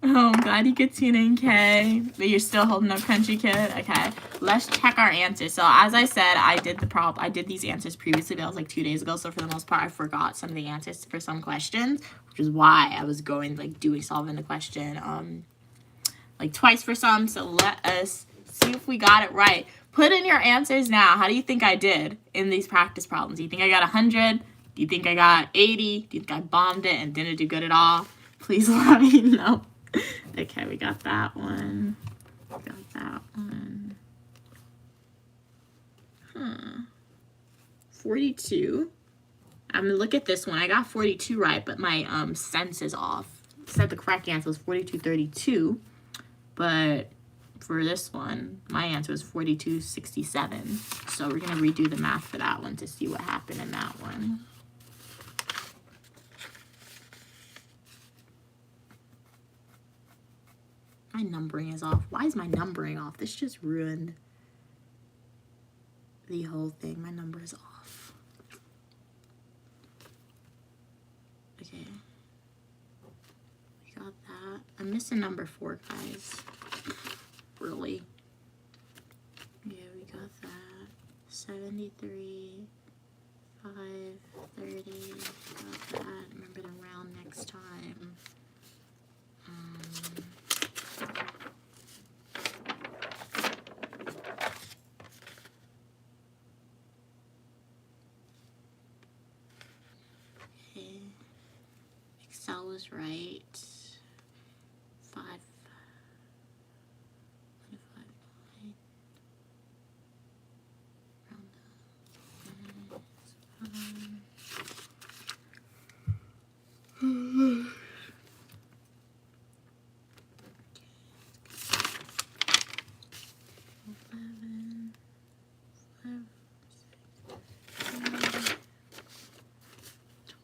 Oh, I'm glad you could tune in, Kay. But you're still holding up, Country Kid? Okay, let's check our answers. So as I said, I did these answers previously. That was like 2 days ago. So for the most part, I forgot some of the answers for some questions, which is why I was going solving the question like twice for some. So let us see if we got it right. Put in your answers now. How do you think I did in these practice problems? Do you think I got 100? Do you think I got 80? Do you think I bombed it and didn't do good at all? Please let me know. Okay, we got that one. Got that one. 42. I'm gonna look at this one. I got 42 right, but my sense is off. It said the correct answer was 4232, but for this one, my answer was 4267. So we're gonna redo the math for that one to see what happened in that one. My numbering is off. Why is my numbering off? This just ruined the whole thing. My number is off. Okay. We got that. I'm missing number 4, guys. Really. Yeah, we got that. 73, 530. Got that. Remember to round next time. Okay. Excel was right. 5. 159. Round up.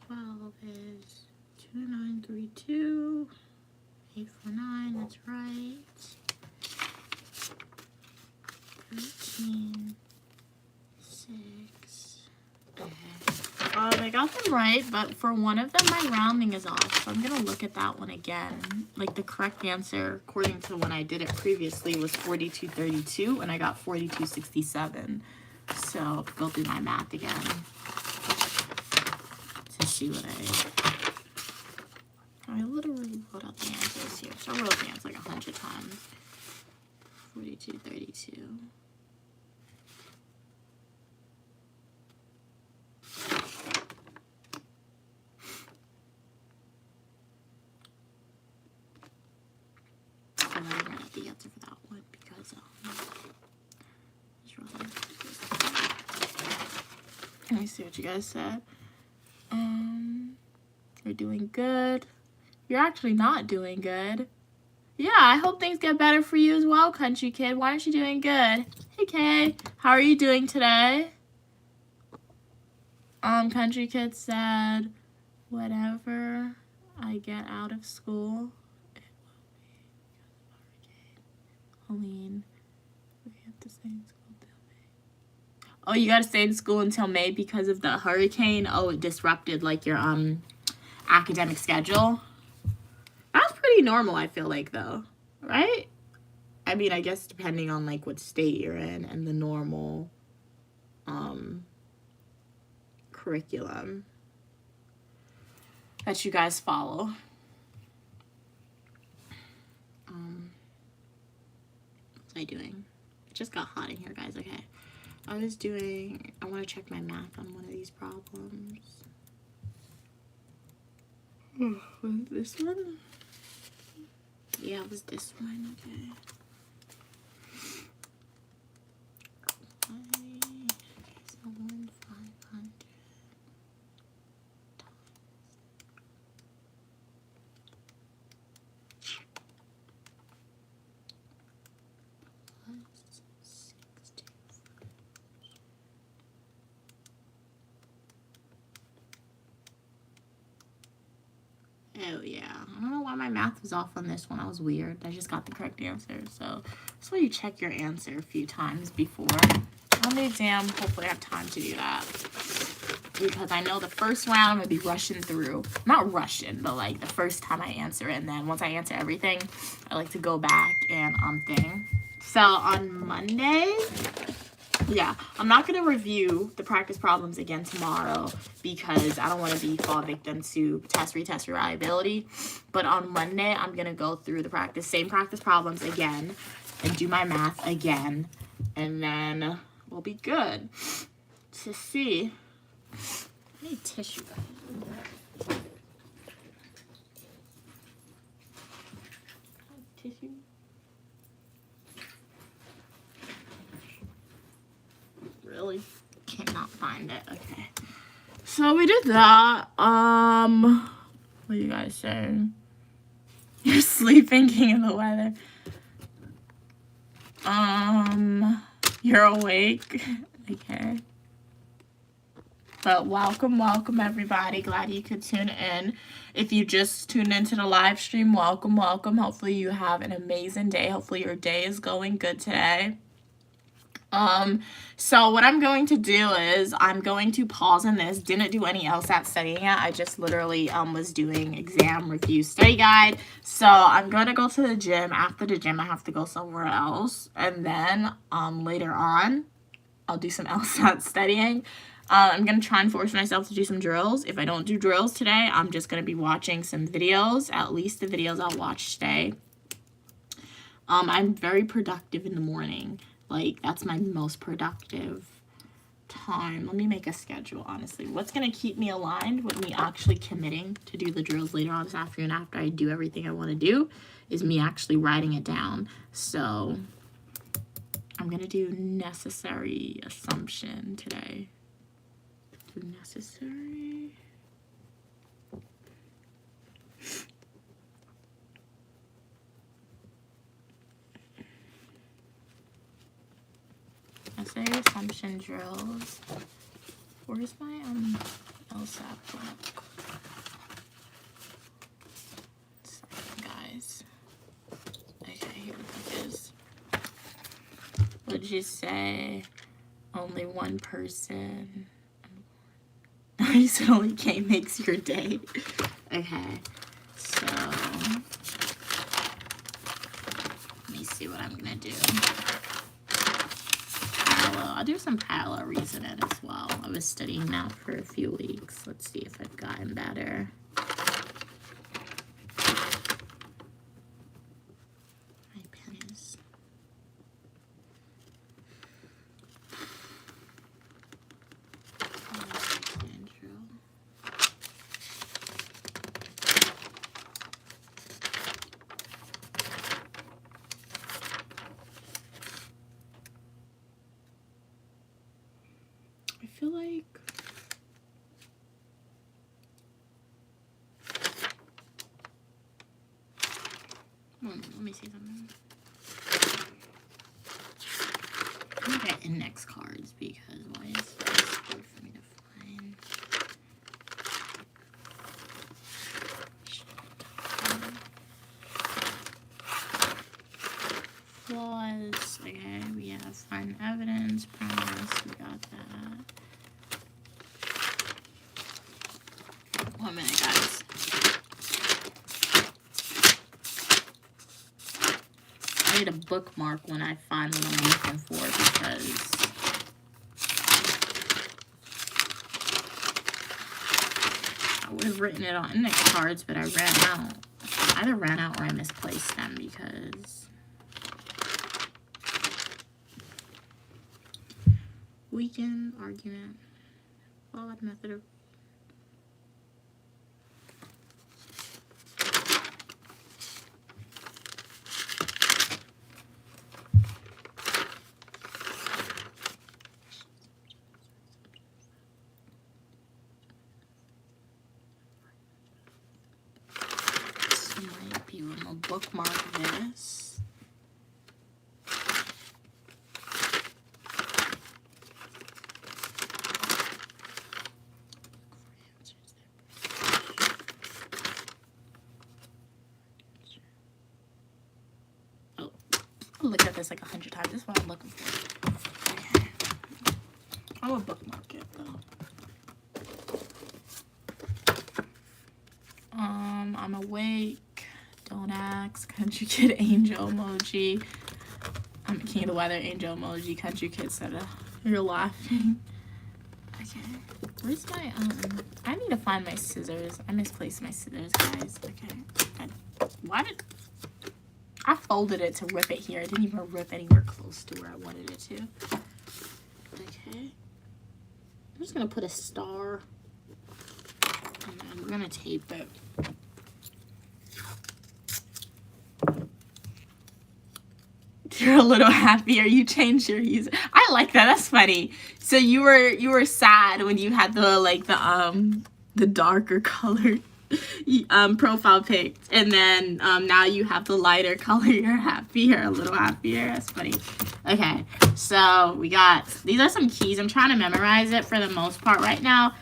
12 is 2932, 849, that's right. 13, 6. Okay. I got them right, but for one of them, my rounding is off. So I'm going to look at that one again. Like the correct answer, according to when I did it previously, was 4232, and I got 4267. So go through my math again to see what I literally wrote out the answers here. So I wrote the answer like 100 times. 4232. I already wrote out the answer for that one because let me see what you guys said. You're doing good. You're actually not doing good. Yeah, I hope things get better for you as well, Country Kid. Why aren't you doing good? Hey, Kay. How are you doing today? Country Kid said, whatever I get out of school, it will be Helene, we have to stay in school till May. Oh, you gotta stay in school until May because of the hurricane? Oh, it disrupted, like, your, academic schedule. That's pretty normal, I feel like, though, right? I mean, I guess depending on like what state you're in and the normal curriculum that you guys follow. What was I doing? It just got hot in here, guys. Okay. I want to check my math on one of these problems. Was it this one? Yeah, it was this one. Okay. So 1, 5, Oh, yeah. I don't know why my math was off on this one. That was weird. I just got the correct answer. So that's why you check your answer a few times before. On the exam, hopefully I have time to do that. Because I know the first round I'm going to be rushing through. Not rushing, but like the first time I answer it. And then once I answer everything, I like to go back and thing. So on Monday, yeah, I'm not going to review the practice problems again tomorrow because I don't want to fall victim to retest reliability. But on Monday, I'm going to go through the same practice problems again and do my math again. And then we'll be good to see. I need tissue. Tissue? Really? Cannot find it. Okay. So we did that. What are you guys saying? You're sleeping, king of the weather. You're awake. Okay. But welcome everybody. Glad you could tune in. If you just tuned into the live stream, welcome. Hopefully you have an amazing day. Hopefully your day is going good today. So what I'm going to do is I'm going to pause on this. Didn't do any LSAT studying yet. I just literally was doing exam review study guide. So I'm going to go to the gym. After the gym, I have to go somewhere else. And then later on, I'll do some LSAT studying. I'm going to try and force myself to do some drills. If I don't do drills today, I'm just going to be watching some videos, at least the videos I'll watch today. I'm very productive in the morning. Like, that's my most productive time. Let me make a schedule, honestly. What's going to keep me aligned with me actually committing to do the drills later on this afternoon after I do everything I want to do is me actually writing it down. So I'm going to do necessary assumption today. Necessary. Necessary assumption drills. Where's my LSAT book? Sorry, guys. Okay, here it is. What did you say? Only one person. You said only K makes your day. Okay, so let me see what I'm gonna do. I'll do some parallel reasoning as well. I was studying that for a few weeks. Let's see if I've gotten better. My pen is... I feel like let me see something. I'm gonna get index cards because why is this hard for me to find? Flaws. Okay, we have find evidence, premise, we got that. 1 minute, guys. I need a bookmark when I find what I'm looking for because I would have written it on index cards, but I ran out. I either ran out or I misplaced them because weekend argument. Flawed method of bookmark this. this like 100 times. This is what I'm looking for. Okay. I would bookmark it though. I'm awake. Don't ask. Country kid angel emoji. I'm a king of the weather angel emoji. Country kid said you're laughing. Okay. Where's my I need to find my scissors. I misplaced my scissors, guys. Okay. Why did I folded it to rip it here? I didn't even rip anywhere close to where I wanted it to. Okay. I'm just gonna put a star. And then we're gonna tape it. You're a little happier. You changed your user. I like that. That's funny. So you were sad when you had the darker colored profile pic, and then now you have the lighter color. You're happier, a little happier. That's funny. Okay, so we got these are some keys. I'm trying to memorize it for the most part right now.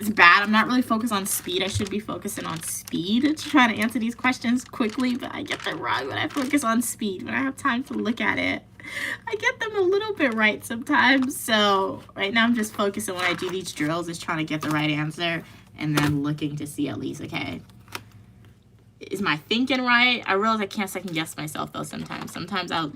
It's bad. I'm not really focused on speed. I should be focusing on speed to try to answer these questions quickly, but I get them wrong when I focus on speed. When I have time to look at it, I get them a little bit right sometimes. So right now I'm just focusing when I do these drills is trying to get the right answer and then looking to see at least, okay, is my thinking right? I realize I can't second guess myself though sometimes. Sometimes I'll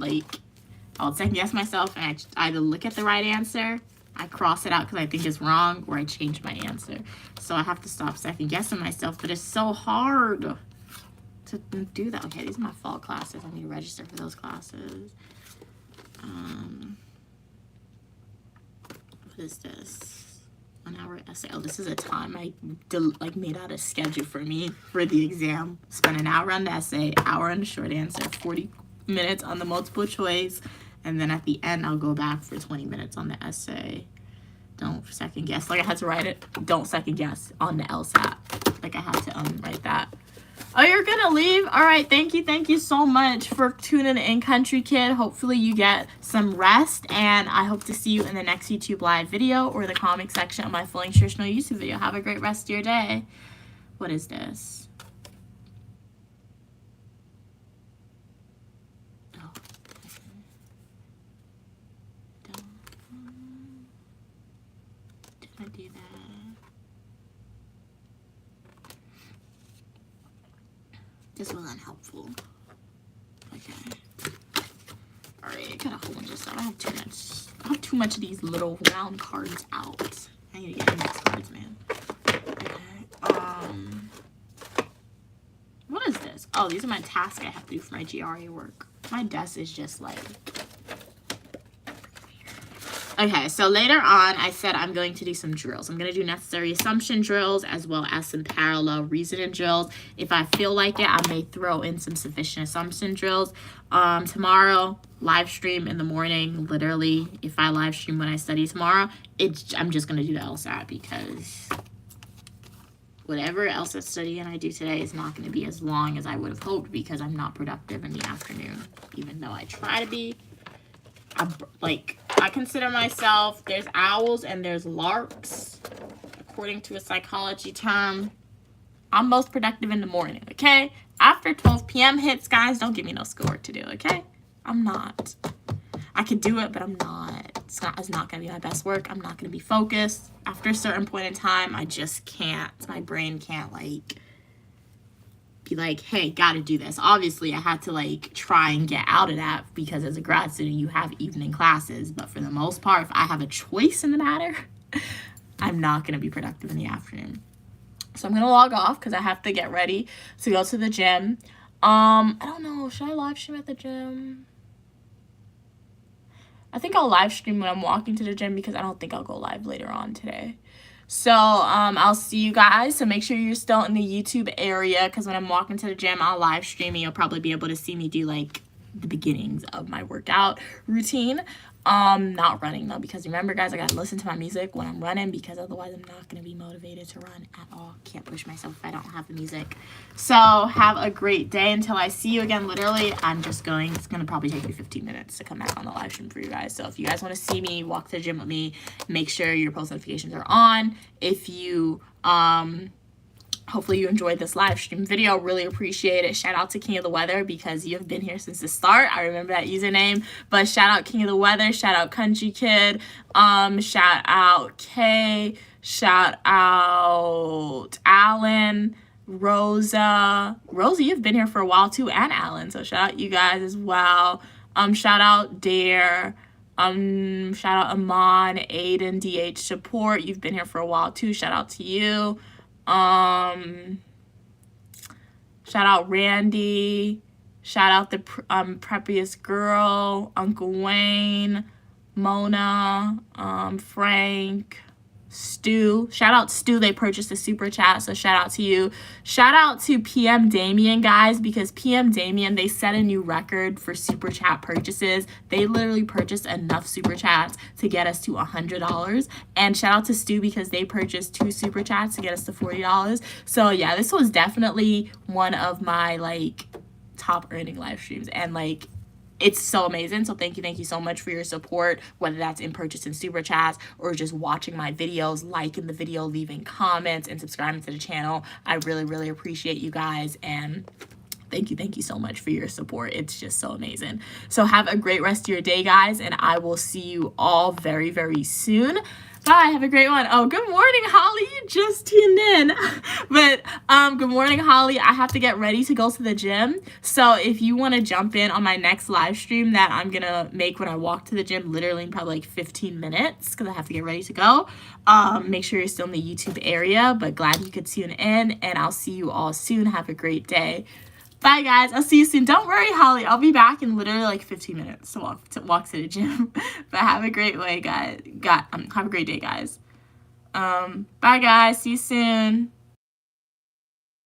second guess myself and I either look at the right answer, I cross it out because I think it's wrong, or I change my answer. So I have to stop second guessing myself, but it's so hard to do that. Okay, these are my fall classes. I need to register for those classes. What is this? 1 hour essay. Oh, this is a time I made out a schedule for me for the exam. Spend an hour on the essay, hour on the short answer, 40 minutes on the multiple choice. And then at the end, I'll go back for 20 minutes on the essay. Don't second guess. Like I had to write it. Don't second guess on the LSAT. Like I had to write that. Oh, you're gonna leave? All right. Thank you so much for tuning in, Country Kid. Hopefully you get some rest, and I hope to see you in the next YouTube live video or the comic section of my full nutritional YouTube video. Have a great rest of your day. What is this? I do that. This was unhelpful. Okay. Alright, I got a whole bunch of stuff. I have too much. I have too much of these little round cards out. I need to get index cards, man. Okay. What is this? Oh, these are my tasks I have to do for my GRE work. My desk is just like. Okay, so later on, I said I'm going to do some drills. I'm going to do necessary assumption drills as well as some parallel reasoning drills. If I feel like it, I may throw in some sufficient assumption drills. Tomorrow, live stream in the morning. Literally, if I live stream when I study tomorrow, I'm just going to do the LSAT because whatever LSAT studying I do today is not going to be as long as I would have hoped because I'm not productive in the afternoon, even though I try to be. I consider myself, there's owls and there's larks, according to a psychology term. I'm most productive in the morning, okay? After 12 p.m. hits, guys, don't give me no schoolwork to do, okay? I'm not. I could do it, but I'm not. It's not going to be my best work. I'm not going to be focused. After a certain point in time, I just can't. My brain can't, be like, hey, gotta do this. Obviously, I had to try and get out of that because as a grad student, you have evening classes. But for the most part, if I have a choice in the matter, I'm not gonna be productive in the afternoon. So I'm gonna log off because I have to get ready to go to the gym. I don't know, should I live stream at the gym? I think I'll live stream when I'm walking to the gym because I don't think I'll go live later on today. So, I'll see you guys. So make sure you're still in the YouTube area because when I'm walking to the gym, I'll live stream and you'll probably be able to see me do the beginnings of my workout routine. Not running though, because remember guys, I gotta listen to my music when I'm running because otherwise I'm not gonna be motivated to run at all. Can't push myself if I don't have the music. So have a great day until I see you again. Literally, it's gonna probably take me 15 minutes to come back on the live stream for you guys. So if you guys want to see me walk to the gym with me, make sure your post notifications are on. If you Hopefully you enjoyed this live stream video. Really appreciate it. Shout out to King of the Weather because you have been here since the start. I remember that username. But shout out King of the Weather. Shout out Country Kid. Shout out Kay. Shout out Alan. Rosa, you've been here for a while too, and Alan. So shout out you guys as well. Shout out Dare. Shout out Amon, Aiden, DH Support. You've been here for a while too. Shout out to you. Shout out Randy. Shout out the preppiest girl, Uncle Wayne, Mona, Frank, Stu. Shout out Stu. They purchased a super chat, so shout out to you. Shout out to PM Damien, guys, because PM Damien, they set a new record for super chat purchases. They literally purchased enough super chats to get us to $100. And shout out to Stu because they purchased 2 super chats to get us to $40. So yeah, this was definitely one of my like top earning live streams, and like it's so amazing. So thank you so much for your support, whether that's in purchasing super chats or just watching my videos, liking the video, leaving comments, and subscribing to the channel. I really appreciate you guys, and thank you so much for your support. It's just so amazing. So have a great rest of your day, guys, and I will see you all very soon. Bye. Have a great one. Oh, good morning, Holly. You just tuned in. But good morning, Holly. I have to get ready to go to the gym. So if you want to jump in on my next live stream that I'm going to make when I walk to the gym, literally in probably like 15 minutes because I have to get ready to go, make sure you're still in the YouTube area. But glad you could tune in, and I'll see you all soon. Have a great day. Bye, guys. I'll see you soon. Don't worry, Holly. I'll be back in literally like 15 minutes to walk to the gym. But have a great way, guys. Have a great day, guys. Bye, guys. See you soon.